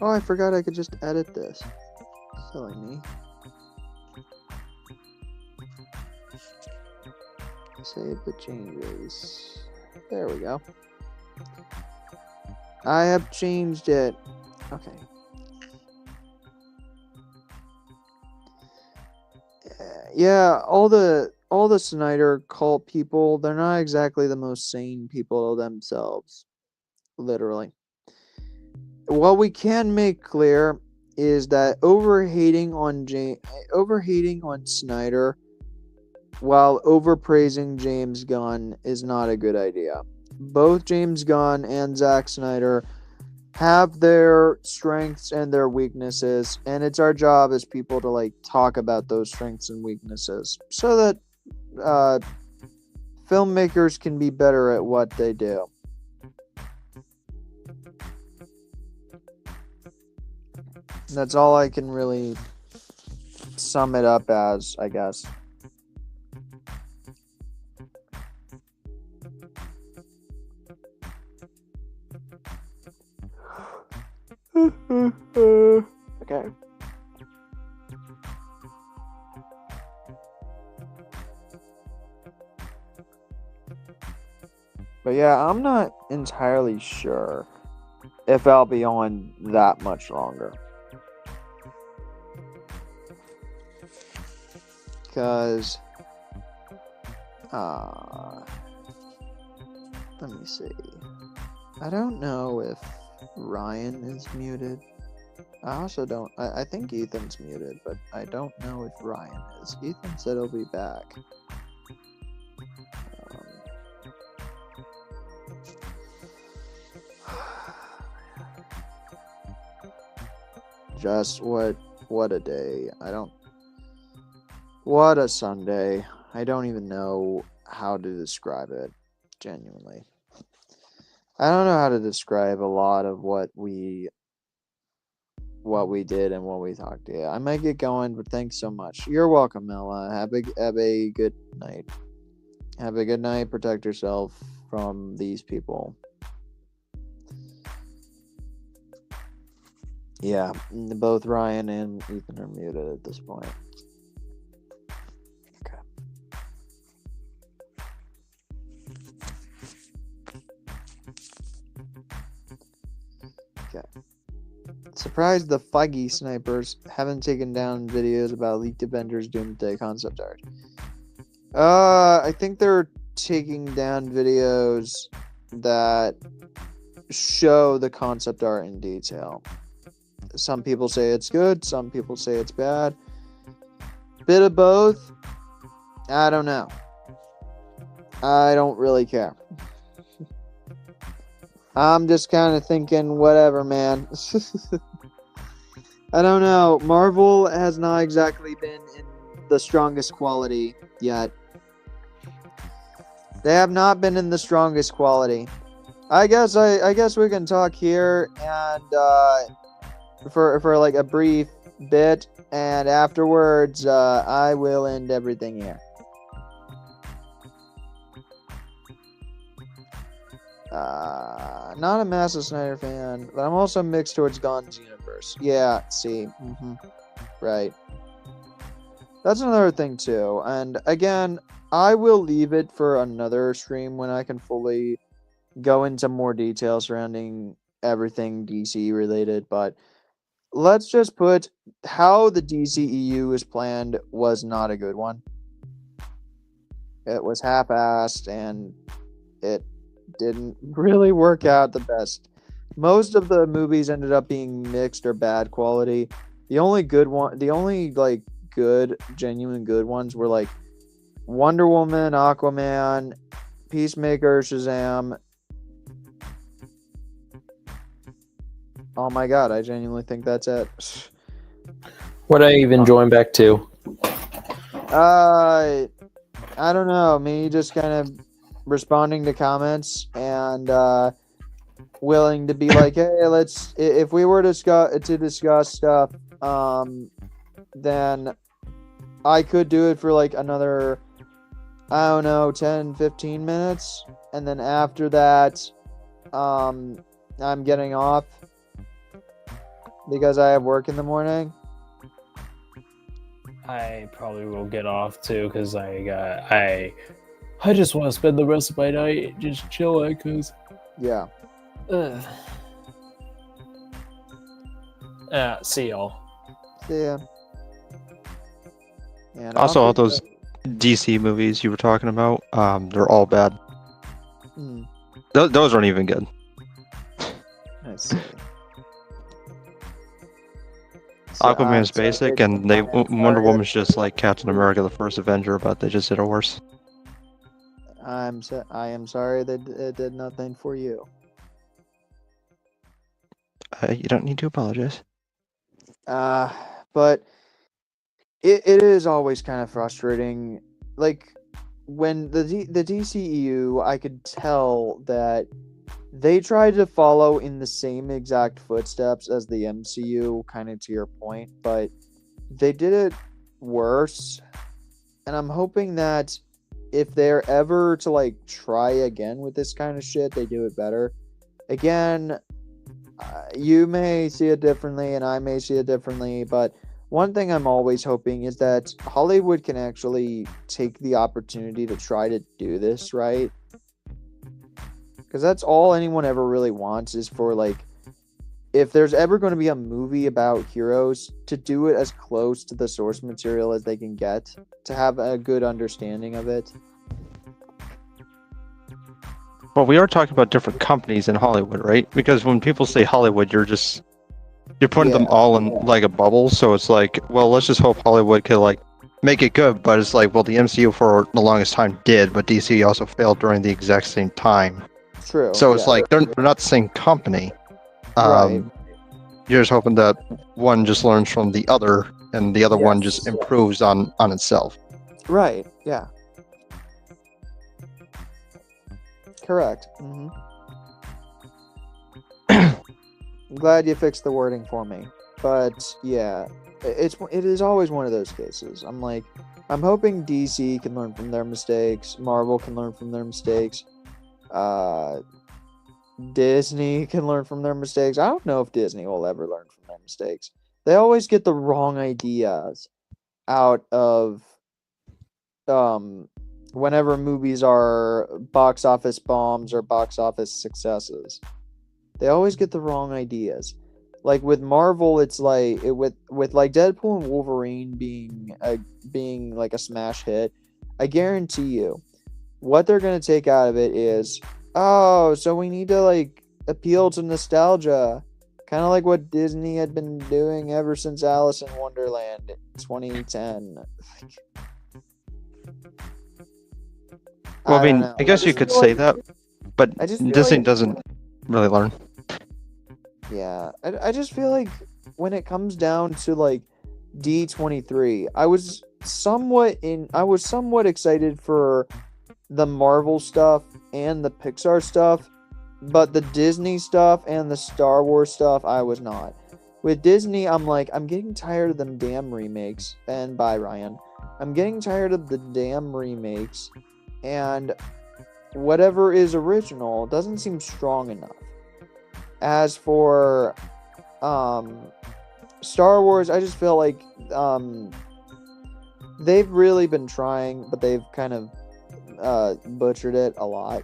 Oh, I forgot I could just edit this. Silly me. Save the changes. There we go. I have changed it. Okay. Yeah, all the Snyder cult people, they're not exactly the most sane people themselves. Literally. What we can make clear is that overhating on Snyder while overpraising James Gunn is not a good idea. Both James Gunn and Zack Snyder have their strengths and their weaknesses, and it's our job as people to talk about those strengths and weaknesses so that filmmakers can be better at what they do. That's all I can really sum it up as, I guess. Okay. But yeah, I'm not entirely sure if I'll be on that much longer. Because, let me see. I don't know if Ryan is muted. I also don't. I think Ethan's muted, but I don't know if Ryan is. Ethan said he'll be back. Just what a day. What a Sunday. I don't even know how to describe it, genuinely. I don't know how to describe a lot of what we did and what we talked. Yeah, I might get going, but thanks so much. You're welcome, Ella. Have a good night. Have a good night. Protect yourself from these people. Yeah, both Ryan and Ethan are muted at this point. Okay. Okay. Surprised the Feige snipers haven't taken down videos about leaked Avengers Doomsday concept art. I think they're taking down videos that show the concept art in detail. Some people say it's good, some people say it's bad. Bit of both. I don't know. I don't really care. I'm just kind of thinking, whatever, man. I don't know. Marvel has not exactly been in the strongest quality yet. They have not been in the strongest quality. I guess we can talk here and for like a brief bit, and afterwards I will end everything here. Not a massive Snyder fan, but I'm also mixed towards Gunn's universe. Yeah, see. Right. That's another thing too. And again, I will leave it for another stream when I can fully go into more detail surrounding everything DC related, but let's just put how the DCEU is planned was not a good one. It was half-assed and it didn't really work out the best. Most of the movies ended up being mixed or bad quality. The only like good, genuine good ones were like Wonder Woman, Aquaman, Peacemaker, Shazam. Oh my god, I genuinely think that's it. What I even joined back to? I don't know. Me just kind of responding to comments and willing to be like, hey, let's. If we were to discuss stuff, then I could do it for like another, I don't know, 10, 15 minutes, and then after that, I'm getting off because I have work in the morning. I probably will get off too because I just want to spend the rest of my night just chilling because Yeah. See y'all. See ya. And Also, all those DC movies you were talking about, they're all bad. Those aren't even good. I see. Aquaman's basic, and Wonder Woman's just like Captain America, the first Avenger, but they just did it worse. I am sorry that it did nothing for you. You don't need to apologize. But it is always kind of frustrating. Like when the DCEU, I could tell that they tried to follow in the same exact footsteps as the MCU, kind of to your point, but they did it worse. And I'm hoping that if they're ever to like try again with this kind of shit, they do it better. Again, you may see it differently and I may see it differently, but one thing I'm always hoping is that Hollywood can actually take the opportunity to try to do this right. Because that's all anyone ever really wants is for, like, if there's ever going to be a movie about heroes, to do it as close to the source material as they can get, to have a good understanding of it. Well, we are talking about different companies in Hollywood, right? Because when people say Hollywood, you're putting them all in like a bubble. So it's like, well, let's just hope Hollywood could like make it good. But it's like, well, the MCU for the longest time did, but DC also failed during the exact same time. True. So it's like they're not the same company. Right. You're just hoping that one just learns from the other, and the other one just improves on itself. Right. Yeah. Correct. Mm-hmm. I'm glad you fixed the wording for me, but yeah, it is always one of those cases. I'm hoping DC can learn from their mistakes, Marvel can learn from their mistakes, Disney can learn from their mistakes. I don't know if Disney will ever learn from their mistakes. They always get the wrong ideas out of whenever movies are box office bombs or box office successes. They always get the wrong ideas. Like with Marvel, it's like with like Deadpool and Wolverine being like a smash hit. I guarantee you, what they're gonna take out of it is, oh, so we need to like appeal to nostalgia, kind of like what Disney had been doing ever since Alice in Wonderland 2010. Well, I mean, I guess you could say that, but Disney doesn't really learn. Yeah, I just feel like when it comes down to like D23, I was somewhat excited for the Marvel stuff and the Pixar stuff, but the Disney stuff and the Star Wars stuff, I was not. With Disney, I'm like, I'm getting tired of them damn remakes, and bye, Ryan. I'm getting tired of the damn remakes, and whatever is original doesn't seem strong enough. As for Star Wars, I just feel like they've really been trying, but they've kind of butchered it a lot.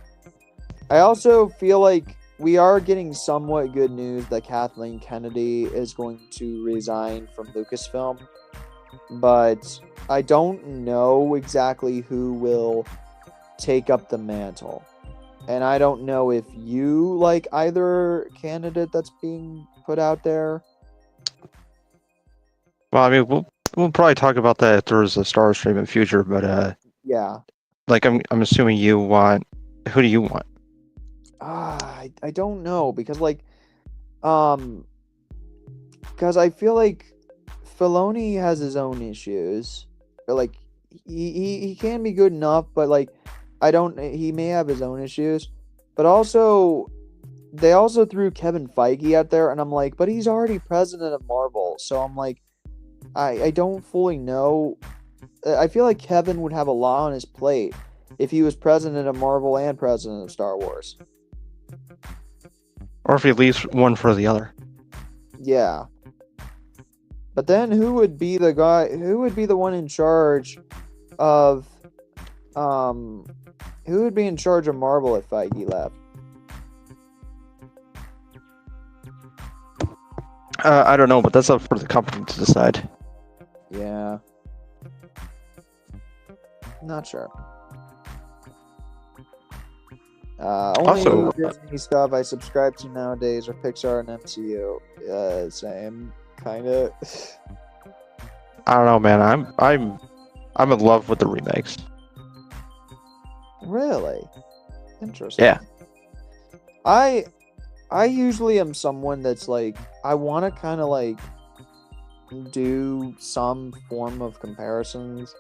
I also feel like we are getting somewhat good news that Kathleen Kennedy is going to resign from Lucasfilm, but I don't know exactly who will take up the mantle. And I don't know if you like either candidate that's being put out there. Well, I mean, we'll probably talk about that if there's a Star Stream in future, but yeah. Like I'm assuming you want. Who do you want? I don't know because because I feel like Filoni has his own issues. Like he can be good enough, but like he may have his own issues. But also they also threw Kevin Feige out there, and I'm like, but he's already president of Marvel, so I'm like, I don't fully know. I feel like Kevin would have a lot on his plate if he was president of Marvel and president of Star Wars. Or if he leaves one for the other. Yeah. But then who would be the one in charge of who would be in charge of Marvel if Feige left? I don't know, but that's up for the company to decide. Yeah. Not sure. Only Also, Disney stuff I subscribe to nowadays are Pixar and MCU. Same kind of. I don't know, man. I'm in love with the remakes. Really? Interesting. Yeah. I usually am someone that's like, I want to kind of like do some form of comparisons.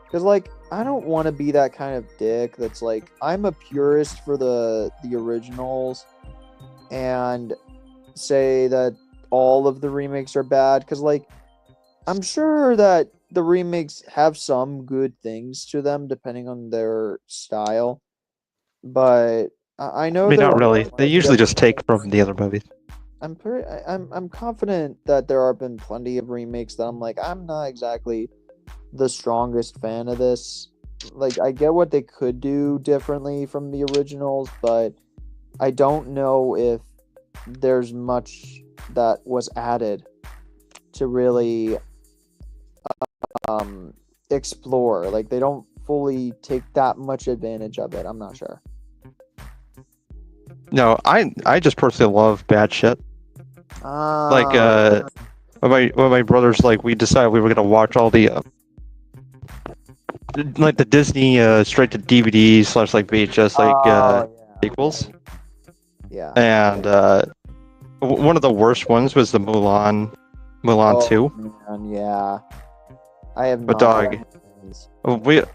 Because, like, I don't want to be that kind of dick that's like, I'm a purist for the originals and say that all of the remakes are bad. Because, like, I'm sure that the remakes have some good things to them depending on their style. But I know not really. They usually just take from the other movies. I'm confident that there have been plenty of remakes that I'm like, I'm not exactly the strongest fan of this. Like, I get what they could do differently from the originals, but I don't know if there's much that was added to really explore. Like, they don't fully take that much advantage of it. I'm not sure. No, I just personally love bad shit. Like when my brothers like we decided we were gonna watch all the like the Disney straight to DVD / like VHS sequels, Yeah. and one of the worst ones was the Mulan 2. Man, yeah. I have But not. dog,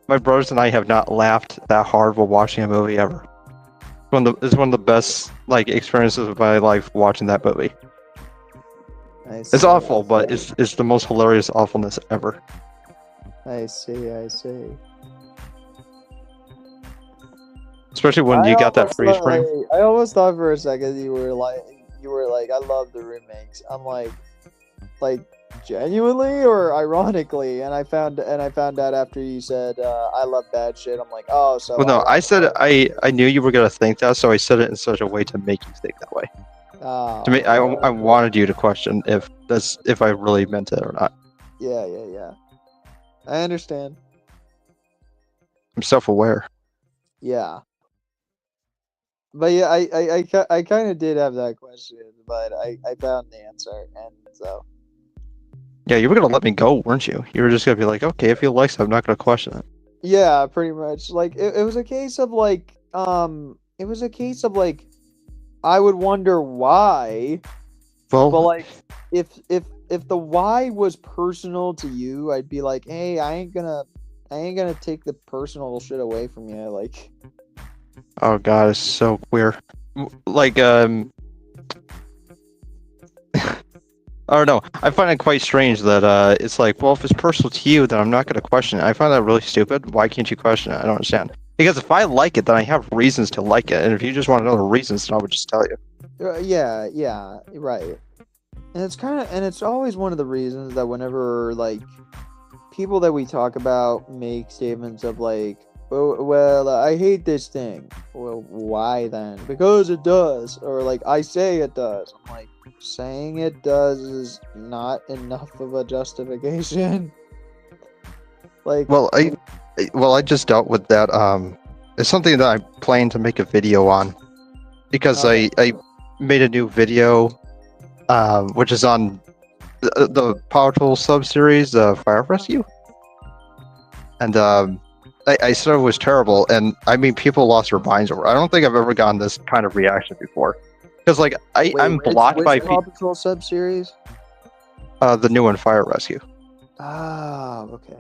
my brothers and I have not laughed that hard while watching a movie ever. It's one of the best like experiences of my life watching that movie. It's awful, but it's the most hilarious awfulness ever. I see. Especially when you got that freeze frame. I almost thought for a second you were like, I love the remakes. I'm like genuinely or ironically, and I found out after you said I love bad shit. I'm like, oh, so. Well, no, I said I knew you were gonna think that, so I said it in such a way to make you think that way. Oh, To me, I wanted you to question if I really meant it or not. Yeah. I understand. I'm self-aware. Yeah. But yeah, I kind of did have that question, but I found the answer, and so. Yeah, you were gonna let me go, weren't you? You were just gonna be like, okay, if he likes it, I'm not gonna question it. Yeah, pretty much. Like it was a case of like I would wonder why. Well, But like if the why was personal to you, I'd be like, hey, I ain't gonna take the personal shit away from you. Like, oh god, it's so queer. Like I don't know. I find it quite strange that it's like, well, if it's personal to you, then I'm not going to question it. I find that really stupid. Why can't you question it? I don't understand. Because if I like it, then I have reasons to like it, and if you just want to know the reasons, then I would just tell you. yeah, right. And it's always one of the reasons that whenever like people that we talk about make statements of like, well, I hate this thing. Well, why then? Because it does, or like I say it does. I'm like, saying it does is not enough of a justification. Like, well, I just dealt with that. It's something that I plan to make a video on, because I made a new video, which is on the PowerTool sub-series, Fire Rescue, and I said it was terrible, and I mean, people lost their minds over it. I don't think I've ever gotten this kind of reaction before. Because like I'm blocked by Paw Patrol sub series. The new one, Fire Rescue. Ah, okay.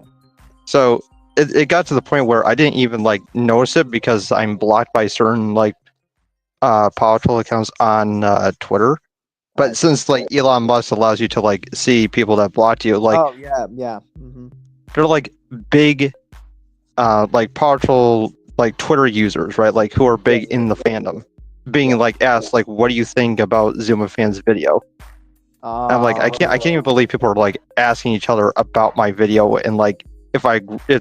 So it got to the point where I didn't even like notice it because I'm blocked by certain like Paw Patrol accounts on Twitter. But since like Elon Musk allows you to like see people that blocked you, like they're like big like Paw Patrol like Twitter users, right? Like who are big in the fandom. Being like asked like, what do you think about Zuma fans video? I'm like, I can't even believe people are like asking each other about my video and like if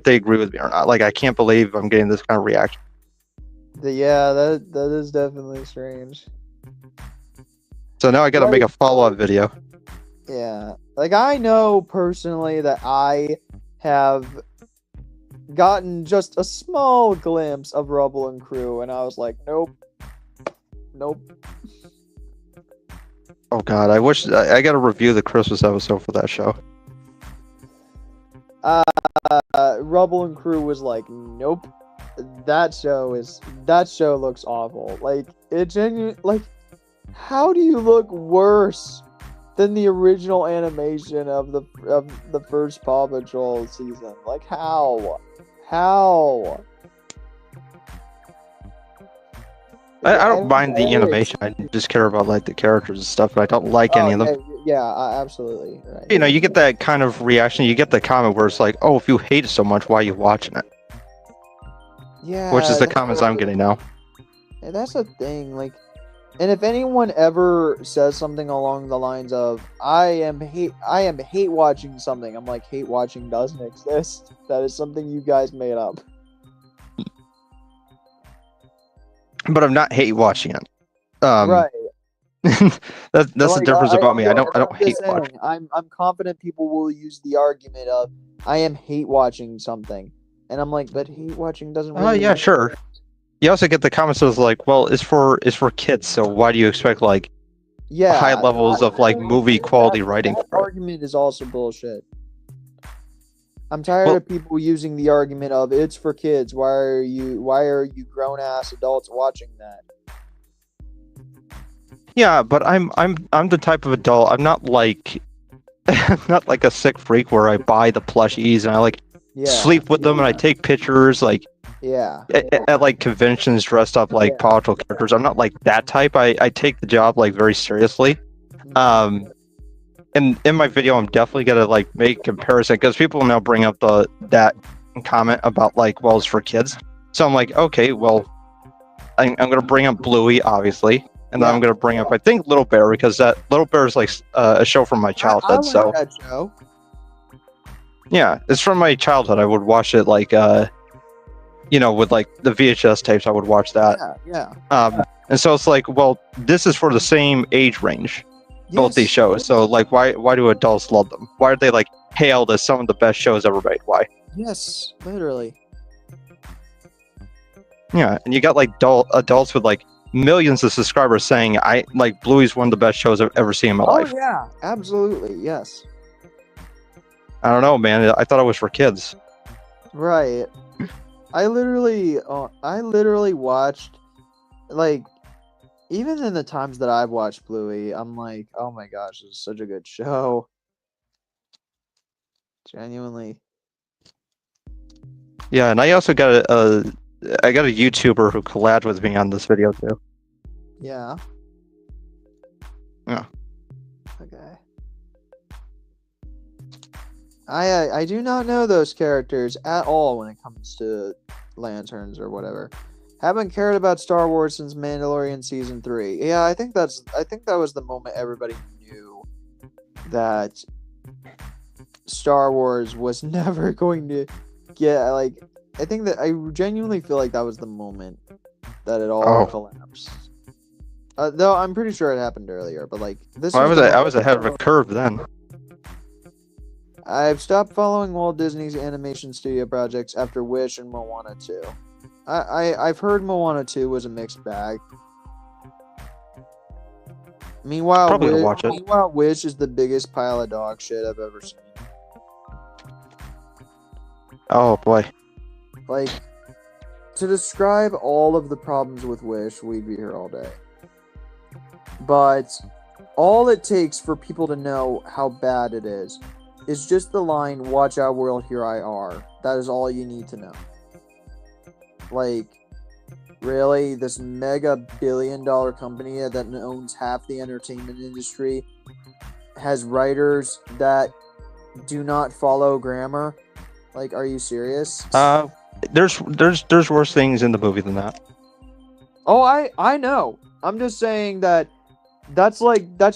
they agree with me or not. Like I can't believe I'm getting this kind of reaction. Yeah, that is definitely strange. So now I gotta make a follow-up video. Yeah, like I know personally that I have gotten just a small glimpse of Rubble and Crew, and I was like, nope. Oh god, I wish I gotta review the Christmas episode for that show. Rubble and Crew was like, nope. That show looks awful. Like like, how do you look worse than the original animation of the first Paw Patrol season? Like how? I don't mind the animation. I just care about like the characters and stuff, but I don't like any of them. Yeah, absolutely. Right. You know, you get that kind of reaction. You get the comment where it's like, "Oh, if you hate it so much, why are you watching it?" Yeah. Which is the comments I'm getting now. And that's the thing. Like, and if anyone ever says something along the lines of, "I am hate watching something," I'm like, hate watching doesn't exist. That is something you guys made up. But I'm not hate watching it. Right. that's the difference about me. I don't hate watch. I'm confident people will use the argument of I am hate watching something, and I'm like, but hate watching doesn't. Oh yeah, sure. you also get the comments that was like, well, it's for kids, so why do you expect like Yeah, high levels of like movie quality writing that for it? argument is also bullshit. I'm tired Well- of people using the argument of it's for kids. Why are you grown ass adults watching that? Yeah, but I'm the type of adult. I'm not like I'm not like a sick freak where I buy the plushies and I like Yeah. sleep with them and I take pictures like Yeah. at like conventions dressed up like Yeah. political characters. I'm not like that type. I take the job like very seriously. And in my video, I'm definitely gonna like make a comparison because people now bring up that comment about like, well, it's for kids. So I'm like, okay, well, I'm gonna bring up Bluey, obviously, and then I'm gonna bring up I think Little Bear because that Little Bear is like a show from my childhood. I like so that show. yeah, it's from my childhood. I would watch it like with like the VHS tapes. I would watch that. Yeah. And so it's like, well, this is for the same age range. Both these shows. So like why do adults love them? Why are they like hailed as some of the best shows ever made? Why? Yes, literally. Yeah, and you got like adults with like millions of subscribers saying I like Bluey's one of the best shows I've ever seen in my life. Yeah, absolutely. Yes. I don't know, man. I thought it was for kids. Right. I literally watched, like, even in the times that I've watched Bluey, I'm like, oh my gosh, this is such a good show. Genuinely. Yeah, and I also got a YouTuber who collabed with me on this video too. Yeah. Yeah. Okay. I do not know those characters at all when it comes to lanterns or whatever. Haven't cared about Star Wars since Mandalorian season 3. Yeah, I think that was the moment everybody knew that Star Wars was never going to get like. I think that I genuinely feel like that was the moment that it all collapsed. Though I'm pretty sure it happened earlier, but like this. I was ahead of a curve then. I've stopped following Walt Disney's animation studio projects after Wish and Moana 2. I've heard Moana 2 was a mixed bag. Meanwhile, Probably gonna watch it. Wish is the biggest pile of dog shit I've ever seen. Oh boy. Like, to describe all of the problems with Wish, we'd be here all day. But all it takes for people to know how bad it is just the line, "Watch out, world, here I are." That is all you need to know. Like, really? This mega billion-dollar company that owns half the entertainment industry has writers that do not follow grammar? Like, are you serious? There's worse things in the movie than that. Oh, I know. I'm just saying that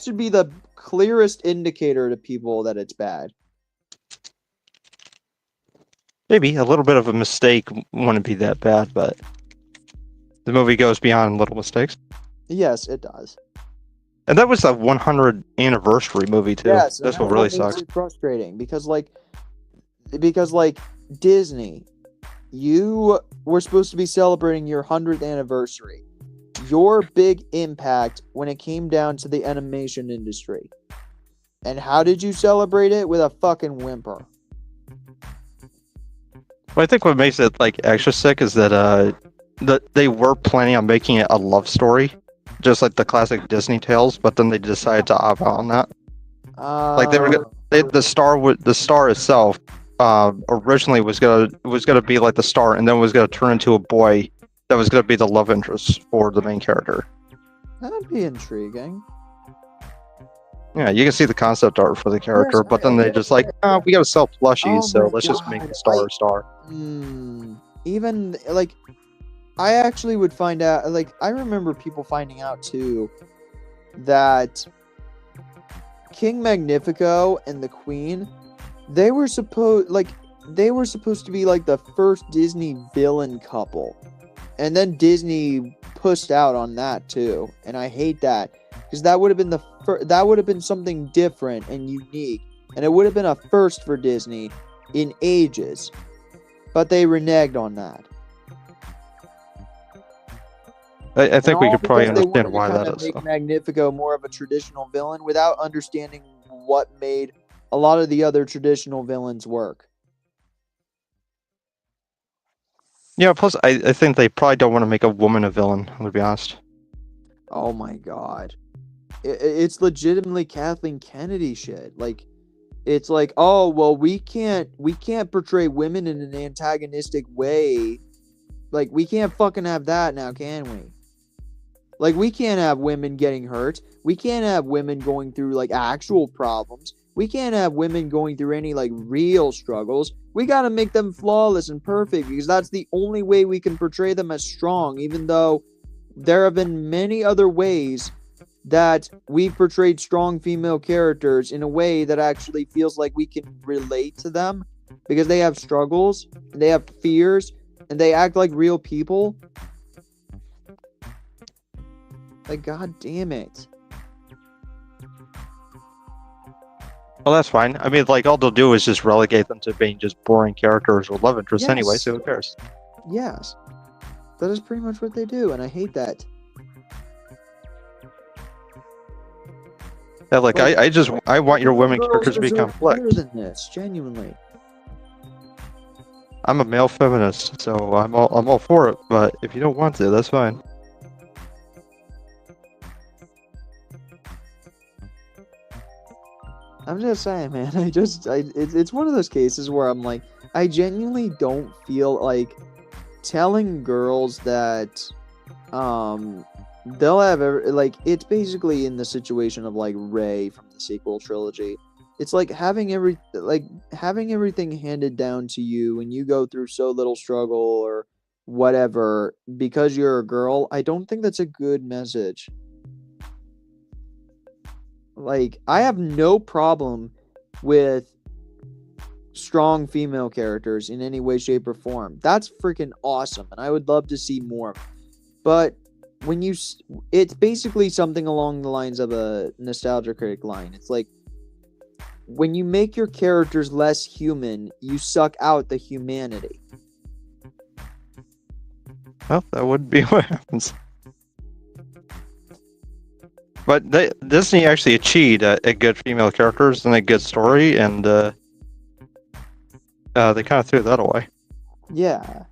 should be the clearest indicator to people that it's bad. Maybe a little bit of a mistake wouldn't be that bad, but the movie goes beyond little mistakes. Yes, it does. And that was a 100th anniversary movie too. Yes, that's what really sucks. It's frustrating because Disney, you were supposed to be celebrating your 100th anniversary. Your big impact when it came down to the animation industry. And how did you celebrate it? With a fucking whimper. Well, I think what makes it like extra sick is that they were planning on making it a love story, just like the classic Disney tales, but then they decided to opt out on that. Like the star itself originally was gonna be like the star, and then was gonna turn into a boy that was gonna be the love interest for the main character. That'd be intriguing. Yeah, you can see the concept art for the character, but then they just like, we gotta sell plushies, so let's just make the star a star. Even like, I actually would find out. Like, I remember people finding out too that King Magnifico and the Queen, they were supposed to be like the first Disney villain couple, and then Disney pushed out on that too, and I hate that because that would have been that would have been something different and unique, and it would have been a first for Disney in ages, but they reneged on that. I think we all could probably because they understand wanted why to kind that of is. make So. Magnifico more of a traditional villain without understanding what made a lot of the other traditional villains work. Yeah, plus I think they probably don't want to make a woman a villain, to be honest. Oh my god. It's legitimately Kathleen Kennedy shit. Like, it's like, oh well, we can't portray women in an antagonistic way. Like, we can't fucking have that now, can we? Like, we can't have women getting hurt. We can't have women going through like actual problems. We can't have women going through any like real struggles. We gotta make them flawless and perfect because that's the only way we can portray them as strong, even though there have been many other ways that we've portrayed strong female characters in a way that actually feels like we can relate to them because they have struggles, and they have fears, and they act like real people. Like, god damn it. Well, that's fine. I mean, like, all they'll do is just relegate them to being just boring characters or love interests anyway, Yes. so who cares? Yes. That is pretty much what they do, and I hate that. Yeah, like, Like, I want your women girls characters to be deserve better complex. than this, genuinely. I'm a male feminist, so I'm all for it, but if you don't want to, that's fine. I'm just saying, man. It's one of those cases where I'm like, I genuinely don't feel like telling girls that, they'll have like, it's basically in the situation of like Rey from the sequel trilogy. It's like having everything handed down to you and you go through so little struggle or whatever because you're a girl. I don't think that's a good message. Like, I have no problem with strong female characters in any way, shape, or form. That's freaking awesome, and I would love to see more. But when it's basically something along the lines of a Nostalgia Critic line. It's like, when you make your characters less human, you suck out the humanity. Well, that would be what happens. But Disney actually achieved a good female characters and a good story, and they kind of threw that away. Yeah.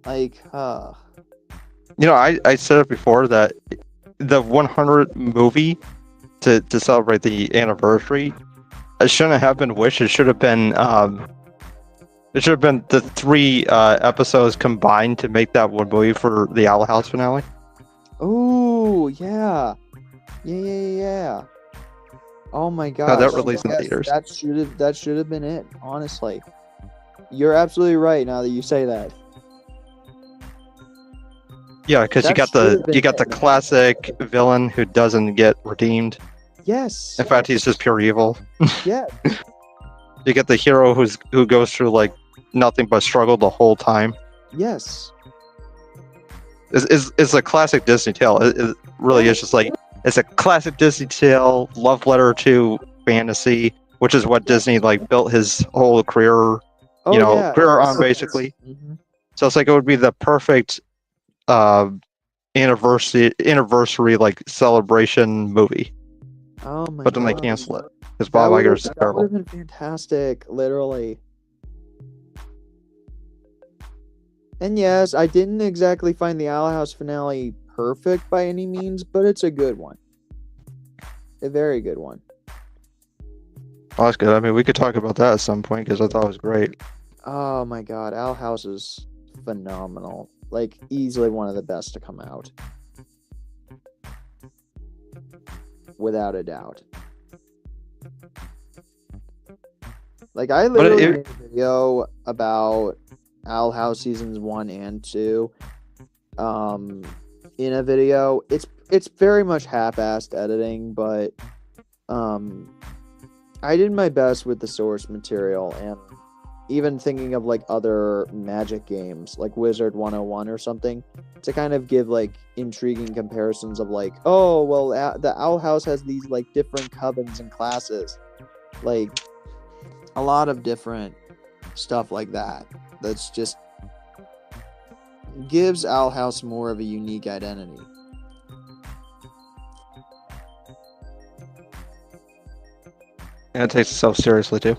Like, You know, I said it before that the 100th movie to celebrate the anniversary, it shouldn't have been Wish. It should have been the 3 episodes combined to make that one movie for the Owl House finale. oh, yeah. Yeah. Oh my god. that released in theaters. That should have been it, honestly. You're absolutely right now that you say that. Yeah, because you got the classic villain who doesn't get redeemed. Yes. In fact, he's just pure evil. Yeah. You get the hero who goes through like nothing but struggle the whole time. Yes. It's a classic Disney tale. It really is just like, it's a classic Disney tale, love letter to fantasy, which is what Disney like built his whole career, career on basically. Mm-hmm. So it's like it would be the perfect anniversary like celebration movie. Oh my god. But then they cancel it because Bob Iger is That terrible. would have been fantastic, literally. And yes, I didn't exactly find the Owl House finale perfect by any means, but it's a good one. A very good one. Oh, that's good. I mean, we could talk about that at some point because I thought it was great. Oh my god, Owl House is phenomenal. Like, easily one of the best to come out. Without a doubt. Like, I literally made a video about Owl House seasons 1 and 2. In a video. It's very much half-assed editing, but I did my best with the source material, and even thinking of like other Magic games, like Wizard 101 or something, to kind of give like intriguing comparisons of like, oh well, the Owl House has these like different covens and classes, like a lot of different stuff like that. That's just gives Owl House more of a unique identity. And it takes itself seriously too.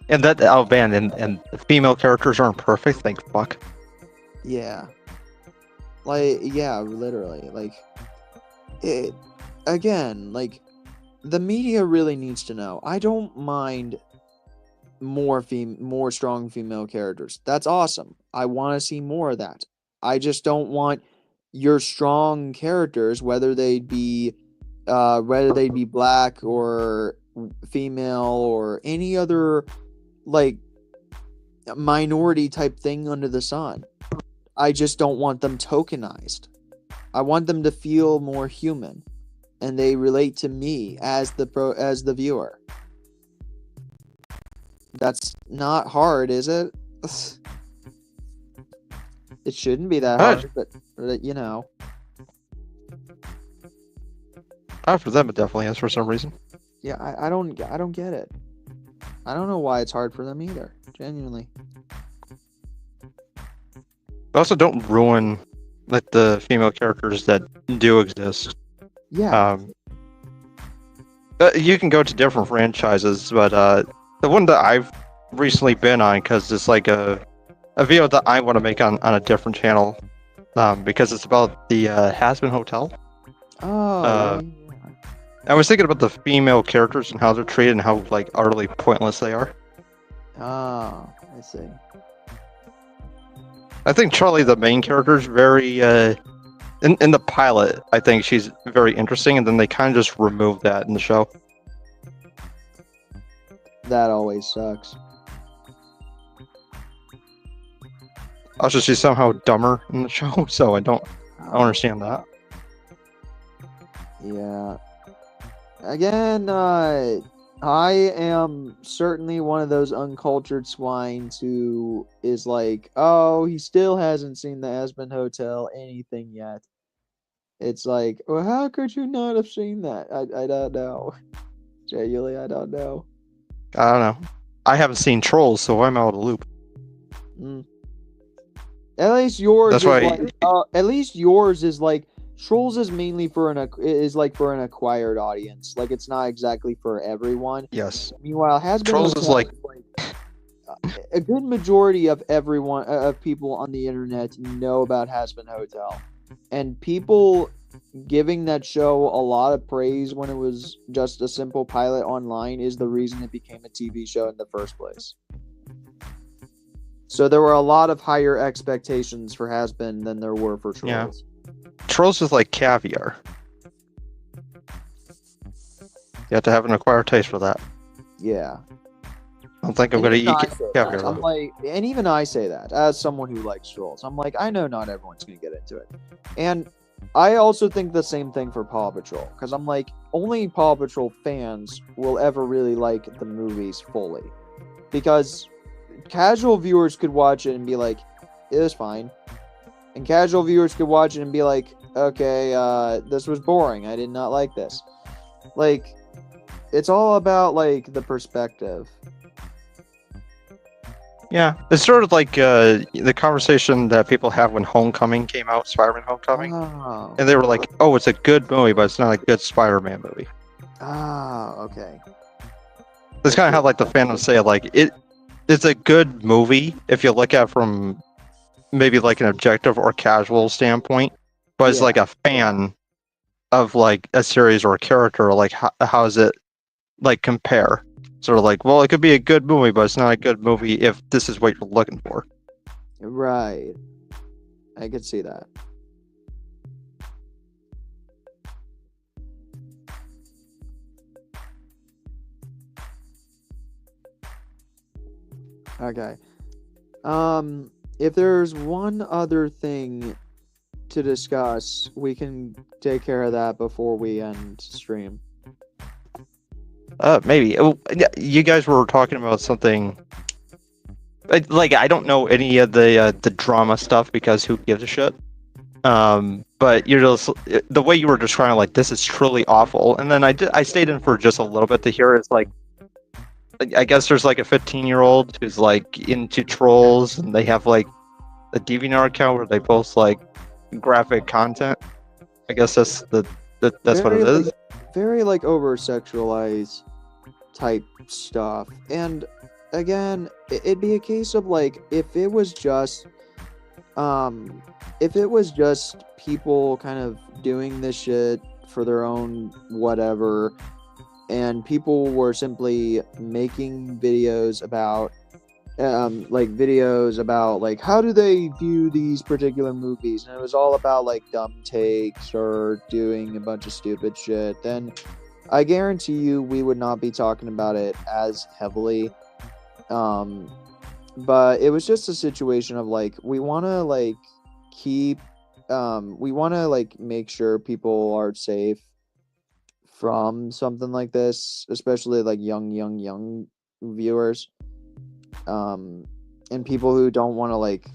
And that and the female characters aren't perfect. Thank fuck. Yeah. Like, yeah, literally. Like, it, again, like, the media really needs to know. I don't mind more strong female characters. That's awesome. I want to see more of that. I just don't want your strong characters, whether they be black or female or any other like minority type thing under the sun. I just don't want them tokenized. I want them to feel more human, and they relate to me as the viewer. That's not hard, is it? It shouldn't be that hard, but you know. For them, it definitely is for some reason. Yeah, I don't get it. I don't know why it's hard for them either. Genuinely. Also, don't ruin like the female characters that do exist. Yeah. You can go to different franchises, but the one that I've recently been on, because it's like a video that I want to make on a different channel, because it's about the Has-Been Hotel. Oh. Yeah. I was thinking about the female characters and how they're treated and how like utterly pointless they are. Oh, I see. I think Charlie, the main character, is very in the pilot. I think she's very interesting, and then they kind of just removed that in the show. That always sucks. Also, she's somehow dumber in the show, so I don't understand that. Yeah. Again, I am certainly one of those uncultured swines who is like, oh, he still hasn't seen the Has-Been Hotel anything yet. It's like, well, how could you not have seen that? I don't know. Genuinely, I don't know. I don't know. I haven't seen Trolls, so I'm out of the loop. At least yours That's is why. like, at least yours is like, Trolls is mainly for an acquired audience. Like, it's not exactly for everyone. Yes. Meanwhile, Has-Been Trolls Hotel is like a good majority of everyone of people on the internet know about Has-Been Hotel, and people giving that show a lot of praise when it was just a simple pilot online is the reason it became a TV show in the first place. So there were a lot of higher expectations for Has-Been than there were for Trolls. Yeah. Trolls is like caviar. You have to have an acquired taste for that. Yeah. I don't think I'm going to eat caviar. I'm like, and even I say that as someone who likes Trolls. I'm like, I know not everyone's going to get into it. And I also think the same thing for Paw Patrol, because I'm like, only Paw Patrol fans will ever really like the movies fully. Because casual viewers could watch it and be like, it was fine. And casual viewers could watch it and be like, okay, this was boring. I did not like this. Like, it's all about, like, the perspective. Yeah, it's sort of like the conversation that people have when Homecoming came out, Spider-Man Homecoming. Oh. And they were like, oh, it's a good movie, but it's not a good Spider-Man movie. Ah, okay. That's kind of how, like, the fans say, like, it's a good movie if you look at it from maybe like an objective or casual standpoint, but it's like a fan of like a series or a character, like how does it like compare? Sort of like, well, it could be a good movie, but it's not a good movie if this is what you're looking for. Right. I could see that. Okay. If there's one other thing to discuss, we can take care of that before we end stream. Maybe. You guys were talking about something. Like, I don't know any of the drama stuff because who gives a shit. But you're just the way you were describing, like, this is truly awful. And then I stayed in for just a little bit to hear it's like, I guess there's like a 15-year-old who's like into trolls, and they have like a DeviantArt account where they post like graphic content. I guess that's that's what it is. Very like over sexualized type stuff. And again, it'd be a case of like if it was just people kind of doing this shit for their own whatever, and people were simply making videos about like how do they view these particular movies, and it was all about like dumb takes or doing a bunch of stupid shit, then I guarantee you we would not be talking about it as heavily. But it was just a situation of like we want to like make sure people are safe from something like this, especially like young viewers, and people who don't want to like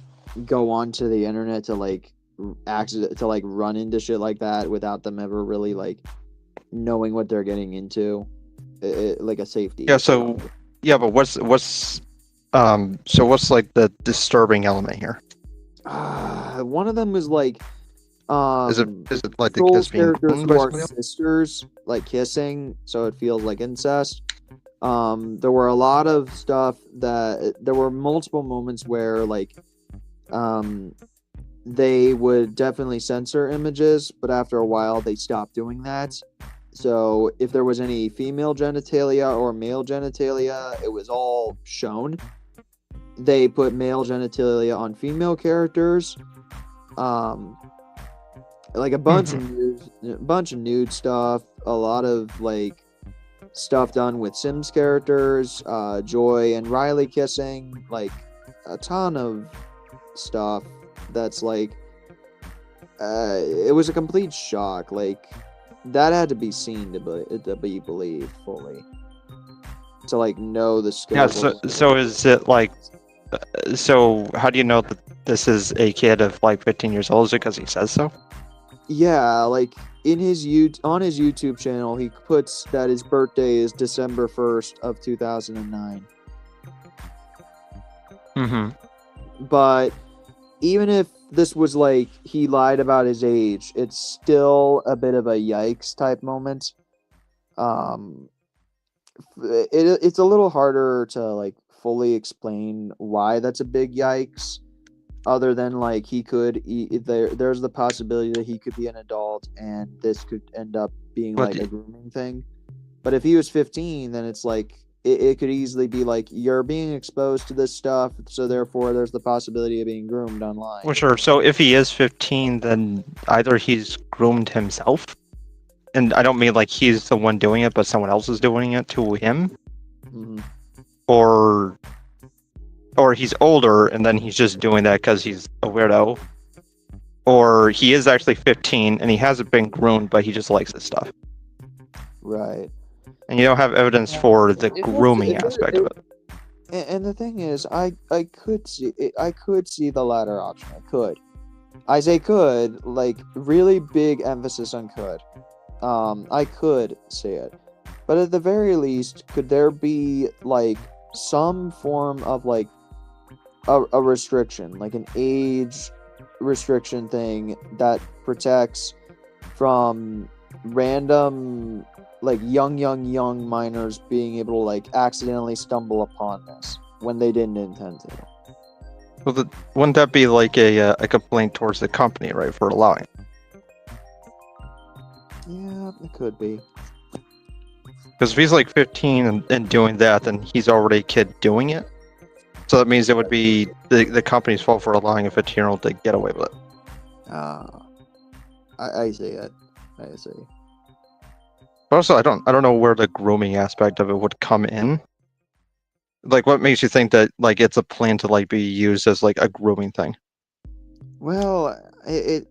go onto the internet to like run into shit like that without them ever really like knowing what they're getting into, like a safety Yeah. issue. So yeah, but what's like the disturbing element here? One of them is like Is it like the Troll's kids being characters groomed who by are somebody else? sisters like kissing, so it feels like incest. There were a lot of stuff that there were multiple moments where like they would definitely censor images, but after a while they stopped doing that. So if there was any female genitalia or male genitalia, it was all shown. They put male genitalia on female characters. Like a bunch of nude stuff, a lot of like stuff done with Sims characters, Joy and Riley kissing, like a ton of stuff that's like it was a complete shock. Like that had to be seen to be believed fully, to like know the scope. Yeah. So is it like? So how do you know that this is a kid of like 15 years old? Is it because he says so? Yeah, like on his YouTube channel, he puts that his birthday is December 1st of 2009. But even if this was like he lied about his age, it's still a bit of a yikes type moment. It's a little harder to like fully explain why that's a big yikes, other than like there's the possibility that he could be an adult and this could end up being But like a grooming thing. But if he was 15, then it's like it could easily be like you're being exposed to this stuff, so therefore there's the possibility of being groomed online. Well, sure. So if he is 15, then either he's groomed himself, and I don't mean like he's the one doing it, but someone else is doing it to him, or he's older and then he's just doing that because he's a weirdo, or he is actually 15 and he hasn't been groomed, but he just likes this stuff. Right. And you don't have evidence for the grooming aspect of it. And the thing is, I could see the latter option. I say could, like really big emphasis on could. I could see it, but at the very least, could there be like some form of like a restriction, like an age restriction thing that protects from random like young minors being able to like accidentally stumble upon this when they didn't intend to? Well, wouldn't that be like a complaint towards the company, right, for allowing? Yeah, it could be. Because if he's like 15 and doing that, then he's already a kid doing it. So that means it would be the company's fault for allowing a 15-year-old to get away with it. I see it. I see. But also, I don't know where the grooming aspect of it would come in. Like, what makes you think that like it's a plan to like be used as like a grooming thing? Well, I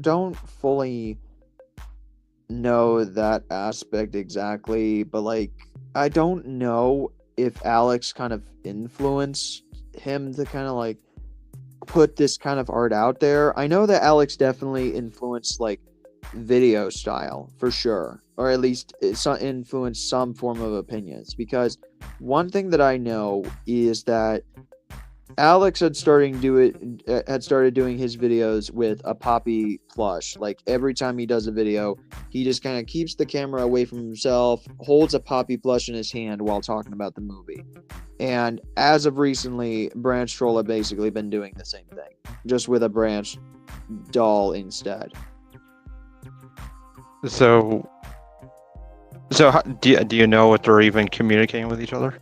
don't fully know that aspect exactly, but like I don't know if Alex kind of influenced him to kind of like put this kind of art out there. I know that Alex definitely influenced like video style for sure, or at least influence some form of opinions. Because one thing that I know is that Alex had started doing his videos with a Poppy plush. Like every time he does a video, he just kind of keeps the camera away from himself, holds a Poppy plush in his hand while talking about the movie. And as of recently, BranchTroll have basically been doing the same thing, just with a Branch doll instead. So do you know what they're even communicating with each other?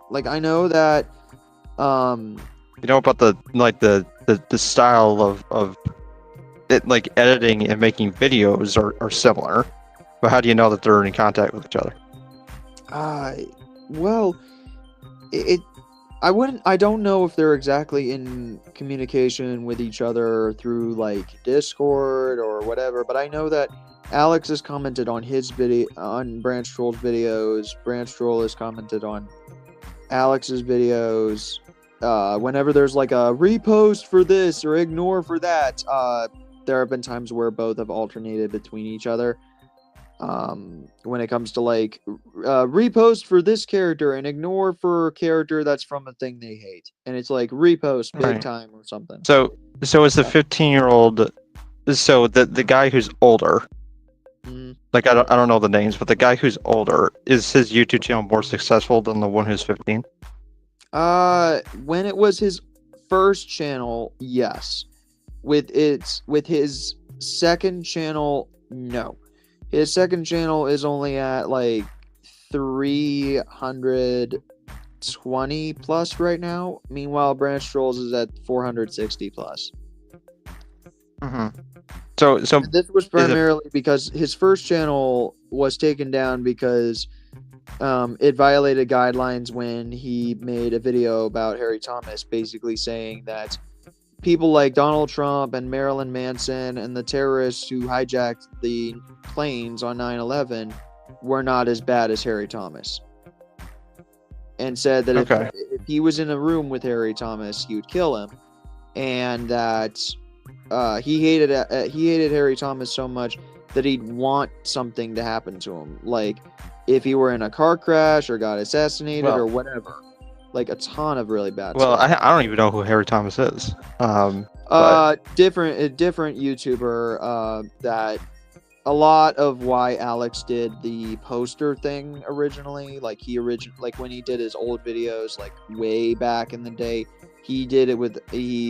Like I know that, You know about the style of it, like editing and making videos are similar, but how do you know that they're in contact with each other? well, I don't know if they're exactly in communication with each other through like Discord or whatever, but I know that Alex has commented on his video on BranchTroll's videos. BranchTroll has commented on Alex's videos. Whenever there's like a repost for this or ignore for that, there have been times where both have alternated between each other. When it comes to like repost for this character and ignore for a character that's from a thing they hate, and it's like repost big Right. time or something. So is the 15-year-old, so the guy who's older, Mm. like I don't know the names, but the guy who's older, is his YouTube channel more successful than the one who's 15? When it was his first channel, yes. With his second channel, no. His second channel is only at like 320 plus right now. Meanwhile, BranchTroll's is at 460 plus. Mm-hmm. So And this was primarily because his first channel was taken down because it violated guidelines when he made a video about Harry Thomas, basically saying that people like Donald Trump and Marilyn Manson and the terrorists who hijacked the planes on 9/11 were not as bad as Harry Thomas. And said that Okay. if he was in a room with Harry Thomas, he would kill him. And that he hated Harry Thomas so much that he'd want something to happen to him. Like if he were in a car crash or got assassinated or whatever. Like a ton of really bad well, stuff. I don't even know who Harry Thomas is. Different YouTuber that a lot of why Alex did the poster thing originally, like when he did his old videos like way back in the day, he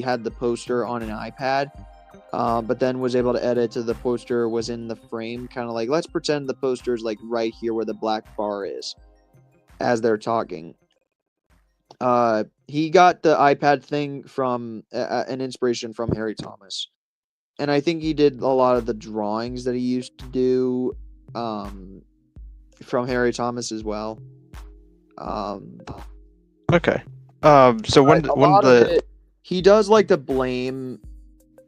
had the poster on an iPad, but then was able to edit to the poster was in the frame, kind of like let's pretend the poster is like right here where the black bar is as they're talking. He got the iPad thing from an inspiration from Harry Thomas. And I think he did a lot of the drawings that he used to do from Harry Thomas as well. Okay. So he does like to blame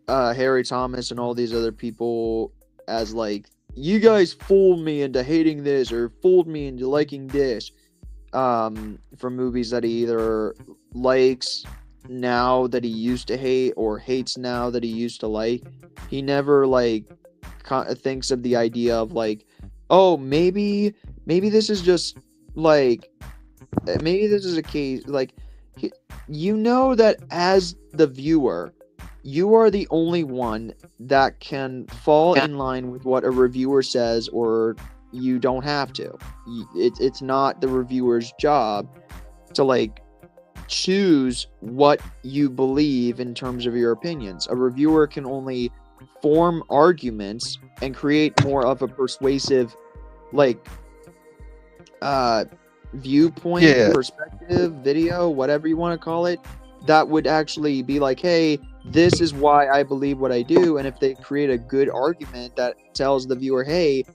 Harry Thomas and all these other people as like, you guys fooled me into hating this or fooled me into liking this. For movies that he either likes now that he used to hate or hates now that he used to like, he never like thinks of the idea of like, oh, maybe this is just like, maybe this is a case like, you know that as the viewer, you are the only one that can fall in line with what a reviewer says, or you don't have to. It's not the reviewer's job to like choose what you believe in terms of your opinions. A reviewer can only form arguments and create more of a persuasive like viewpoint, perspective, video, whatever you want to call it, that would actually be like, hey, this is why I believe what I do. And if they create a good argument that tells the viewer, hey,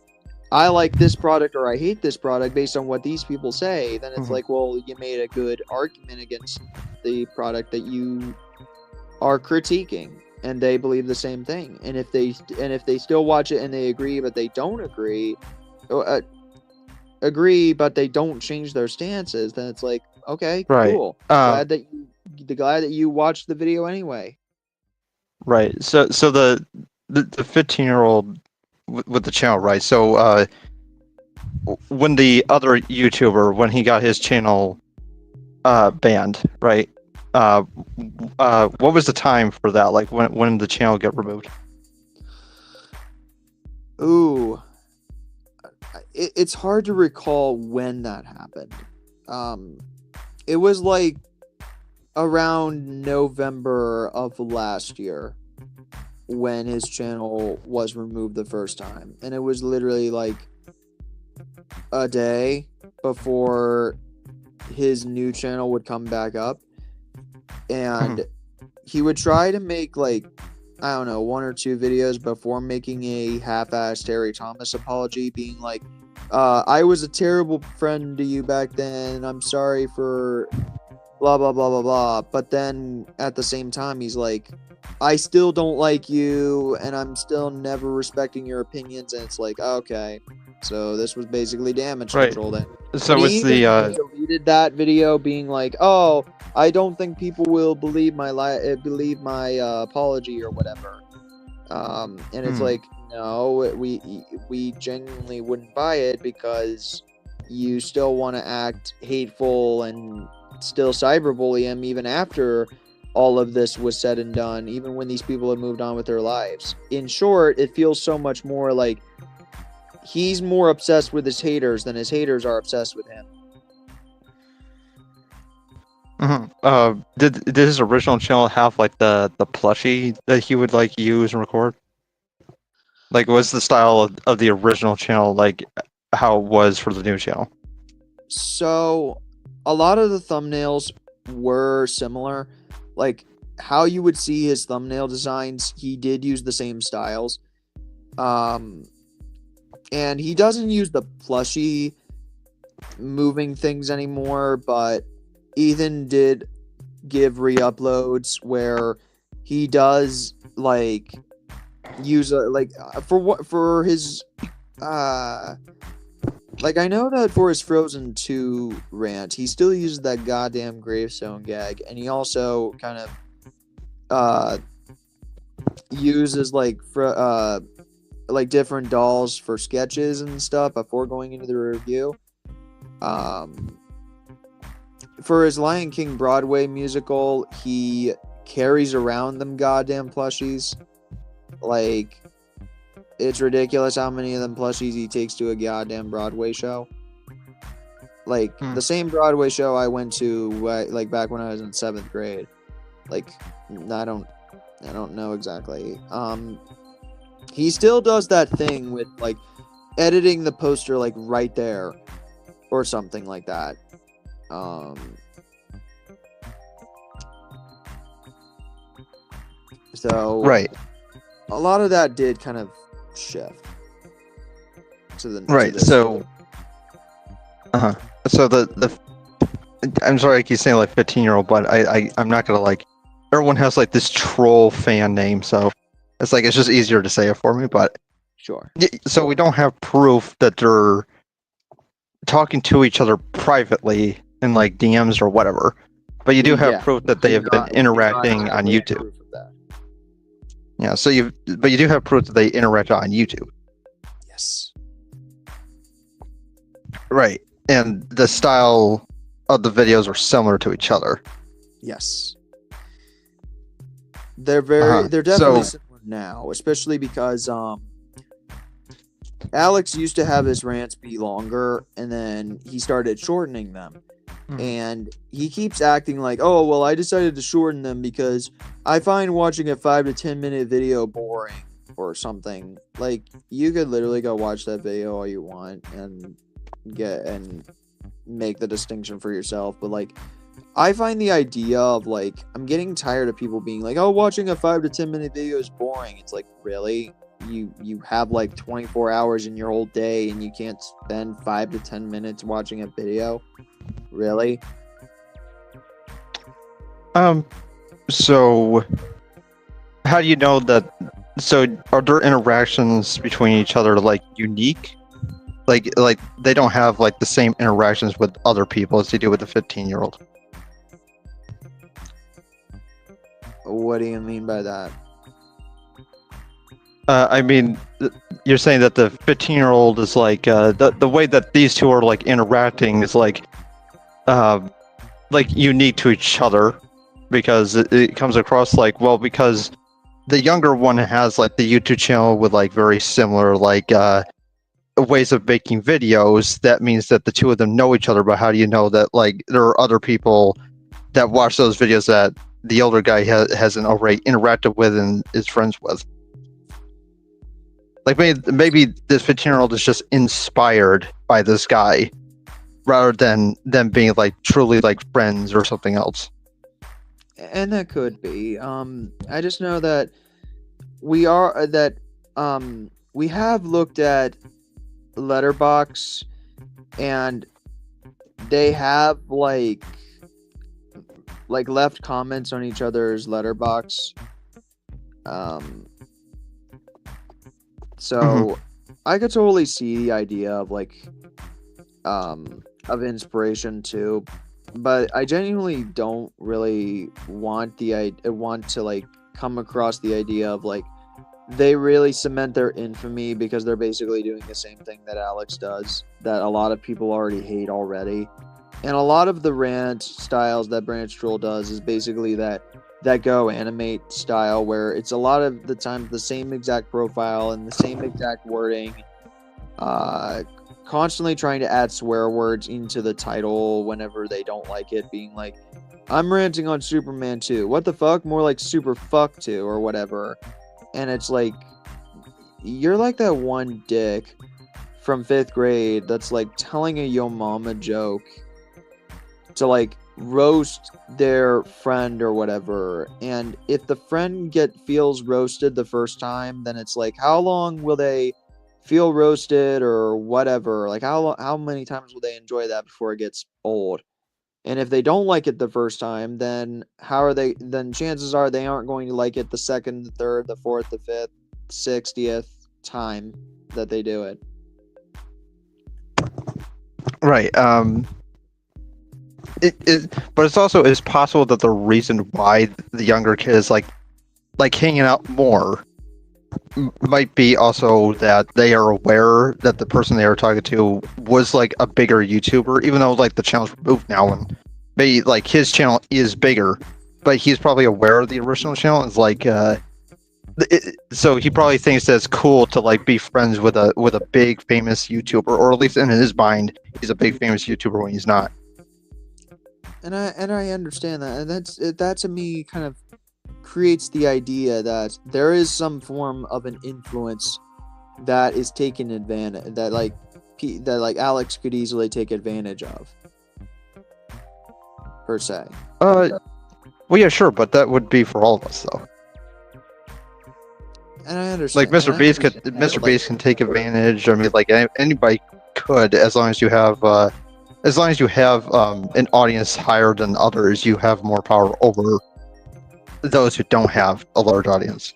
I like this product or I hate this product based on what these people say, then it's like, well, you made a good argument against the product that you are critiquing, and they believe the same thing. And if they still watch it and they agree but they don't agree but they don't change their stances, then it's like, okay, cool. Glad that you watched the video anyway. Right. So the the 15-year-old with the channel, right? So when the other YouTuber, when he got his channel banned, right? What was the time for that? Like when did the channel get removed? Ooh, it's hard to recall when that happened. It was like around November of last year when his channel was removed the first time, and it was literally like a day before his new channel would come back up, and he would try to make like, I don't know, 1 or 2 videos before making a half-assed Terry Thomas apology, being like, I was a terrible friend to you back then, I'm sorry for blah blah blah blah blah. But then at the same time he's like, I still don't like you and I'm still never respecting your opinions, and it's like, okay, so this was basically damage Right. control then. So And it's he the deleted that video, being like, "Oh, I don't think people will believe my apology or whatever." And it's like, no, we genuinely wouldn't buy it because you still want to act hateful and still cyberbully him even after all of this was said and done, even when these people have moved on with their lives. In short, it feels so much more like he's more obsessed with his haters than his haters are obsessed with him. did his original channel have like the plushie that he would like use and record? Like, what's the style of the original channel like how it was for the new channel? So a lot of the thumbnails were similar. Like how you would see his thumbnail designs, he did use the same styles. And he doesn't use the plushie moving things anymore, but Ethan did give re-uploads where he does like use for his like, I know that for his Frozen 2 rant, he still uses that goddamn gravestone gag, and he also kind of uses like different dolls for sketches and stuff before going into the review. For his Lion King Broadway musical, he carries around them goddamn plushies. Like, it's ridiculous how many of them plushies he takes to a goddamn Broadway show. Like, the same Broadway show I went to, like, back when I was in 7th grade. Like, I don't know exactly. He still does that thing with, like, editing the poster, like, right there. Or something like that. So... Right. A lot of that did kind of shift to the Right. to this. So the I'm sorry I keep saying like 15-year-old, but I'm not gonna like, everyone has like this troll fan name, so it's like it's just easier to say it for me. But Sure. so we don't have proof that they're talking to each other privately in like DMs or whatever, but you do have proof that they have been interacting on YouTube. Yeah, so you do have proof that they interact on YouTube. Yes. Right. And the style of the videos are similar to each other. Yes. They're definitely similar now, especially because Alex used to have his rants be longer, and then he started shortening them. And he keeps acting like, oh, well, I decided to shorten them because I find watching a 5 to 10 minute video boring or something. Like, you could literally go watch that video all you want and make the distinction for yourself. But, like, I find the idea of, like, I'm getting tired of people being like, oh, watching a 5 to 10 minute video is boring. It's like, really? You have like 24 hours in your whole day and you can't spend 5 to 10 minutes watching a video? Really? So how do you know that? So are their interactions between each other like unique? Like they don't have like the same interactions with other people as they do with the 15-year-old? What do you mean by that? I mean, you're saying that the 15-year-old is like the way that these two are like interacting is like unique to each other, because it comes across like, well, because the younger one has like the YouTube channel with like very similar like ways of making videos. That means that the two of them know each other. But how do you know that like there are other people that watch those videos that the older guy hasn't already interacted with and is friends with? Like maybe this 15-year-old is just inspired by this guy rather than them being like truly like friends or something else. And that could be. I just know that we have looked at Letterbox, and they have like left comments on each other's Letterbox. So I could totally see the idea of of inspiration too, but I genuinely don't really want to like come across the idea of like they really cement their infamy because they're basically doing the same thing that Alex does, that a lot of people already hate already. And a lot of the rant styles that BranchTroll does is basically that Go animate style, where it's a lot of the time the same exact profile and the same exact wording, constantly trying to add swear words into the title whenever they don't like it, being like, I'm ranting on Superman 2. What the fuck? More like Super Fuck 2 or whatever. And it's like, you're like that one dick from 5th grade that's like telling a yo mama joke to like roast their friend or whatever, and if the friend feels roasted the first time, then it's like, how long will they feel roasted or whatever? Like how many times will they enjoy that before it gets old? And if they don't like it the first time, then then chances are they aren't going to like it the second, the third, the fourth, the fifth, 60th time that they do it. Right. But it's possible that the reason why the younger kid is like hanging out more might be also that they are aware that the person they were talking to was like a bigger YouTuber, even though like the channel's removed now and maybe like his channel is bigger, but he's probably aware of the original channel. It's like so he probably thinks that it's cool to like be friends with a big famous YouTuber, or at least in his mind he's a big famous YouTuber when he's not. And I understand that, and that to me kind of creates the idea that there is some form of an influence that is taken advantage, that like Alex could easily take advantage of, per se. Well, yeah, sure, but that would be for all of us, though. And I understand. Like Mr. Beast can take advantage. I mean, like anybody could, as long as you have an audience higher than others, you have more power over those who don't have a large audience.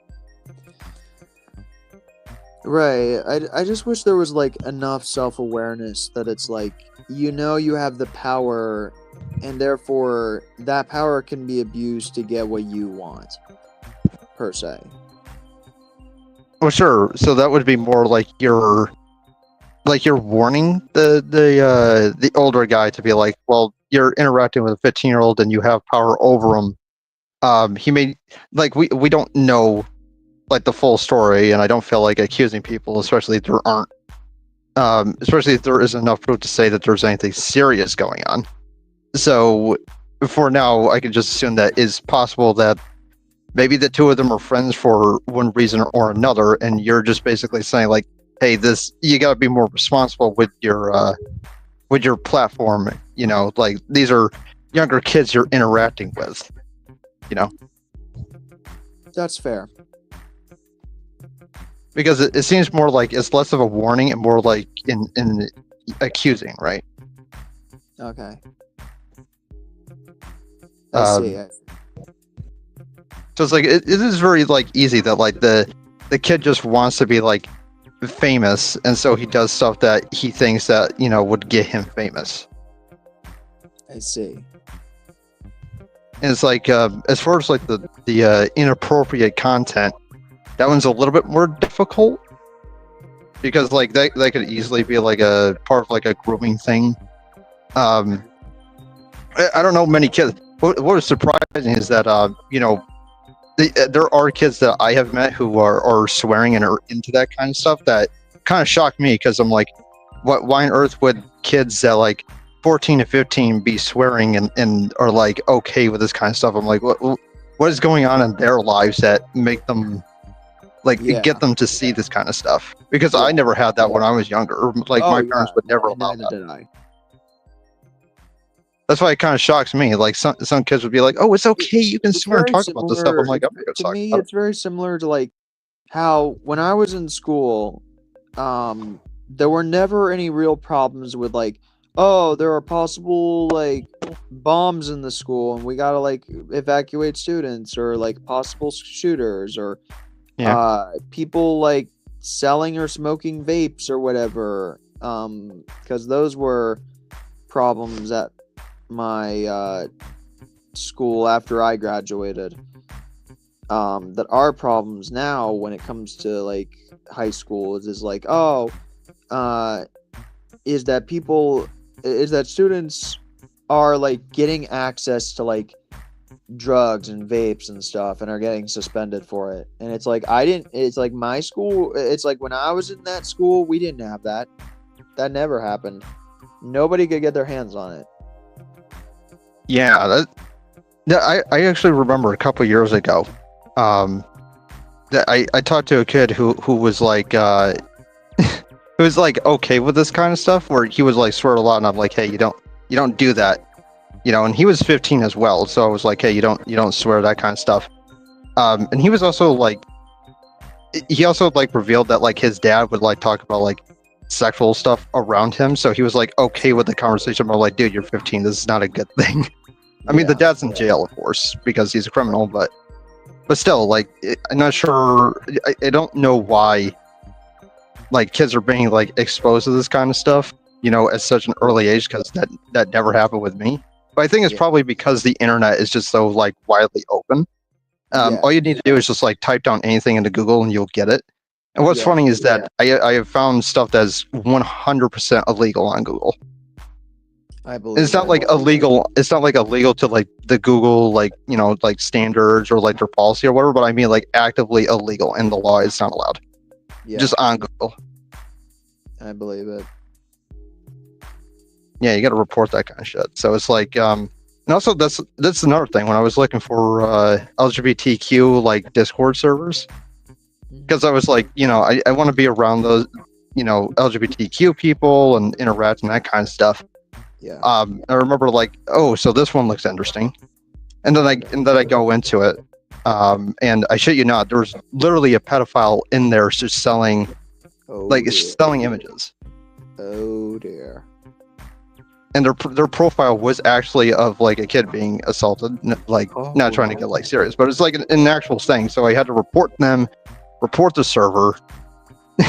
Right. I just wish there was like enough self-awareness that it's like, you have the power, and therefore that power can be abused to get what you want, per se. Well, sure. So that would be more like you're warning the older guy to be like, well, you're interacting with a 15-year-old and you have power over him. He may like we don't know like the full story, and I don't feel like accusing people, especially if there isn't enough proof to say that there's anything serious going on. So for now, I can just assume that it's possible that maybe the two of them are friends for one reason or another, and you're just basically saying like, hey, you gotta be more responsible with your platform. Like these are younger kids you're interacting with. That's fair. Because it seems more like it's less of a warning and more like in accusing, right? Okay. I see. So it's like it is very like easy that like the kid just wants to be like famous, and so he does stuff that he thinks that would get him famous. I see. And it's like as far as like the inappropriate content, that one's a little bit more difficult because like that could easily be like a part of like a grooming thing. I don't know many kids. What is surprising is that there are kids that I have met who are swearing and are into that kind of stuff. That kind of shocked me because I'm like, why on earth would kids that like 14 to 15 be swearing and are like okay with this kind of stuff? I'm like, what is going on in their lives that make them like get them to see this kind of stuff? Because I never had that when I was younger. Like my parents would never allow that. Did I. That's why it kind of shocks me. Like some kids would be like, "Oh, it's okay, you can swear and talk about this stuff." I'm like, to me, it's very similar to like how when I was in school, there were never any real problems with like, oh, there are possible like bombs in the school and we gotta like evacuate students, or like possible shooters, or people like selling or smoking vapes or whatever, because those were problems at my school after I graduated. That are problems now when it comes to like high school is like, is that students are like getting access to like drugs and vapes and stuff and are getting suspended for it. And it's like it's like my school, it's like when I was in that school, we didn't have that. That never happened. Nobody could get their hands on it. Yeah, I actually remember a couple years ago, that I talked to a kid who was like who was like okay with this kind of stuff, where he was like swear a lot, and I'm like, hey, you don't do that, and he was 15 as well, so I was like, hey, you don't swear, that kind of stuff. And he was also like, he also like revealed that like his dad would like talk about like sexual stuff around him, so he was like okay with the conversation. But like, dude, you're 15, this is not a good thing. I mean, the dad's in jail, of course, because he's a criminal, but still, like, I'm not sure. I don't know why, like, kids are being like exposed to this kind of stuff, at such an early age, because that never happened with me. But I think it's probably because the internet is just so like widely open. All you need to do is just like type down anything into Google and you'll get it. And what's funny is that I have found stuff that's 100% illegal on Google. I believe it's not like illegal. It's not like illegal to like the Google like like standards or like their policy or whatever. But I mean like actively illegal in the law. It's not allowed. Just on Google. I believe it. Yeah, you got to report that kind of shit. So it's like, and also that's another thing. When I was looking for LGBTQ like Discord servers, because I was like, I want to be around those, LGBTQ people and interact and that kind of stuff. Yeah. I remember like, oh, so this one looks interesting, and then I go into it, and I shit you not, there's literally a pedophile in there just selling, selling images. Oh dear. And their profile was actually of like a kid being assaulted, like not trying to get like serious, but it's like an actual thing. So I had to report the server,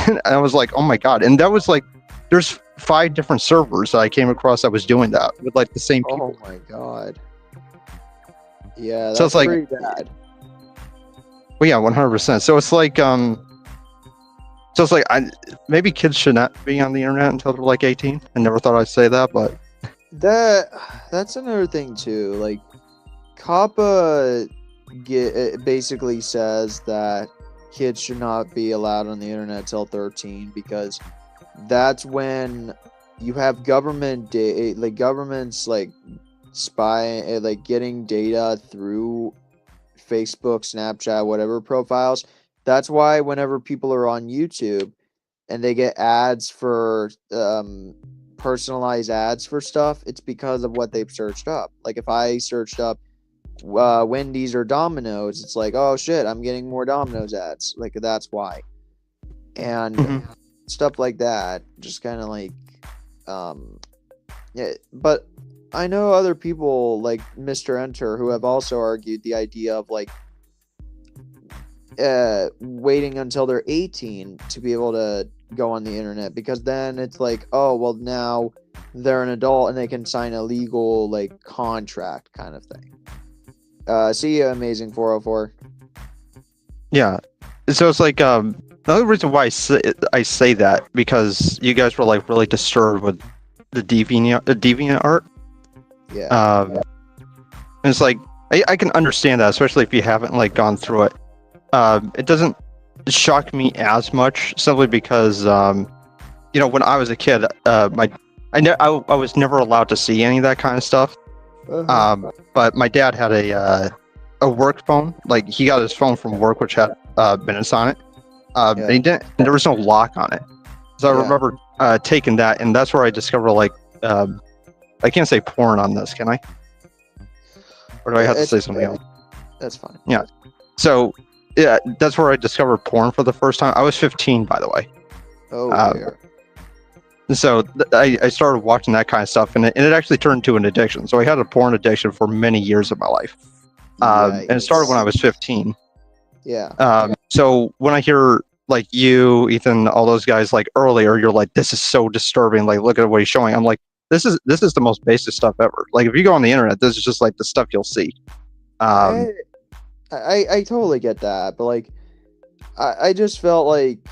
and I was like, oh my god! And that was like, there's 5 different servers that I came across that was doing that with like the same people. Oh my god. Yeah, that's so it's like, pretty bad. Well, yeah, 100%. So it's like, maybe kids should not be on the internet until they're like 18. I never thought I'd say that, but that's another thing too. Like, COPPA basically says that kids should not be allowed on the internet till 13, because that's when you have governments like spy, like getting data through Facebook, Snapchat, whatever profiles. That's why whenever people are on YouTube and they get ads for personalized ads for stuff, it's because of what they've searched up. Like if I searched up Wendy's or Domino's, it's like, oh shit, I'm getting more Domino's ads. Like that's why. And stuff like that, just kind of like but I know other people like Mr. Enter who have also argued the idea of like waiting until they're 18 to be able to go on the internet, because then it's like, oh well, now they're an adult and they can sign a legal like contract kind of thing. See you, Amazing 404. Yeah. So it's like the only reason why I say that because you guys were like really disturbed with the deviant art. Yeah. And it's like I can understand that, especially if you haven't like gone through it. It doesn't shock me as much simply because you know, when I was a kid, I was never allowed to see any of that kind of stuff. But my dad had a work phone. Like he got his phone from work, which had minutes on it. Yeah. They didn't. There was no lock on it, so I Yeah. remember taking that, and that's where I discovered like I can't say porn on this, can I? Or do I have to say something else? That's fine. Yeah. So yeah, that's where I discovered porn for the first time. I was 15, by the way. Oh, dear. So I started watching that kind of stuff, and it actually turned into an addiction. So I had a porn addiction for many years of my life, and it started when I was 15. Yeah. So when I hear like you, Ethan, all those guys like earlier, you're like, this is so disturbing. Like, look at what he's showing. I'm like, this is the most basic stuff ever. Like, if you go on the internet, this is just like the stuff you'll see. I totally get that, but like, I just felt like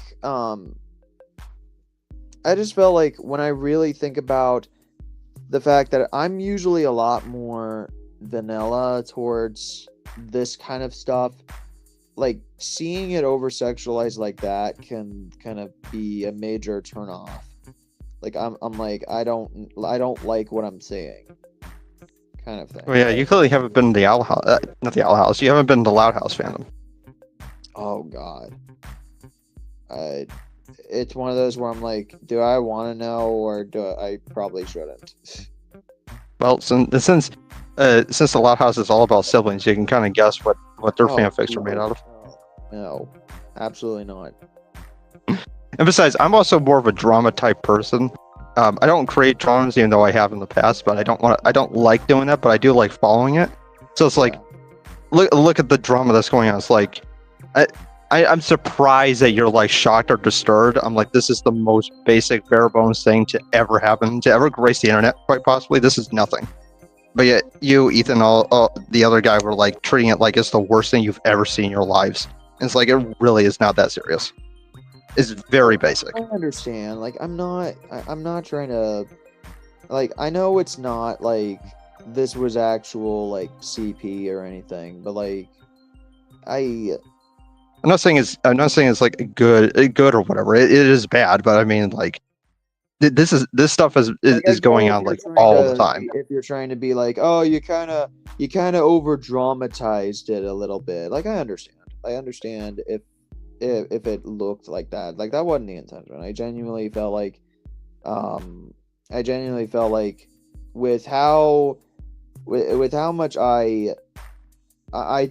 when I really think about the fact that I'm usually a lot more vanilla towards this kind of stuff, like seeing it over sexualized like that can kind of be a major turn off. Like I'm like I don't like what I'm seeing, kind of thing. Well, yeah, you clearly haven't been to the Owl House, not the Owl House. You haven't been to the Loud House fandom. Oh God, it's one of those where I'm like, do I want to know or do I probably shouldn't? Well, since the Loud House is all about siblings, you can kind of guess what their fanfics are made out of. No, absolutely not. And besides, I'm also more of a drama type person. I don't create dramas, even though I have in the past, but I don't like doing that, but I do like following it. So it's like, look at the drama that's going on. It's like, I'm surprised that you're like shocked or disturbed. I'm like, this is the most basic, bare bones thing to ever happen, to ever grace the internet, quite possibly. This is nothing. But yet, you, Ethan, all the other guy were like treating it like it's the worst thing you've ever seen in your lives. And it's like, it really is not that serious. It's very basic. I understand. Like, I'm not trying to, like, I know it's not like this was actual like CP or anything, but like, I'm not saying it's like good or whatever. It is bad, but I mean, like, this stuff is going on like all the time. If you're trying to be like, oh, you kind of over dramatized it a little bit. Like, I understand if it looked like that. Like, that wasn't the intention. I genuinely felt like with how much I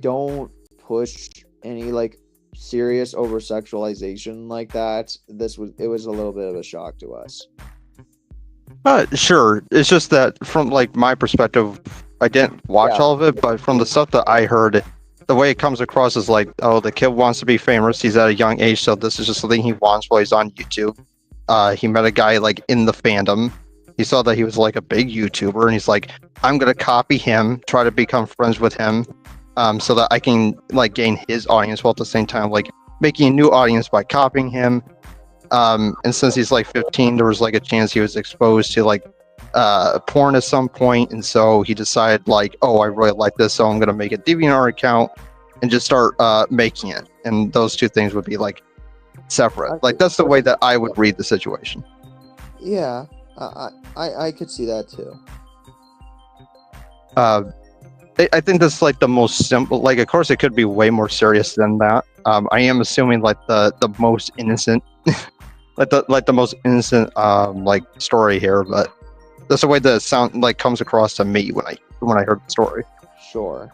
don't push any like serious over sexualization like that, it was a little bit of a shock to us. Sure. It's just that from like my perspective, I didn't watch all of it, but from the stuff that I heard, the way it comes across is like, oh, the kid wants to be famous. He's at a young age, so this is just something he wants while he's on YouTube. He met a guy like in the fandom. He saw that he was like a big YouTuber, and he's like, I'm gonna copy him, try to become friends with him, so that I can like gain his audience while at the same time like making a new audience by copying him. And since he's like 15, there was like a chance he was exposed to like porn at some point, and so he decided like, oh, I really like this, so I'm gonna make a DeviantArt account and just start making it. And those two things would be like separate. Like, that's the way that I would read the situation. Yeah, I could see that too. I think that's like the most simple. Like, of course, it could be way more serious than that. I am assuming like the most innocent, like the most innocent like story here, but that's the way the sound like comes across to me when I heard the story. Sure.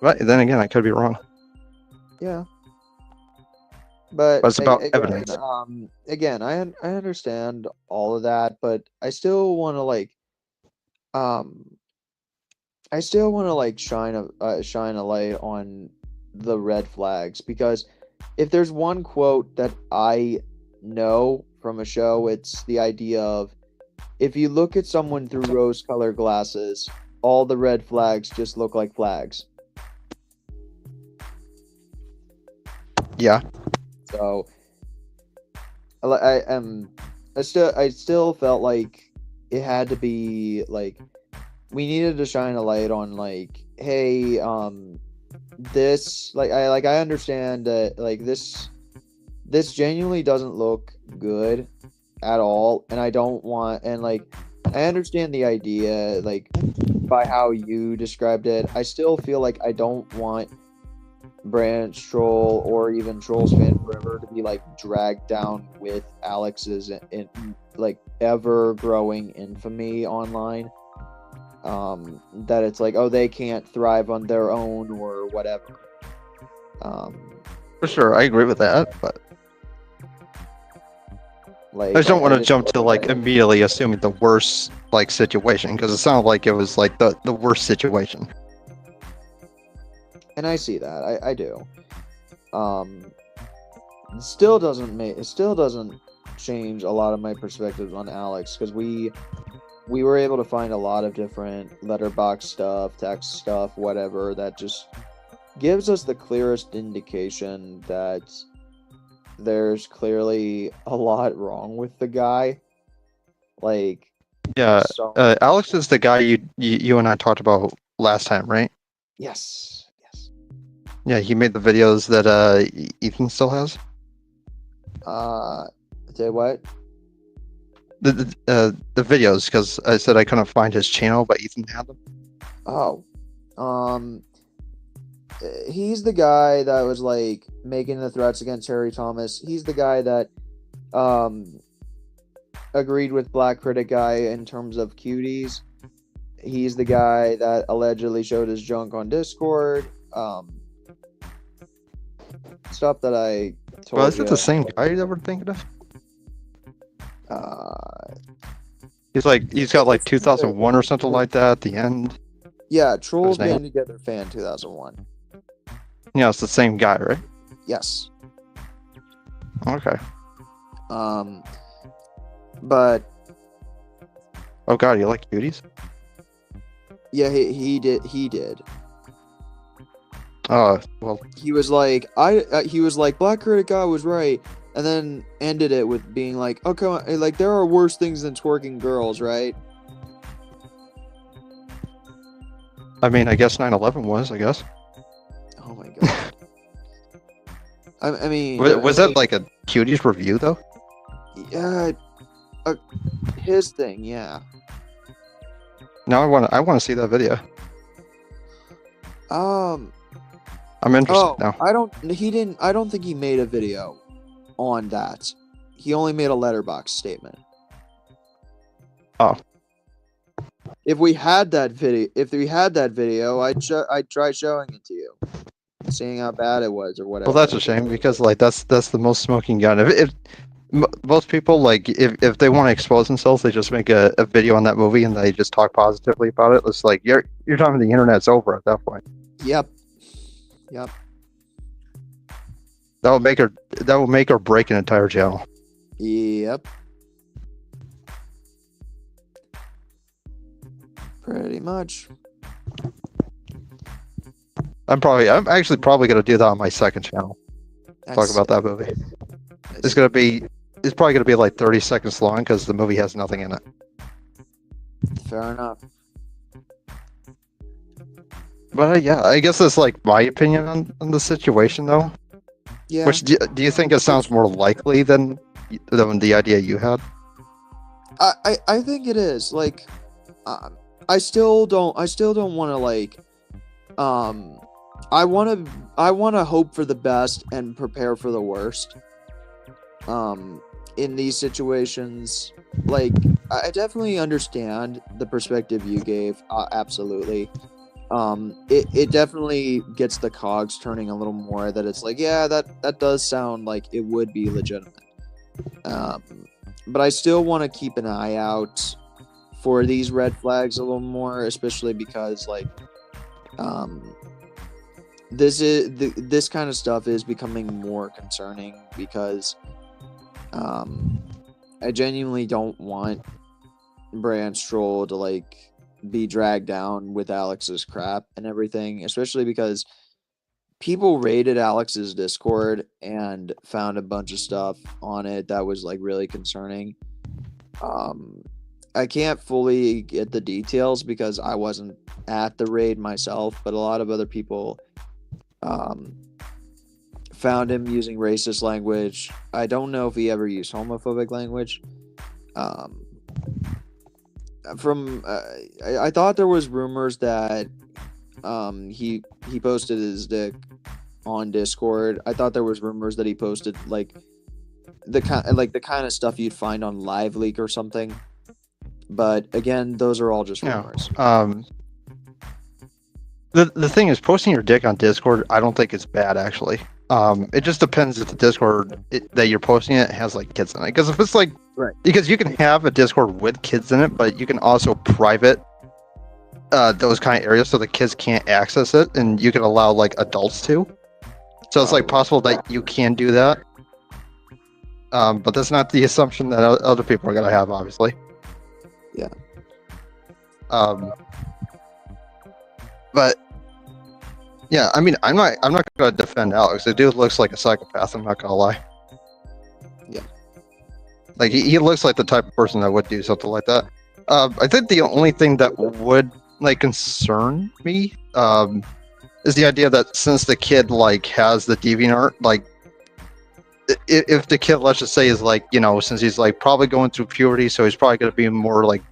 But then again, I could be wrong. Yeah. But it's about evidence. Again, I understand all of that, but I still want to like, shine a light on the red flags, because if there's one quote that I know from a show, it's the idea of, if you look at someone through rose-colored glasses, all the red flags just look like flags. Yeah. So I still felt like it had to be like we needed to shine a light on like, hey, this I understand that like this genuinely doesn't look good at all, and I don't want, and like I understand the idea like by how you described it. I still feel like I don't want BranchTroll or even Trolls Fan Forever to be like dragged down with Alex's in like ever growing infamy online. That it's like, oh, they can't thrive on their own or whatever. For sure, I agree with that, but Like I just don't want to just- jump to like immediately assuming the worst like situation, because it sounded like it was like the worst situation. And I see that. I do. It still doesn't change a lot of my perspectives on Alex, because we were able to find a lot of different letterbox stuff, text stuff, whatever, that just gives us the clearest indication that there's clearly a lot wrong with the guy. Like, Yeah, so Alex is the guy you and I talked about last time, right? yes. Yeah, he made the videos that Ethan still has. Did what? The videos, because I said I couldn't find his channel, but Ethan had them. Oh, he's the guy that was like making the threats against Harry Thomas. He's the guy that agreed with Black Critic Guy in terms of cuties. He's the guy that allegedly showed his junk on Discord. Stuff that I told Well, is you. it the same guy that we're thinking of? Uh, He's got like 2001 or something like that at the end. yeah, Trolls name? Band Together fan 2001. Yeah, it's the same guy, right? Yes. Okay. But Oh god, you like cuties? yeah, he did. Oh, well, He was like, he was like, Black Critic Guy was right, and then ended it with being like, oh come on, like there are worse things than twerking girls, right? I mean, I guess 9/11 was, I guess. Oh my god. I mean, Was that like a cuties review though? yeah, his thing, yeah. Now I want to see that video. I'm interested Oh, now. I don't think he made a video on that. He only made a letterbox statement. Oh. If we had that video, I'd try showing it to you, seeing how bad it was or whatever. Well, that's a shame, because like that's the most smoking gun. If most people, like, if they want to expose themselves, they just make a video on that movie and they just talk positively about it. It's like you're talking the internet's over at that point. Yep. That will make or break an entire channel. Yep. Pretty much. I'm actually probably gonna do that on my second channel. Talk about that movie. It's probably gonna be like 30 seconds long because the movie has nothing in it. Fair enough. But yeah, I guess that's like my opinion on the situation, though. Yeah. Which do you think it sounds more likely than the idea you had? I think it is. Like, I still don't want to like, I want to hope for the best and prepare for the worst. In these situations, like, I definitely understand the perspective you gave. Absolutely. It definitely gets the cogs turning a little more, that it's like, yeah, that does sound like it would be legitimate. But I still want to keep an eye out for these red flags a little more, especially because like, this kind of stuff is becoming more concerning, because I genuinely don't want BranchTroll to like be dragged down with Alex's crap and everything, especially because people raided Alex's Discord and found a bunch of stuff on it that was like really concerning. I can't fully get the details because I wasn't at the raid myself, but a lot of other people found him using racist language. I don't know if he ever used homophobic language. I thought there was rumors that he posted his dick on Discord. I thought there was rumors that he posted like the kind of stuff you'd find on Live Leak or something. But again, those are all just rumors. The thing is, posting your dick on Discord, I don't think it's bad actually. It just depends if the Discord that you're posting it has like kids in it. Because if it's like, right, because you can have a Discord with kids in it, but you can also private those kind of areas so the kids can't access it, and you can allow like adults to. So it's like possible that you can do that. But that's not the assumption that other people are gonna have, obviously. Yeah. But yeah, I mean, I'm not gonna defend Alex. The dude looks like a psychopath. I'm not gonna lie. Yeah. Like he looks like the type of person that would do something like that. I think the only thing that would like concern me is the idea that since the kid like has the DeviantArt, like if the kid, let's just say, is like, you know, since he's like probably going through puberty, so he's probably going to be more like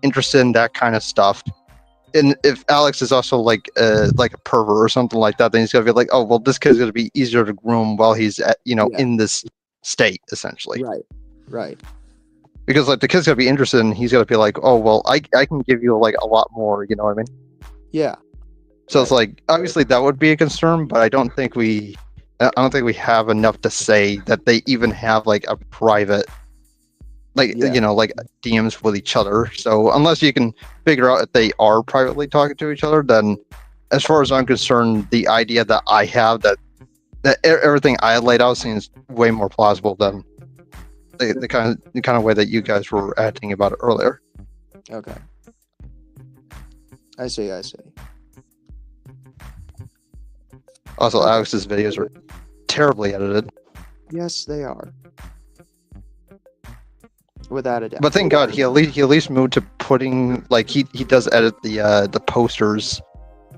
interested in that kind of stuff. And if Alex is also like a pervert or something like that, then he's going to be like, oh well, this kid's going to be easier to groom while he's at, you know, in this state essentially. Right. Because like the kid's going to be interested, and he's going to be like, oh well, I can give you like a lot more. You know what I mean? Yeah. So it's like obviously that would be a concern, but I don't think we have enough to say that they even have like a private, like, you know, like DMs with each other. So unless you can figure out if they are privately talking to each other, then as far as I'm concerned, the idea that I have that everything I laid out seems way more plausible than the kind of way that you guys were acting about it earlier. Okay. I see. Also, Alex's videos are terribly edited. Yes, they are. Without a doubt. But thank God he at least moved to putting like he does edit the posters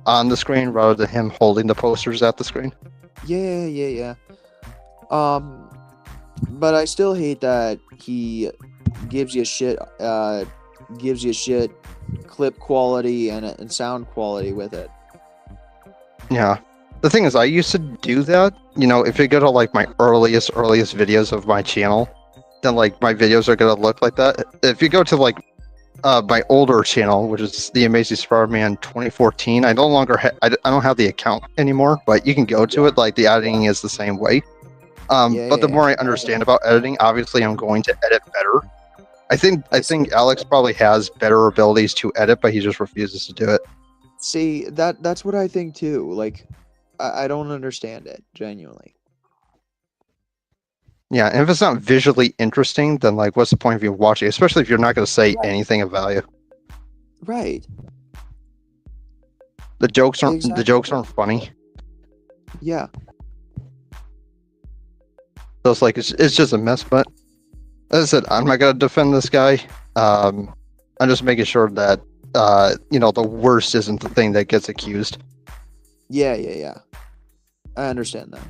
on the screen rather than him holding the posters at the screen. Yeah. But I still hate that he gives you shit clip quality and sound quality with it. Yeah. The thing is, I used to do that. You know, if you go to like my earliest videos of my channel, then like my videos are gonna look like that. If you go to like my older channel, which is the Amazing Spider-Man 2014, I no longer I don't have the account anymore, but you can go to it. Like the editing is the same way. But the more I understand about editing, obviously I'm going to edit better. I think Alex probably has better abilities to edit, but he just refuses to do it. See, that's what I think too. Like, I don't understand it, genuinely. Yeah, and if it's not visually interesting, then like, what's the point of you watching? Especially if you're not going to say anything of value. Right. The jokes aren't funny. Yeah. So it's like it's just a mess. But as I said, I'm not going to defend this guy. I'm just making sure that you know, the worst isn't the thing that gets accused. Yeah. I understand that.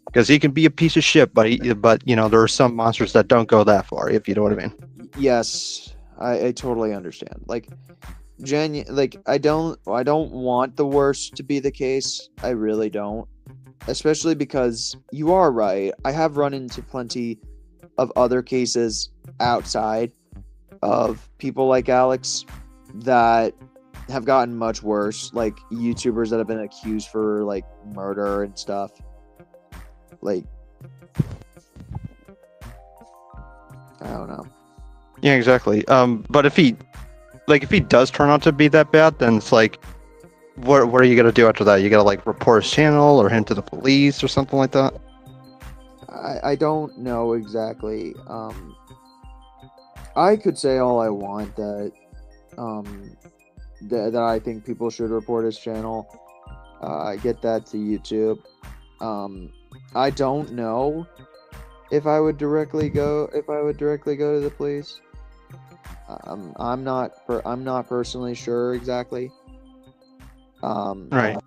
Because he can be a piece of shit, but you know, there are some monsters that don't go that far, if you know what I mean. Yes, I totally understand. Like, I don't want the worst to be the case. I really don't. Especially because you are right. I have run into plenty of other cases outside of people like Alex that have gotten much worse, like YouTubers that have been accused for like murder and stuff. Like, I don't know. Yeah, exactly. But if he does turn out to be that bad, then it's like, what are you gonna do after that? You gotta like report his channel or him to the police or something like that? I don't know exactly. I could say all I want that that I think people should report his channel. get that to YouTube. I don't know if I would directly go to the police. I'm not personally sure exactly. Right.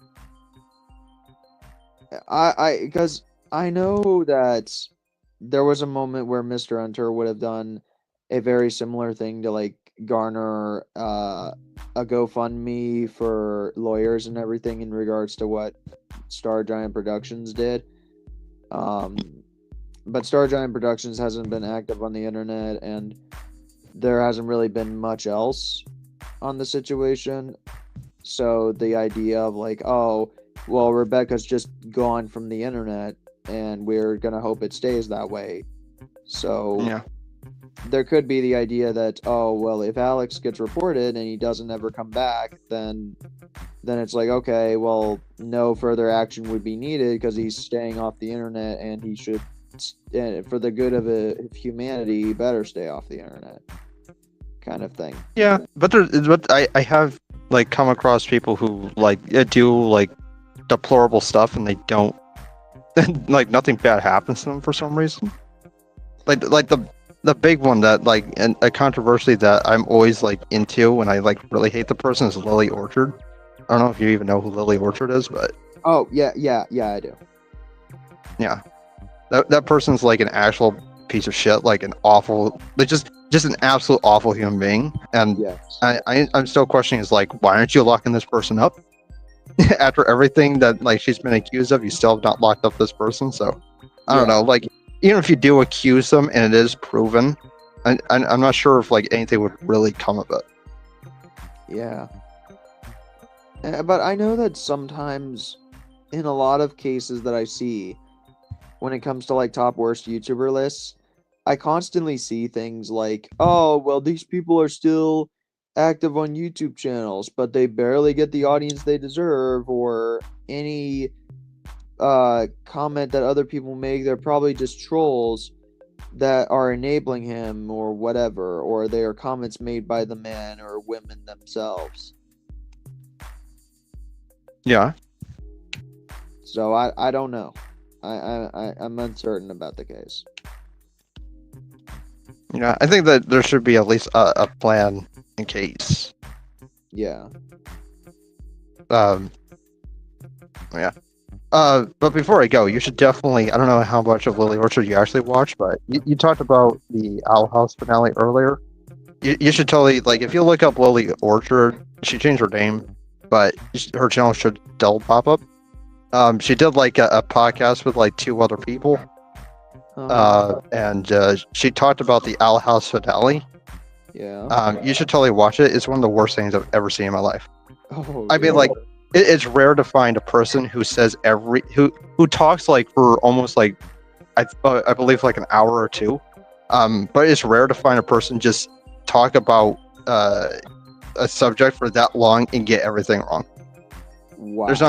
Because I know that there was a moment where Mr. Hunter would have done a very similar thing to like garner a GoFundMe for lawyers and everything in regards to what Star Giant Productions did. But Star Giant Productions hasn't been active on the internet, and there hasn't really been much else on the situation. So the idea of like, oh, well, Rebecca's just gone from the internet, and we're gonna hope it stays that way. So Yeah. there could be the idea that, oh, well, if Alex gets reported and he doesn't ever come back, then it's like, okay, well, no further action would be needed because he's staying off the internet, and he should, for the good of humanity, he better stay off the internet, kind of thing. Yeah, but I have like come across people who like do like deplorable stuff and they don't like nothing bad happens to them for some reason. Like the big one that like and a controversy that I'm always like into when I like really hate the person is Lily Orchard. I don't know if you even know who Lily Orchard is, but Oh yeah, I do. yeah, that person's like an actual piece of shit, like an awful, like just an absolute awful human being. And Yes. I'm still questioning is like, why aren't you locking this person up? After everything that like she's been accused of, you still have not locked up this person. So I don't know, like even if you do accuse them and it is proven, I'm not sure if like anything would really come of it. Yeah. But I know that sometimes, in a lot of cases that I see, when it comes to like top worst YouTuber lists, I constantly see things like, oh, well, these people are still active on YouTube channels, but they barely get the audience they deserve, or any comment that other people make, they're probably just trolls that are enabling him or whatever, or they are comments made by the men or women themselves. Yeah. So I don't know. I'm uncertain about the case. Yeah, I think that there should be at least a plan in case. Yeah. Yeah. But before I go, you should definitely, I don't know how much of Lily Orchard you actually watched, but you talked about the Owl House finale earlier. You should totally, like, if you look up Lily Orchard, she changed her name, but her channel should still pop up. She did, like, a podcast with, like, 2 other people. And she talked about the Owl House finale. Yeah. You should totally watch it. It's one of the worst things I've ever seen in my life. Oh, I mean, like, it's rare to find a person who says who talks like for almost like I believe like an hour or 2. But it's rare to find a person just talk about a subject for that long and get everything wrong. wow. There's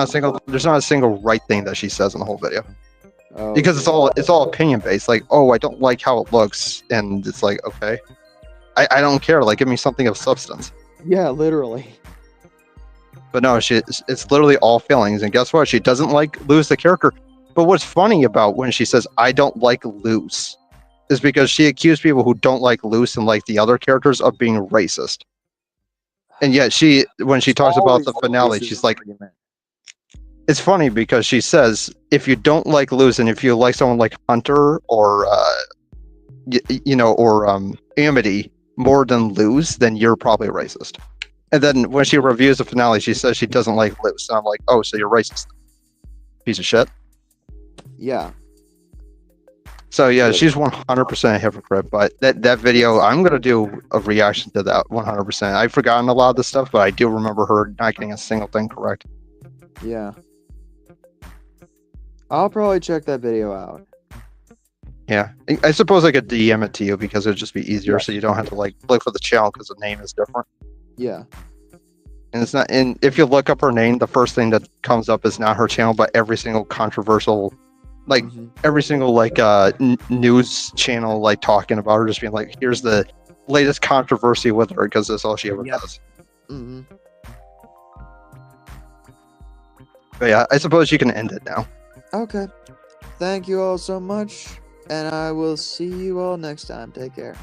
not a single right thing that she says in the whole video. Oh, Because it's all opinion based. Like, oh, I don't like how it looks, and it's like, okay, I don't care. Like, give me something of substance. yeah, literally. But no, it's literally all feelings. And guess what? She doesn't like Luz the character. But what's funny about when she says, I don't like Luz, is because she accused people who don't like Luz and like the other characters of being racist. And yet when she talks about the finale, she's like, it's funny because she says, if you don't like Luz and if you like someone like Hunter or, Amity more than Luz, then you're probably racist. And then when she reviews the finale, she says she doesn't like Luz. And I'm like, oh, so you're racist. Piece of shit. Yeah. So yeah, she's 100% a hypocrite. But that video, I'm going to do a reaction to that 100%. I've forgotten a lot of the stuff, but I do remember her not getting a single thing correct. Yeah. I'll probably check that video out. Yeah. I suppose I could DM it to you because it would just be easier so you don't have to like look for the channel because the name is different. Yeah. And it's not, and if you look up her name, the first thing that comes up is not her channel, but every single controversial, like every single like news channel like talking about her, just being like, here's the latest controversy with her because that's all she ever does. But yeah, I suppose you can end it now. Okay. Thank you all so much, and I will see you all next time. Take care.